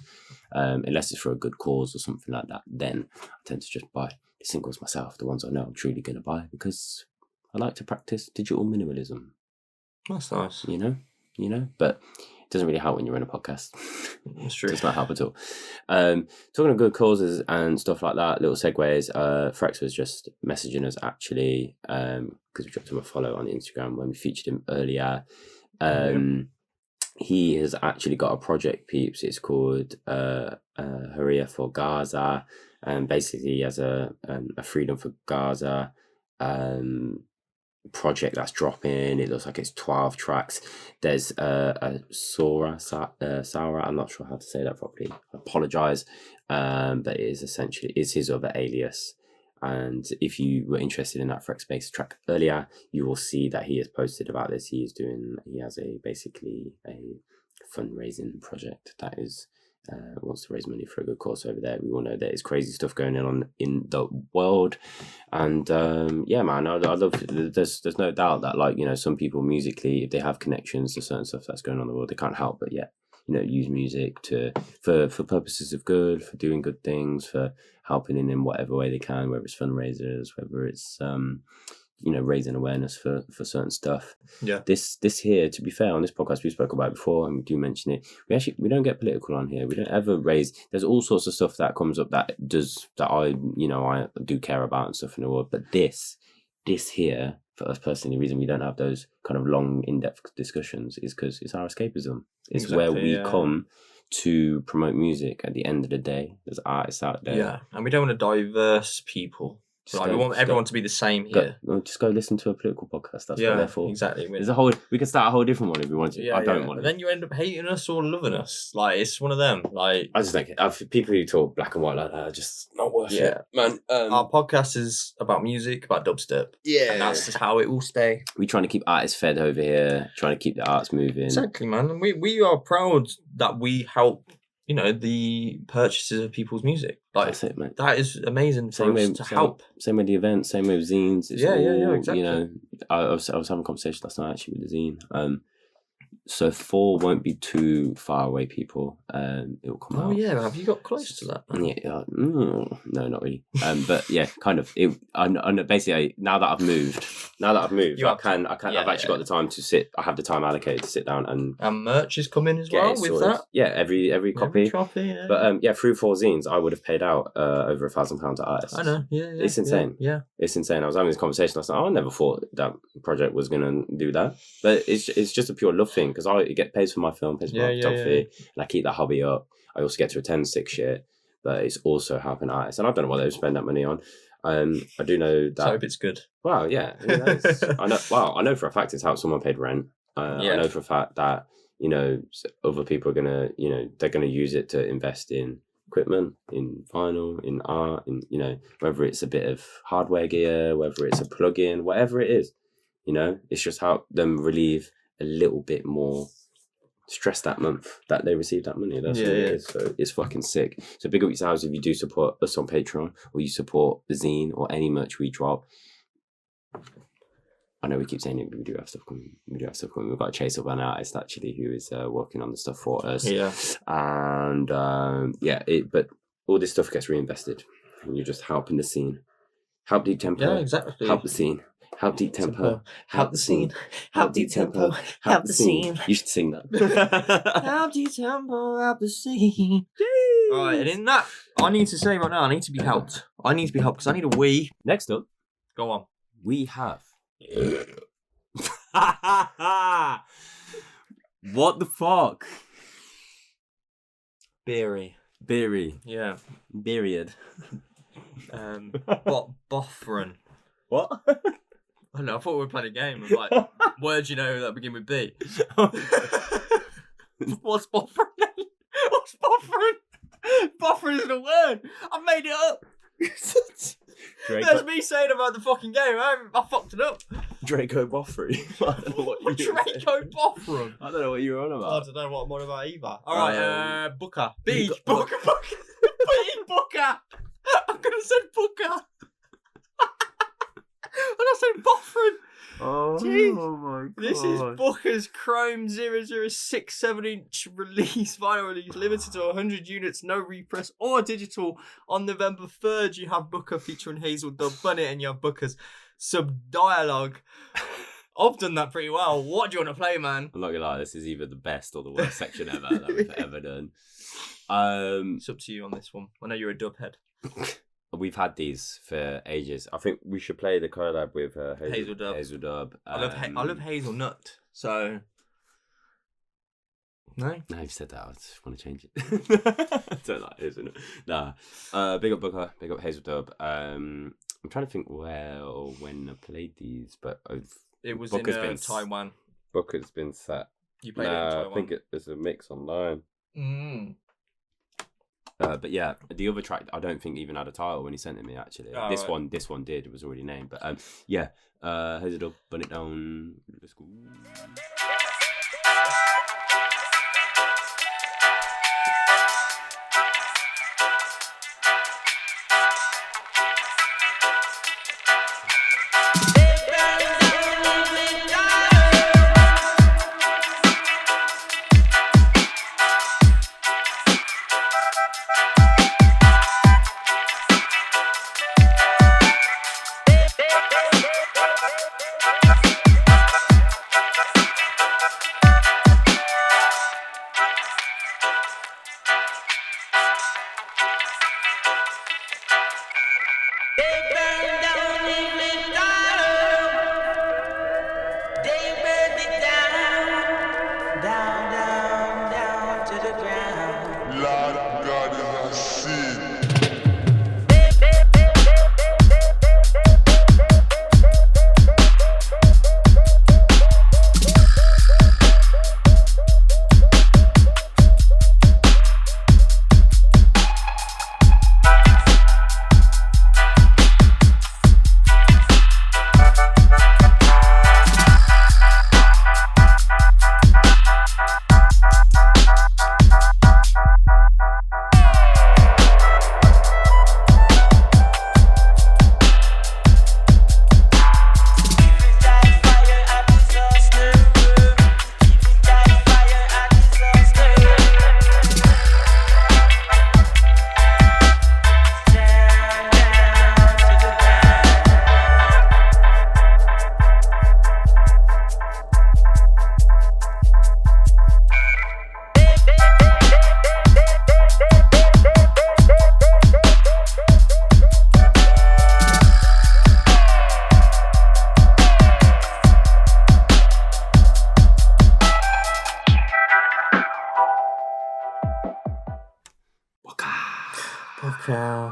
S1: unless it's for a good cause or something like that, then I tend to just buy the singles myself, the ones I know I'm truly going to buy, because I like to practice digital minimalism.
S2: That's nice.
S1: But it doesn't really help when you're in a podcast.
S2: That's true.
S1: It does not help at all. Talking of good causes and stuff like that, little segues, Phrex was just messaging us actually, because we dropped him a follow on Instagram when we featured him earlier. He has actually got a project, peeps. It's called Haria for Gaza, and basically he has a Freedom for Gaza project that's dropping. It looks like it's 12 tracks. There's a Saura, I'm not sure how to say that properly. I apologise. But it is essentially his other alias. And if you were interested in that Phrex based track earlier, you will see that he has posted about this. He has basically a fundraising project that is wants to raise money for a good cause over there. We all know there is crazy stuff going on in the world, and yeah, man, I love. There's no doubt that, like, you know, some people musically, if they have connections to certain stuff that's going on in the world, they can't help but use music for purposes of good, for doing good things, for helping in whatever way they can, whether it's fundraisers, whether it's raising awareness for certain stuff.
S2: Yeah.
S1: This here, to be fair, on this podcast we spoke about it before, and we do mention it. We don't get political on here. We don't ever raise. There's all sorts of stuff that comes up that I do care about and stuff in the world. But this here, for us personally, the reason we don't have those kind of long, in-depth discussions is because it's our escapism. It's exactly, where we come to promote music. At the end of the day, there's artists out there.
S2: Yeah, and we don't want to diverse people. So we want everyone to be the same here.
S1: Just go listen to a political podcast. That's what they're for.
S2: Exactly.
S1: We can start a whole different one if we want to. I don't want to.
S2: Then you end up hating us or loving us. Like, it's one of them. Like,
S1: I just think people who talk black and white like that are just not worth it, man.
S2: Our podcast is about music, about dubstep. Yeah, and that's just how it will stay.
S1: We're trying to keep artists fed over here, trying to keep the arts moving.
S2: Exactly, man. And we are proud that we help. The purchases of people's music. Like, that's it, mate. That is amazing for us to help.
S1: Same with the events, same with zines. It's
S2: exactly.
S1: I was having a conversation last night actually with the zine. So 4 won't be too far away, people. It will come out.
S2: Oh yeah, have you got close to that?
S1: Yeah, no, not really. But yeah, kind of. Basically, now that I've moved, I've actually got the time to sit. I have the time allocated to sit down and
S2: merch is coming as well with that.
S1: Yeah, every copy.
S2: Yeah.
S1: But through 4 zines, I would have paid out over £1,000 to artists.
S2: I know. Yeah.
S1: It's insane.
S2: Yeah,
S1: it's insane. I was having this conversation last night. I never thought that project was gonna do that, but it's just a pure love thing. Because I get paid for my film, pays for my photography, and I keep that hobby up. I also get to attend sick shit, but it's also helping artists. And I don't know what they would spend that money on. I do know that.
S2: I hope it's good.
S1: Well, yeah. I know. Well, I know for a fact it's how someone paid rent. I know for a fact that other people are gonna they're gonna use it to invest in equipment, in vinyl, in art, in whether it's a bit of hardware gear, whether it's a plug-in, whatever it is. It's just help them relieve a little bit more stress that month that they receive that money. That's what it is. So it's fucking sick. So big up yourselves if you do support us on Patreon, or you support the zine or any merch we drop. I know we keep saying it, but we do have stuff coming. We've got to chase up an artist actually who is working on the stuff for us.
S2: Yeah.
S1: And but all this stuff gets reinvested, and you're just helping the scene. Help Deep Tempo.
S2: Yeah, exactly.
S1: Help the scene. Help Deep Tempo.
S2: Help the scene. Help Deep Tempo. Help the scene.
S1: You should sing that.
S2: Help Deep Tempo. Help the scene. Alright, and in that, I need to say right now, I need to be helped. Because I need a wee.
S1: Next up.
S2: Go on.
S1: We have. What the fuck?
S2: Beery. Yeah.
S1: Period.
S2: Boffrin.
S1: What?
S2: I don't know, I thought we were playing a game of like words that begin with B. What's Boffrin? What's Boffrin? Boffrin isn't a word. I made it up. That's me saying about the fucking game. I fucked it up.
S1: Draco Boffrey. I don't know what you were
S2: Draco Boffrin.
S1: I don't know what you were on about.
S2: I don't know what I'm on about either. Alright, Bukkha. Bukkha. Bukkha. I'm gonna say Bukkha. And I said Boffrin.
S1: Oh,
S2: jeez.
S1: Oh my god.
S2: This is Bukkha's Chrome 006 7-inch release, vinyl release, limited to 100 units, no repress or digital. On November 3rd, you have Bukkha featuring Hazel, Bunny, and you have Bukkha's Sub-Dialogue. I've done that pretty well. What do you want to play, man?
S1: I'm not gonna lie, this is either the best or the worst section ever that we've ever done.
S2: It's up to you on this one. I know you're a dub head.
S1: We've had these for ages. I think we should play the collab with
S2: Hazel Dub. I love Hazelnut. So no,
S1: you've said that. I just want to change it. I don't like Hazelnut. Nah. Big up Bukkha. Big up Hazel Dub. I'm trying to think where or when I played these, but
S2: It was
S1: Bukka's
S2: in
S1: been
S2: Taiwan.
S1: Bukka's been set.
S2: You played it in Taiwan.
S1: I think there's a mix online.
S2: Mm.
S1: But yeah, the other track I don't think even had a title when he sent it me actually.
S2: Oh,
S1: this
S2: right.
S1: one did. It was already named. But yeah, Hazel, burn it down. Let's go.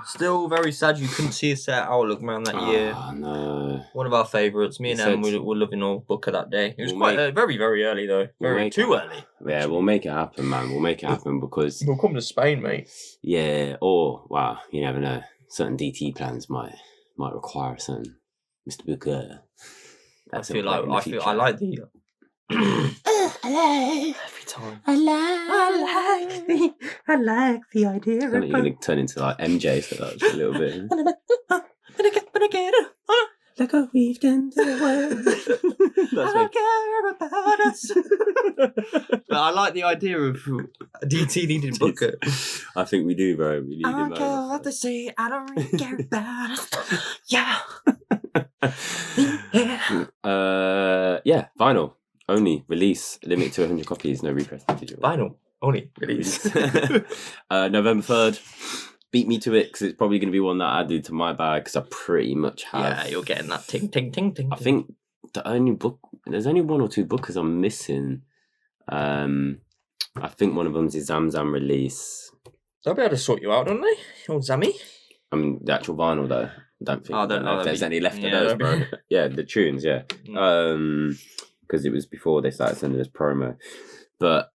S2: Still very sad you couldn't see a set Outlook around that year.
S1: Oh, no.
S2: One of our favourites. Me and Em were loving all Bukkha that day. It was very, very early though. Too early.
S1: Yeah, we'll make it happen, man. We'll make it happen because...
S2: We'll come to Spain, mate.
S1: Yeah, or, wow, you never know. Certain DT plans might require certain Mr. Bukkha.
S2: I like the... every time. I like the idea.
S1: You're going to turn into like MJ for that just a little bit.
S2: Like a we've done to the world. I don't care about us. But I like the idea of DT needing Bukkha.
S1: I think we do, bro. We need
S2: I don't care what they say. I don't really care about us. Yeah.
S1: Yeah, vinyl. Only release, limit to 100 copies, no repress.
S2: Vinyl, only release.
S1: November 3rd. Beat me to it because it's probably going to be one that I added to my bag because I pretty much have.
S2: Yeah, you're getting that ting ting ting ting.
S1: I think there's only one or two Bukkahs I'm missing. I think one of them's the Zamzam release.
S2: They'll be able to sort you out, don't they? Old Zammy.
S1: I mean, the actual vinyl though. I don't think.
S2: I don't know
S1: if there's any left of those, bro. Yeah, the tunes, yeah. Because it was before they started sending us promo. But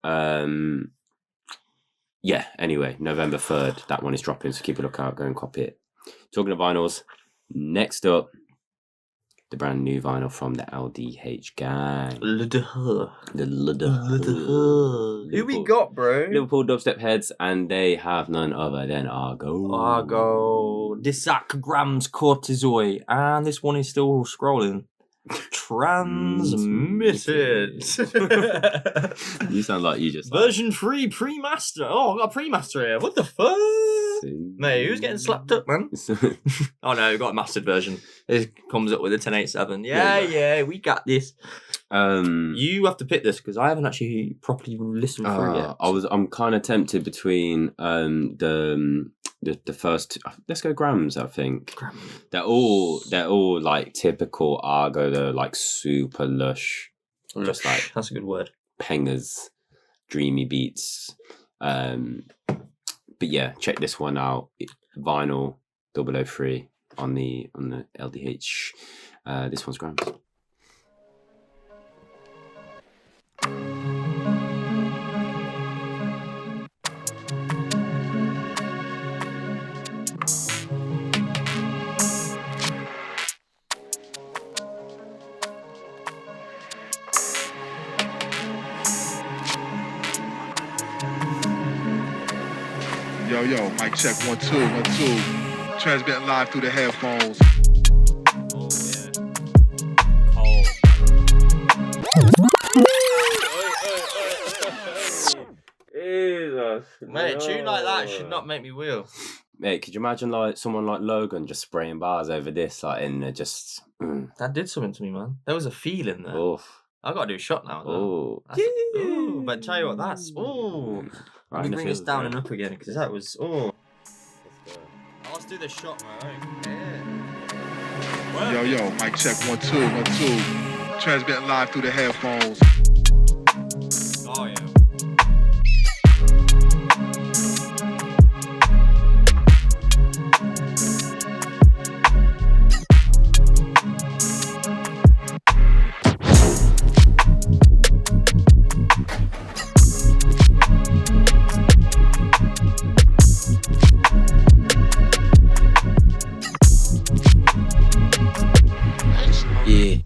S1: yeah, anyway, November 3rd, that one is dropping, so keep a lookout, go and copy it. Talking of vinyls, next up, the brand new vinyl from the LDH gang.
S2: Who we got, bro?
S1: Liverpool dubstep heads, and they have none other than ARGO.
S2: ARGO, Disac, Gramz, Cortisoi, and this one is still scrolling. Transmitted.
S1: You sound like you just
S2: version 3 pre-master. Oh, I got a pre-master here. What the fuck? Mate, who's getting slapped up, man? Oh no, we got a mastered version. It comes up with a 1087. Yeah, we got this. You have to pick this because I haven't actually properly listened through it yet.
S1: I'm kind of tempted between the first. Let's go Gramz. I think they're all like typical ARGO. They're like super lush, just like
S2: that's a good word.
S1: Pengers, dreamy beats. But yeah, check this one out. Vinyl 003. on the LDH. This one's Gramz.
S3: Yo, mic check 1 2 1 2. Transmitting live through the headphones.
S2: Oh yeah.
S1: Jesus,
S2: Mate, a tune like that should not make me wheel.
S1: Mate, could you imagine like someone like Logan just spraying bars over this, like, and just
S2: That did something to me, man. There was a feeling there.
S1: oof.
S2: I gotta do a shot now.
S1: Oh,
S2: Ooh, but tell you what, that's
S1: right
S2: Let
S1: in
S2: me
S1: the
S2: bring this
S1: feels,
S2: down
S1: mate.
S2: and up again because that was Let's do the shot, man. Yeah.
S3: Yo, mic check 1 2 1 2. Transmitting live through the headphones.
S2: Oh yeah.
S1: Yeah.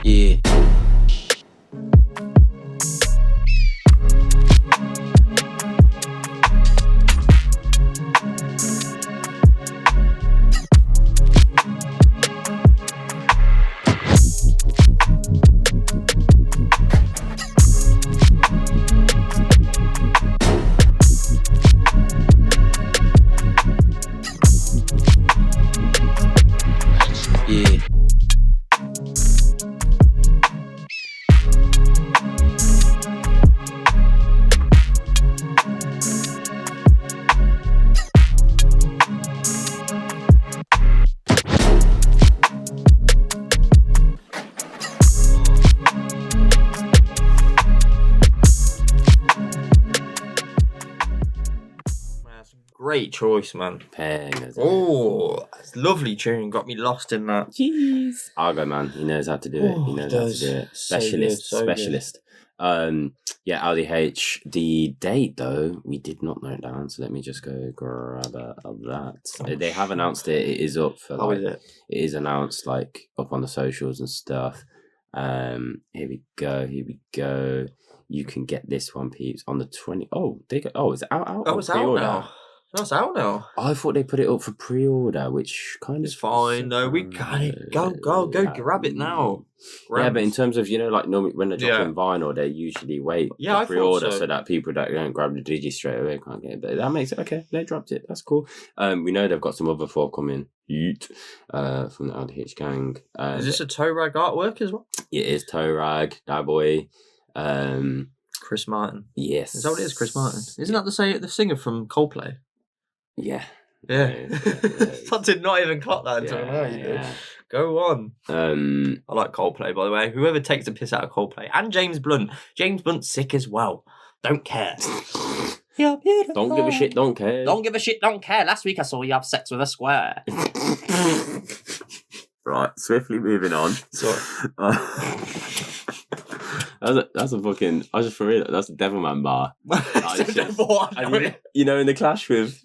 S1: Yeah. Yeah.
S2: That's a great choice, man.
S1: Bangers.
S2: Oh, it's lovely tune. Got me lost in that.
S1: Jeez. Argo, man, he knows how to do it. He knows how to do it.
S2: So
S1: Specialist,
S2: good, so good.
S1: specialist. Yeah, LDH. The date though, we did not note down, so let me just go grab that. They have announced it. It is up for
S2: How
S1: like.
S2: is it?
S1: It is announced like up on the socials and stuff. Here we go. You can get this one, peeps, on the 20. Oh, it's out.
S2: Oh, it's out now. No, it's out now.
S1: I thought they put it up for pre-order, which kind
S2: It's
S1: of
S2: fine though. We got it. Go, grab it now.
S1: Yeah, but in terms of, like normally when they're dropping
S2: Yeah.
S1: vinyl, they usually wait
S2: Yeah, I
S1: for
S2: thought
S1: pre-order
S2: so.
S1: so that people that don't grab the digi straight away can't get it. But that makes it okay. They dropped it. That's cool. We know they've got some other forthcoming from the LDH gang.
S2: Is this a toe rag artwork as well?
S1: It is Toe Rag, that boy.
S2: Chris Martin.
S1: Yes.
S2: Is that what it is, Chris Martin? Isn't that the singer from Coldplay?
S1: Yeah.
S2: Yeah.
S1: Yeah.
S2: I did not even clock that until now. You did. Go on. I like Coldplay, by the way. Whoever takes the piss out of Coldplay. And James Blunt. James Blunt's sick as well. Don't care. You're beautiful.
S1: Don't give a shit, don't care.
S2: Don't give a shit, don't care. Last week I saw you have sex with a square.
S1: Right, swiftly moving on.
S2: Sorry.
S1: That's a fucking. I just for real. That's a Devilman bar.
S2: It's a devil one.
S1: And you know, in the clash with.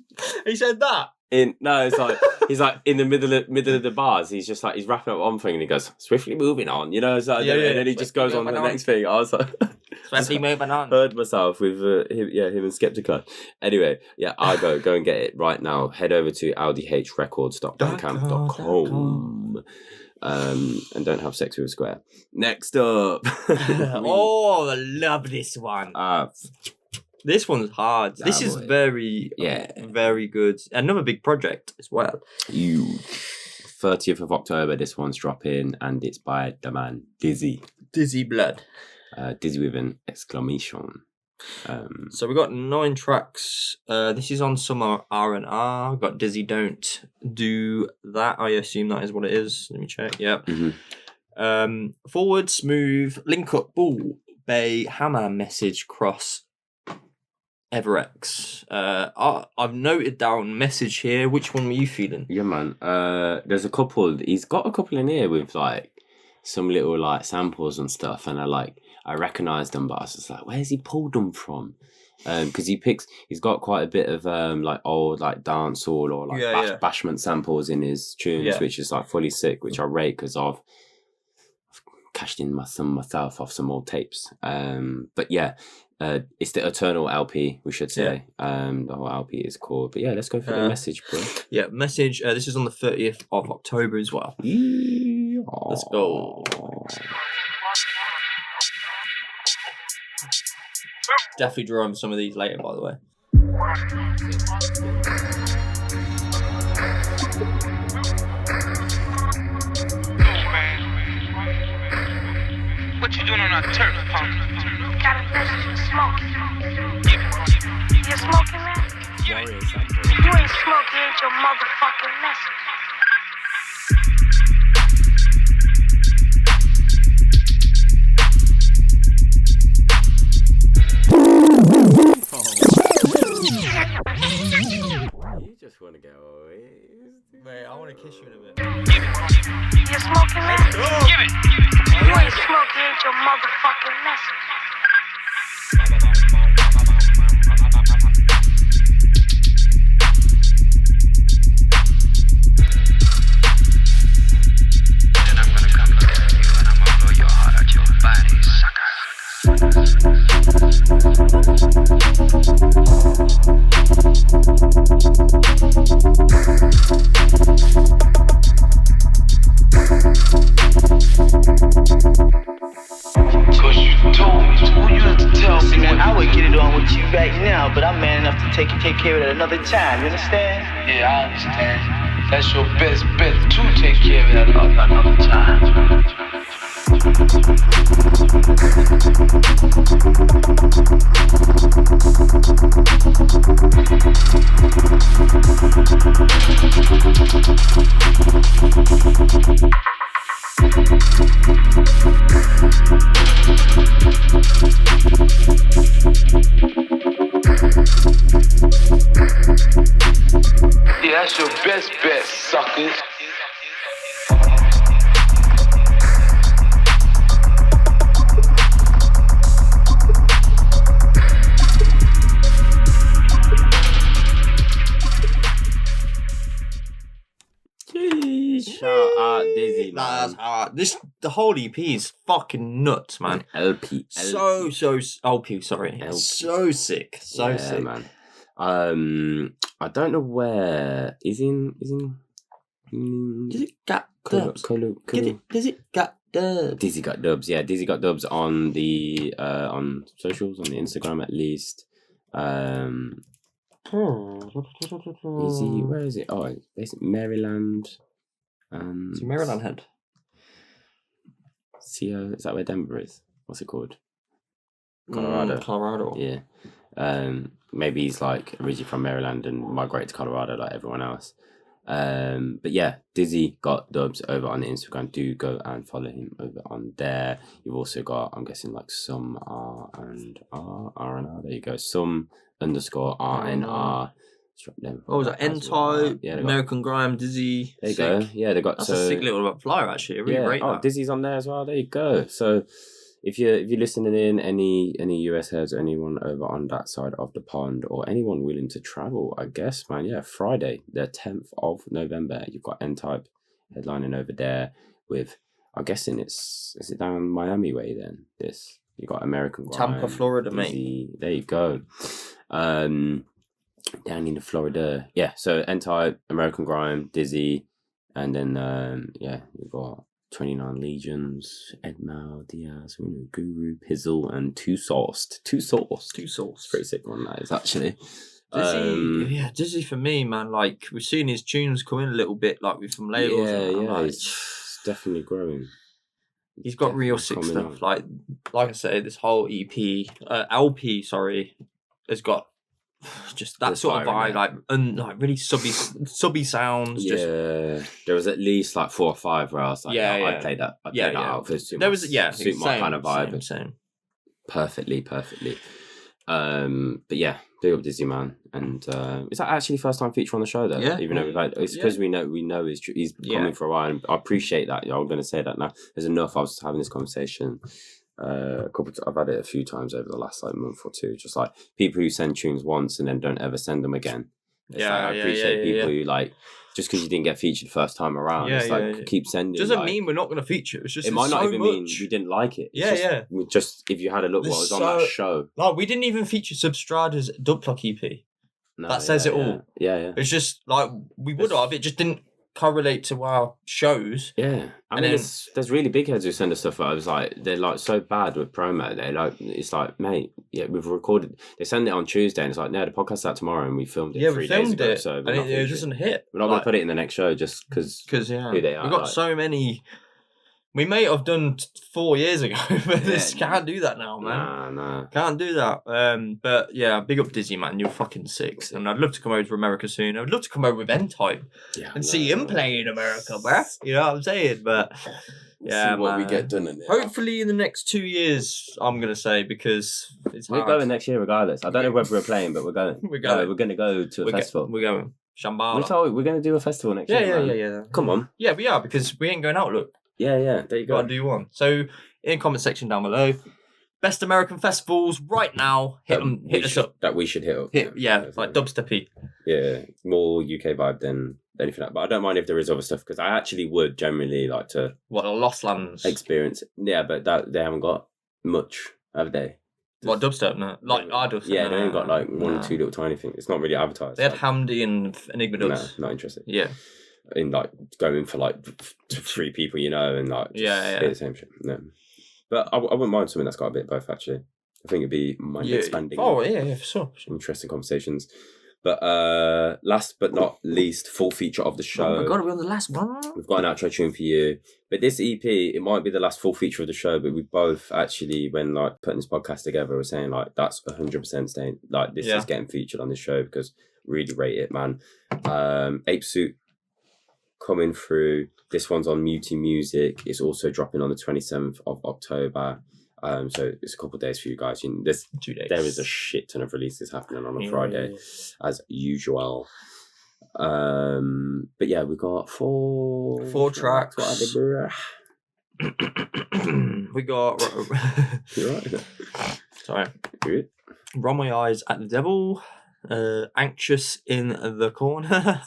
S2: He said that.
S1: It's like he's like in the middle of the bars. He's just like he's wrapping up one thing and he goes swiftly moving on. You know, so
S2: Yeah,
S1: and then he just goes on to the next thing. I was like,
S2: Swiftly moving on.
S1: heard myself with him and Skeptical. Anyway, yeah, ARGO, go and get it right now. Head over to ldhrecords.bandcamp.com. And don't have sex with a square. Next up.
S2: Oh, I love this one. This one's hard. This is very good. Another big project as well.
S1: You 30th of October. This one's dropping, and it's by the man Dizzy.
S2: Dizzy Blood.
S1: Dizzy with an exclamation.
S2: So we got 9 tracks. This is on Summer R&R. Got Dizzy Don't Do That. I assume that is what it is. Let me check. Yep. Forward, Smooth, Link Up, Bull, Bay, Hammer, Message, Cross, Everex. I've noted down Message here. Which one were you feeling?
S1: Yeah, man. There's a couple. He's got a couple in here with like some little like samples and stuff, and I recognised them, but I was just like, where's he pulled them from? Because he's got quite a bit of like old like dancehall or like bashment samples in his tunes, which is like fully sick, which I rate because I've cashed in some myself off some old tapes. But yeah, it's the Eternal LP, we should say. The whole LP is cool. But yeah, let's go for the Message, bro. Yeah,
S2: Message. This is on the 30th of October as well. Let's go. Definitely drawing some of these later, by the way.
S6: What you doing on that turf, punk?
S7: Got a message for smoking. You smoking, man? You ain't smoking, ain't your motherfucking message.
S1: You just want to go away.
S2: Wait, I want to kiss you in a bit.
S7: You smoking, man?
S6: Give it.
S7: You ain't smoking, ain't your motherfucking message.
S8: And I'm gonna come look at you and I'm gonna blow your heart out your body, sucker.
S6: Cause you told me to, you had to tell me
S9: Man,
S6: what
S9: I would get it on with you right now, but I'm man enough to take care of it another time. You understand?
S6: Yeah, I understand. That's your best bet to take care of that another time. Yeah, that's your best bet, suckers.
S1: Shout out Dizzy, man.
S2: The whole EP is fucking nuts, man.
S1: LP.
S2: So LP, sorry.
S1: LP.
S2: So sick. So sick,
S1: man. I don't know where is in.
S2: Does it got Dubz? Does it got Dubz?
S1: Dizzy got Dubz. Yeah, Dizzy got Dubz on the on socials, on the Instagram at least. Is he? Where is it? Oh, it's basically Maryland.
S2: It's Maryland head.
S1: CO, is that where Denver is? What's it called? Colorado.
S2: Colorado.
S1: Yeah. Maybe he's like originally from Maryland and migrated to Colorado like everyone else. But yeah, Dizzy got Dubz over on Instagram. Do go and follow him over on there. You've also got, I'm guessing, like some R&R. There you go. Some _ R&R.
S2: What was that? N-Type,
S1: yeah,
S2: American Grime, Dizzy.
S1: There you go. Yeah, they got.
S2: That's a sick little flyer actually. I really rate that.
S1: Dizzy's on there as well. There you go. So if you're listening in, any US heads or anyone over on that side of the pond, or anyone willing to travel, I guess, man. Yeah, Friday, the 10th of November, you've got N-Type headlining over there with. I'm guessing is it down Miami way then? This you got American Grime,
S2: Tampa, Florida,
S1: Dizzy. Mate. There you go. Down in Florida, yeah. So N-Type, American Grime, Dizzy, and then you've got 29 Legions, Edmao, Diaz, Guru, Pizzle, and Two Sauced. Pretty sick one that is actually.
S2: Dizzy for me, man. Like we've seen his tunes come in a little bit, like with some labels.
S1: It's definitely growing.
S2: He's got real sick stuff. Like I say, this whole LP, has got just that sort of vibe, like really subby sounds.
S1: Yeah, there was at least like 4 or 5 where I was like, I played that. I played that out for suit my kind of vibe.
S2: Same.
S1: Perfectly. But yeah, big up Dizzy, man. And is that actually first time feature on the show though?
S2: Yeah.
S1: Even though we've had, it's because we know he's coming for a while, and I appreciate that. I'm going to say that now. There's enough. I was having this conversation. I've had it a few times over the last month or two. Just like people who send tunes once and then don't ever send them again. I appreciate people who like just because you didn't get featured first time around. Keep sending.
S2: Doesn't mean we're not going to feature. It's just
S1: it might not even mean we didn't like it. It's just if you had a look what was on that show.
S2: Like we didn't even feature Substrada's Duploc EP. No, that says it all.
S1: Yeah.
S2: It's just like we would have. It just didn't correlate to our shows.
S1: Yeah. I mean, there's really big heads who send us stuff. I was like, they're like so bad with promo. They're like, it's like, mate, we've recorded. They send it on Tuesday, and it's like, no, the podcast's out tomorrow, and we filmed it 3 days ago. So
S2: and it doesn't hit.
S1: We're not going to put it in the next show just because who they are.
S2: We've got so many. We may have done 4 years ago, but this can't do that now, man.
S1: Nah.
S2: Can't do that. But yeah, big up Dizzy, man. You're fucking sick. And I'd love to come over to America soon. I'd love to come over with N-Type and see him play in America, bruh. You know what I'm saying? But
S1: see what we get done in there.
S2: Hopefully in the next 2 years, I'm going to say, because it's hard.
S1: We're going next year regardless. I don't know whether we're playing, but we're going. We're going to go to a festival.
S2: We're going. Shambhala.
S1: We're going to do a festival next year.
S2: Yeah.
S1: Come on.
S2: Yeah, we are, because we ain't going out, look.
S1: Yeah, there you go.
S2: Gotta do one. So, in the comment section down below, best American festivals right now, hit us up.
S1: That we should hit up.
S2: Like dubsteppy.
S1: Yeah, more UK vibe than anything else. But I don't mind if there is other stuff, because I actually would generally like to...
S2: What, the Lost Lands?
S1: Experience. Yeah, but they haven't got much, have they?
S2: What, dubstep? No. Like our dubstep?
S1: Yeah, they only got like 1 or 2 little tiny things. It's not really advertised.
S2: They had Hamdi and Enigma Dubz.
S1: No, not interested.
S2: Yeah.
S1: In like going for like 3 people, and like the same shit. No, but I wouldn't mind something that's got a bit of both. Actually, I think it'd be mind expanding.
S2: Oh yeah, for sure.
S1: Interesting conversations. But last but not least, full feature of the show.
S2: Oh my god, we're on the last one.
S1: We've got an outro tune for you. But this EP, it might be the last full feature of the show. But we both actually, when like putting this podcast together, were saying like that's 100% staying. Like this is getting featured on this show because really rate it, man. Ape Suit coming through. This one's on Muti Musik. It's also dropping on the 27th of October. So it's a couple of days for you guys. 2 days. There is a shit ton of releases happening on a Friday, as usual. But yeah, we got 4
S2: tracks. We got.
S1: You're right.
S2: Sorry.
S1: Good.
S2: Run My Eyes at the Devil. Anxious in the Corner.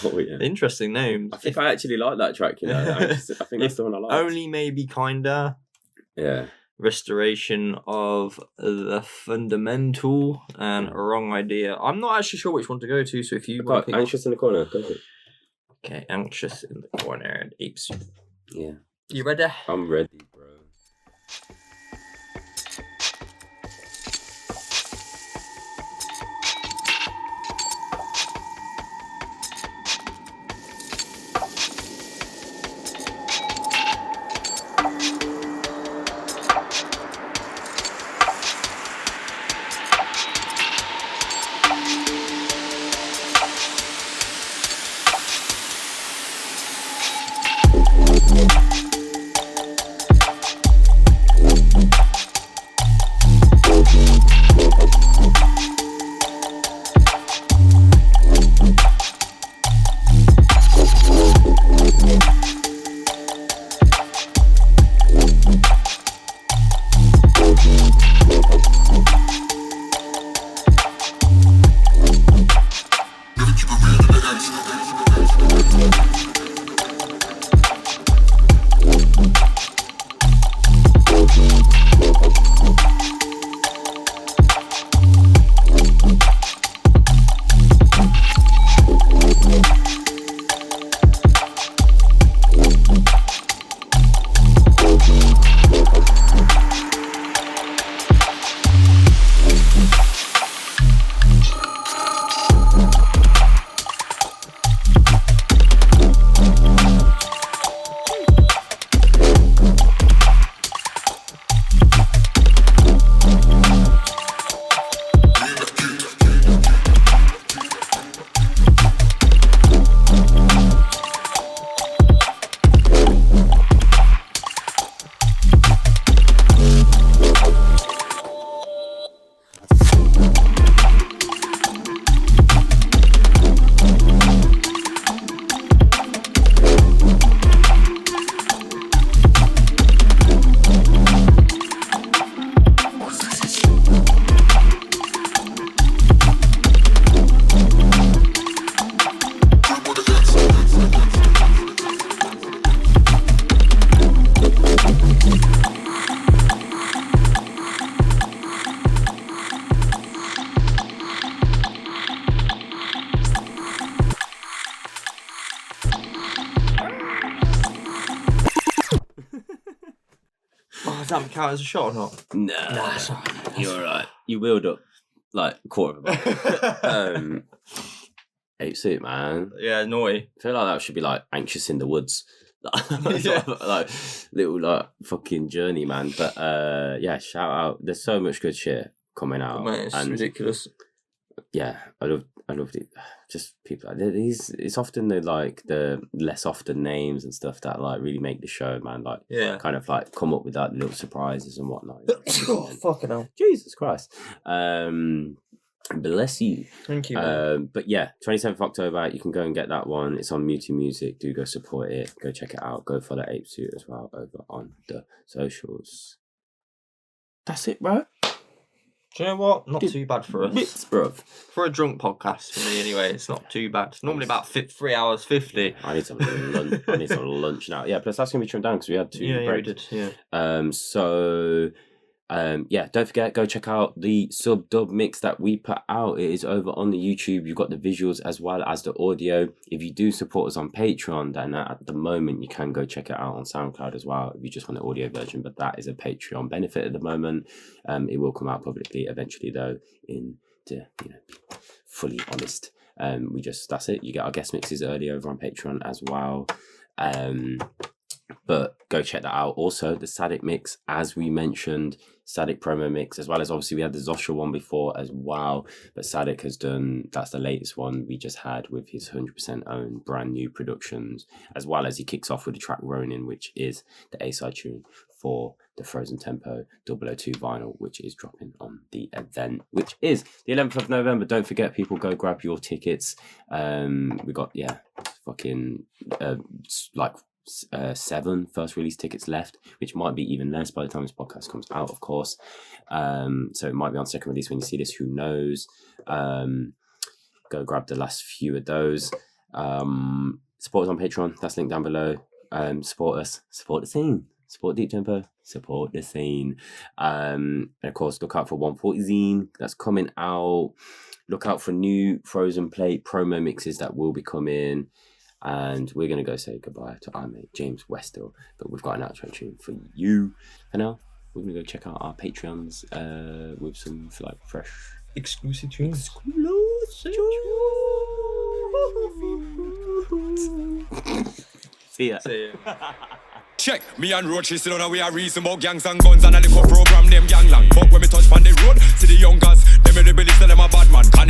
S1: Oh yeah,
S2: interesting names.
S1: I think I actually like that track. I think that's the one I like.
S2: Only Maybe Kinda.
S1: Yeah.
S2: Restoration of the Fundamental and Wrong Idea. I'm not actually sure which one to go to. So if you want
S1: Anxious in the Corner, go ahead.
S2: Okay, Anxious in the Corner and Ape Suit.
S1: Yeah.
S2: You ready?
S1: I'm ready, bro.
S2: Damn, count as a shot or not?
S1: Nah, you're alright. You wheeled up like a quarter of a bottle. Ape suit, man.
S2: Yeah, naughty.
S1: I feel like that should be like Anxious in the Woods. Like little like fucking journey, man. But yeah, shout out. There's so much good shit coming out.
S2: Mate, it's ridiculous.
S1: Yeah, I loved it. Just people like these. It's often the less often names and stuff that like really make the show, man. Like kind of like come up with that little surprises and whatnot.
S2: Oh, fucking hell.
S1: Jesus Christ. Bless you.
S2: Thank you.
S1: But yeah, 27th October, you can go and get that one. It's on Muti Music. Do go support it. Go check it out. Go follow Ape Suit as well over on the socials. That's it, bro.
S2: Do you know what? Not too bad for us.
S1: Bits, bruv.
S2: For a drunk podcast, for me anyway, it's not too bad. It's normally about 3 hours 50.
S1: I need some lunch. I need some lunch now. Yeah, plus that's going to be trimmed down because we had 2 breaks.
S2: Yeah, we did,
S1: So... yeah, don't forget, go check out the sub-dub mix that we put out. It is over on the YouTube. You've got the visuals as well as the audio. If you do support us on Patreon, then at the moment you can go check it out on SoundCloud as well if you just want the audio version, but that is a Patreon benefit at the moment. It will come out publicly eventually though, fully honest. That's it. You get our guest mixes early over on Patreon as well. But go check that out. Also, the Sadik mix, as we mentioned, Sadik promo mix, as well as obviously we had the Zosha one before as well. But Sadik has done, that's the latest one we just had with his 100% own brand new productions, as well as he kicks off with the track Ronin, which is the A-side tune for the Frozen Tempo 002 vinyl, which is dropping on the event, which is the 11th of November. Don't forget, people, go grab your tickets. We got, fucking, 7 first release tickets left, which might be even less by the time this podcast comes out, of course. So it might be on second release when you see this, who knows. Go grab the last few of those. Support us on Patreon, that's linked down below. Support us, support the scene, support Deep Tempo, support the scene. And of course, look out for 140 Zine that's coming out. Look out for new Frozen Plate promo mixes that will be coming. And we're going to go say goodbye to our mate James Westill, but we've got an outro tune for you. For now, we're going to go check out our Patreons with some fresh
S2: exclusive tunes.
S1: See ya.
S10: Check, me and Roach still on we are reason about gangs and guns and a little program named Gang Lang. But when me touch on the road, see the young guys, them in the billies tell them a bad man. Can.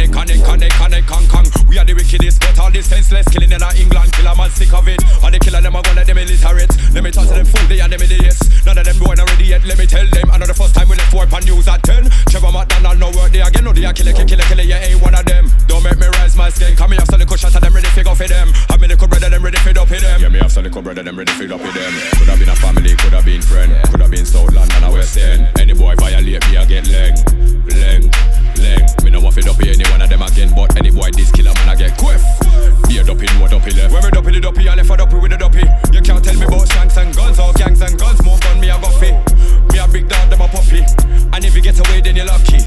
S10: We are the wickedest, but all the senseless, killing in England, kill a man sick of it. And the killer them a gun let them illiterate. Let me talk to them fool, they and them idiots. None of them going already yet, let me tell them. I know the first time we left work on news at 10. Trevor McDonald no work there again, no they are killer, you ain't one of them. Don't make me rise my skin, come me have some little shot of them ready to go for them. Have me little brother them ready to up with them. Yeah, me have some little brother them ready to up with them. Could have been a family, could have been friend, could have been Southland and a West End. Any boy violate me, I get leg. Me no want to dopey any one of them again, but any boy this killer man I get quiff. Be a dopey, no dopey left. When me dopey the dopey, I left a dopey with the dopey. You can't tell me about shanks and guns or gangs and guns. More gun me a guffy. Me a big dog, them a puppy. And if you get away, then you're lucky.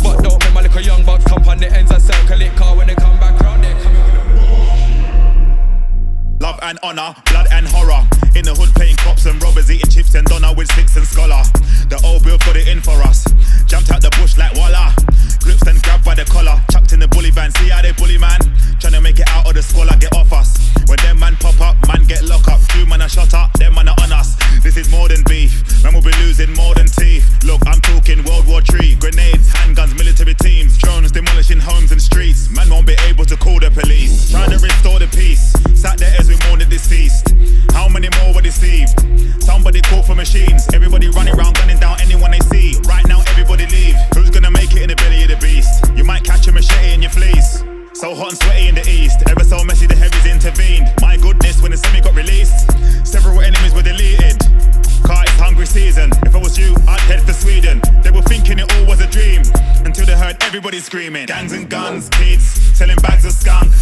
S10: But don't make my little young bucks come on the ends and circle it, car when they come back round, they coming with
S11: love and honor, blood and horror. In the hood playing cops and robbers, eating chips and doner with sticks and scholar. The old bill put it in for us. Jumped out the bush like voila. Grips and grabbed by the collar. Chucked in the bully van, see how they bully man. Tryna make it out of the squalor, get off us. When them man pop up, man get locked up. 2 man are shot up, them man are on us. This is more than beef, man will be losing more than teeth. Look, I'm talking World War III. Grenades, handguns, military teams. Drones demolishing homes and streets. Man won't be able to call the police. Trying to restore the peace. Sat there as we mourn the deceased. How many more were deceived? Somebody called for machines. Everybody running around gunning down anyone they see. Right now everybody leave. Who's gonna make it in the belly of the beast? You might catch a machete in your fleece. So hot and sweaty in the east. Ever so messy the heavies intervened. My goodness, when the semi got released, several enemies were deleted. Car it's hungry season. If I was you, I'd head for Sweden. They were thinking it all was a dream until they heard everybody screaming. Gangs and guns, kids selling bags of skunk.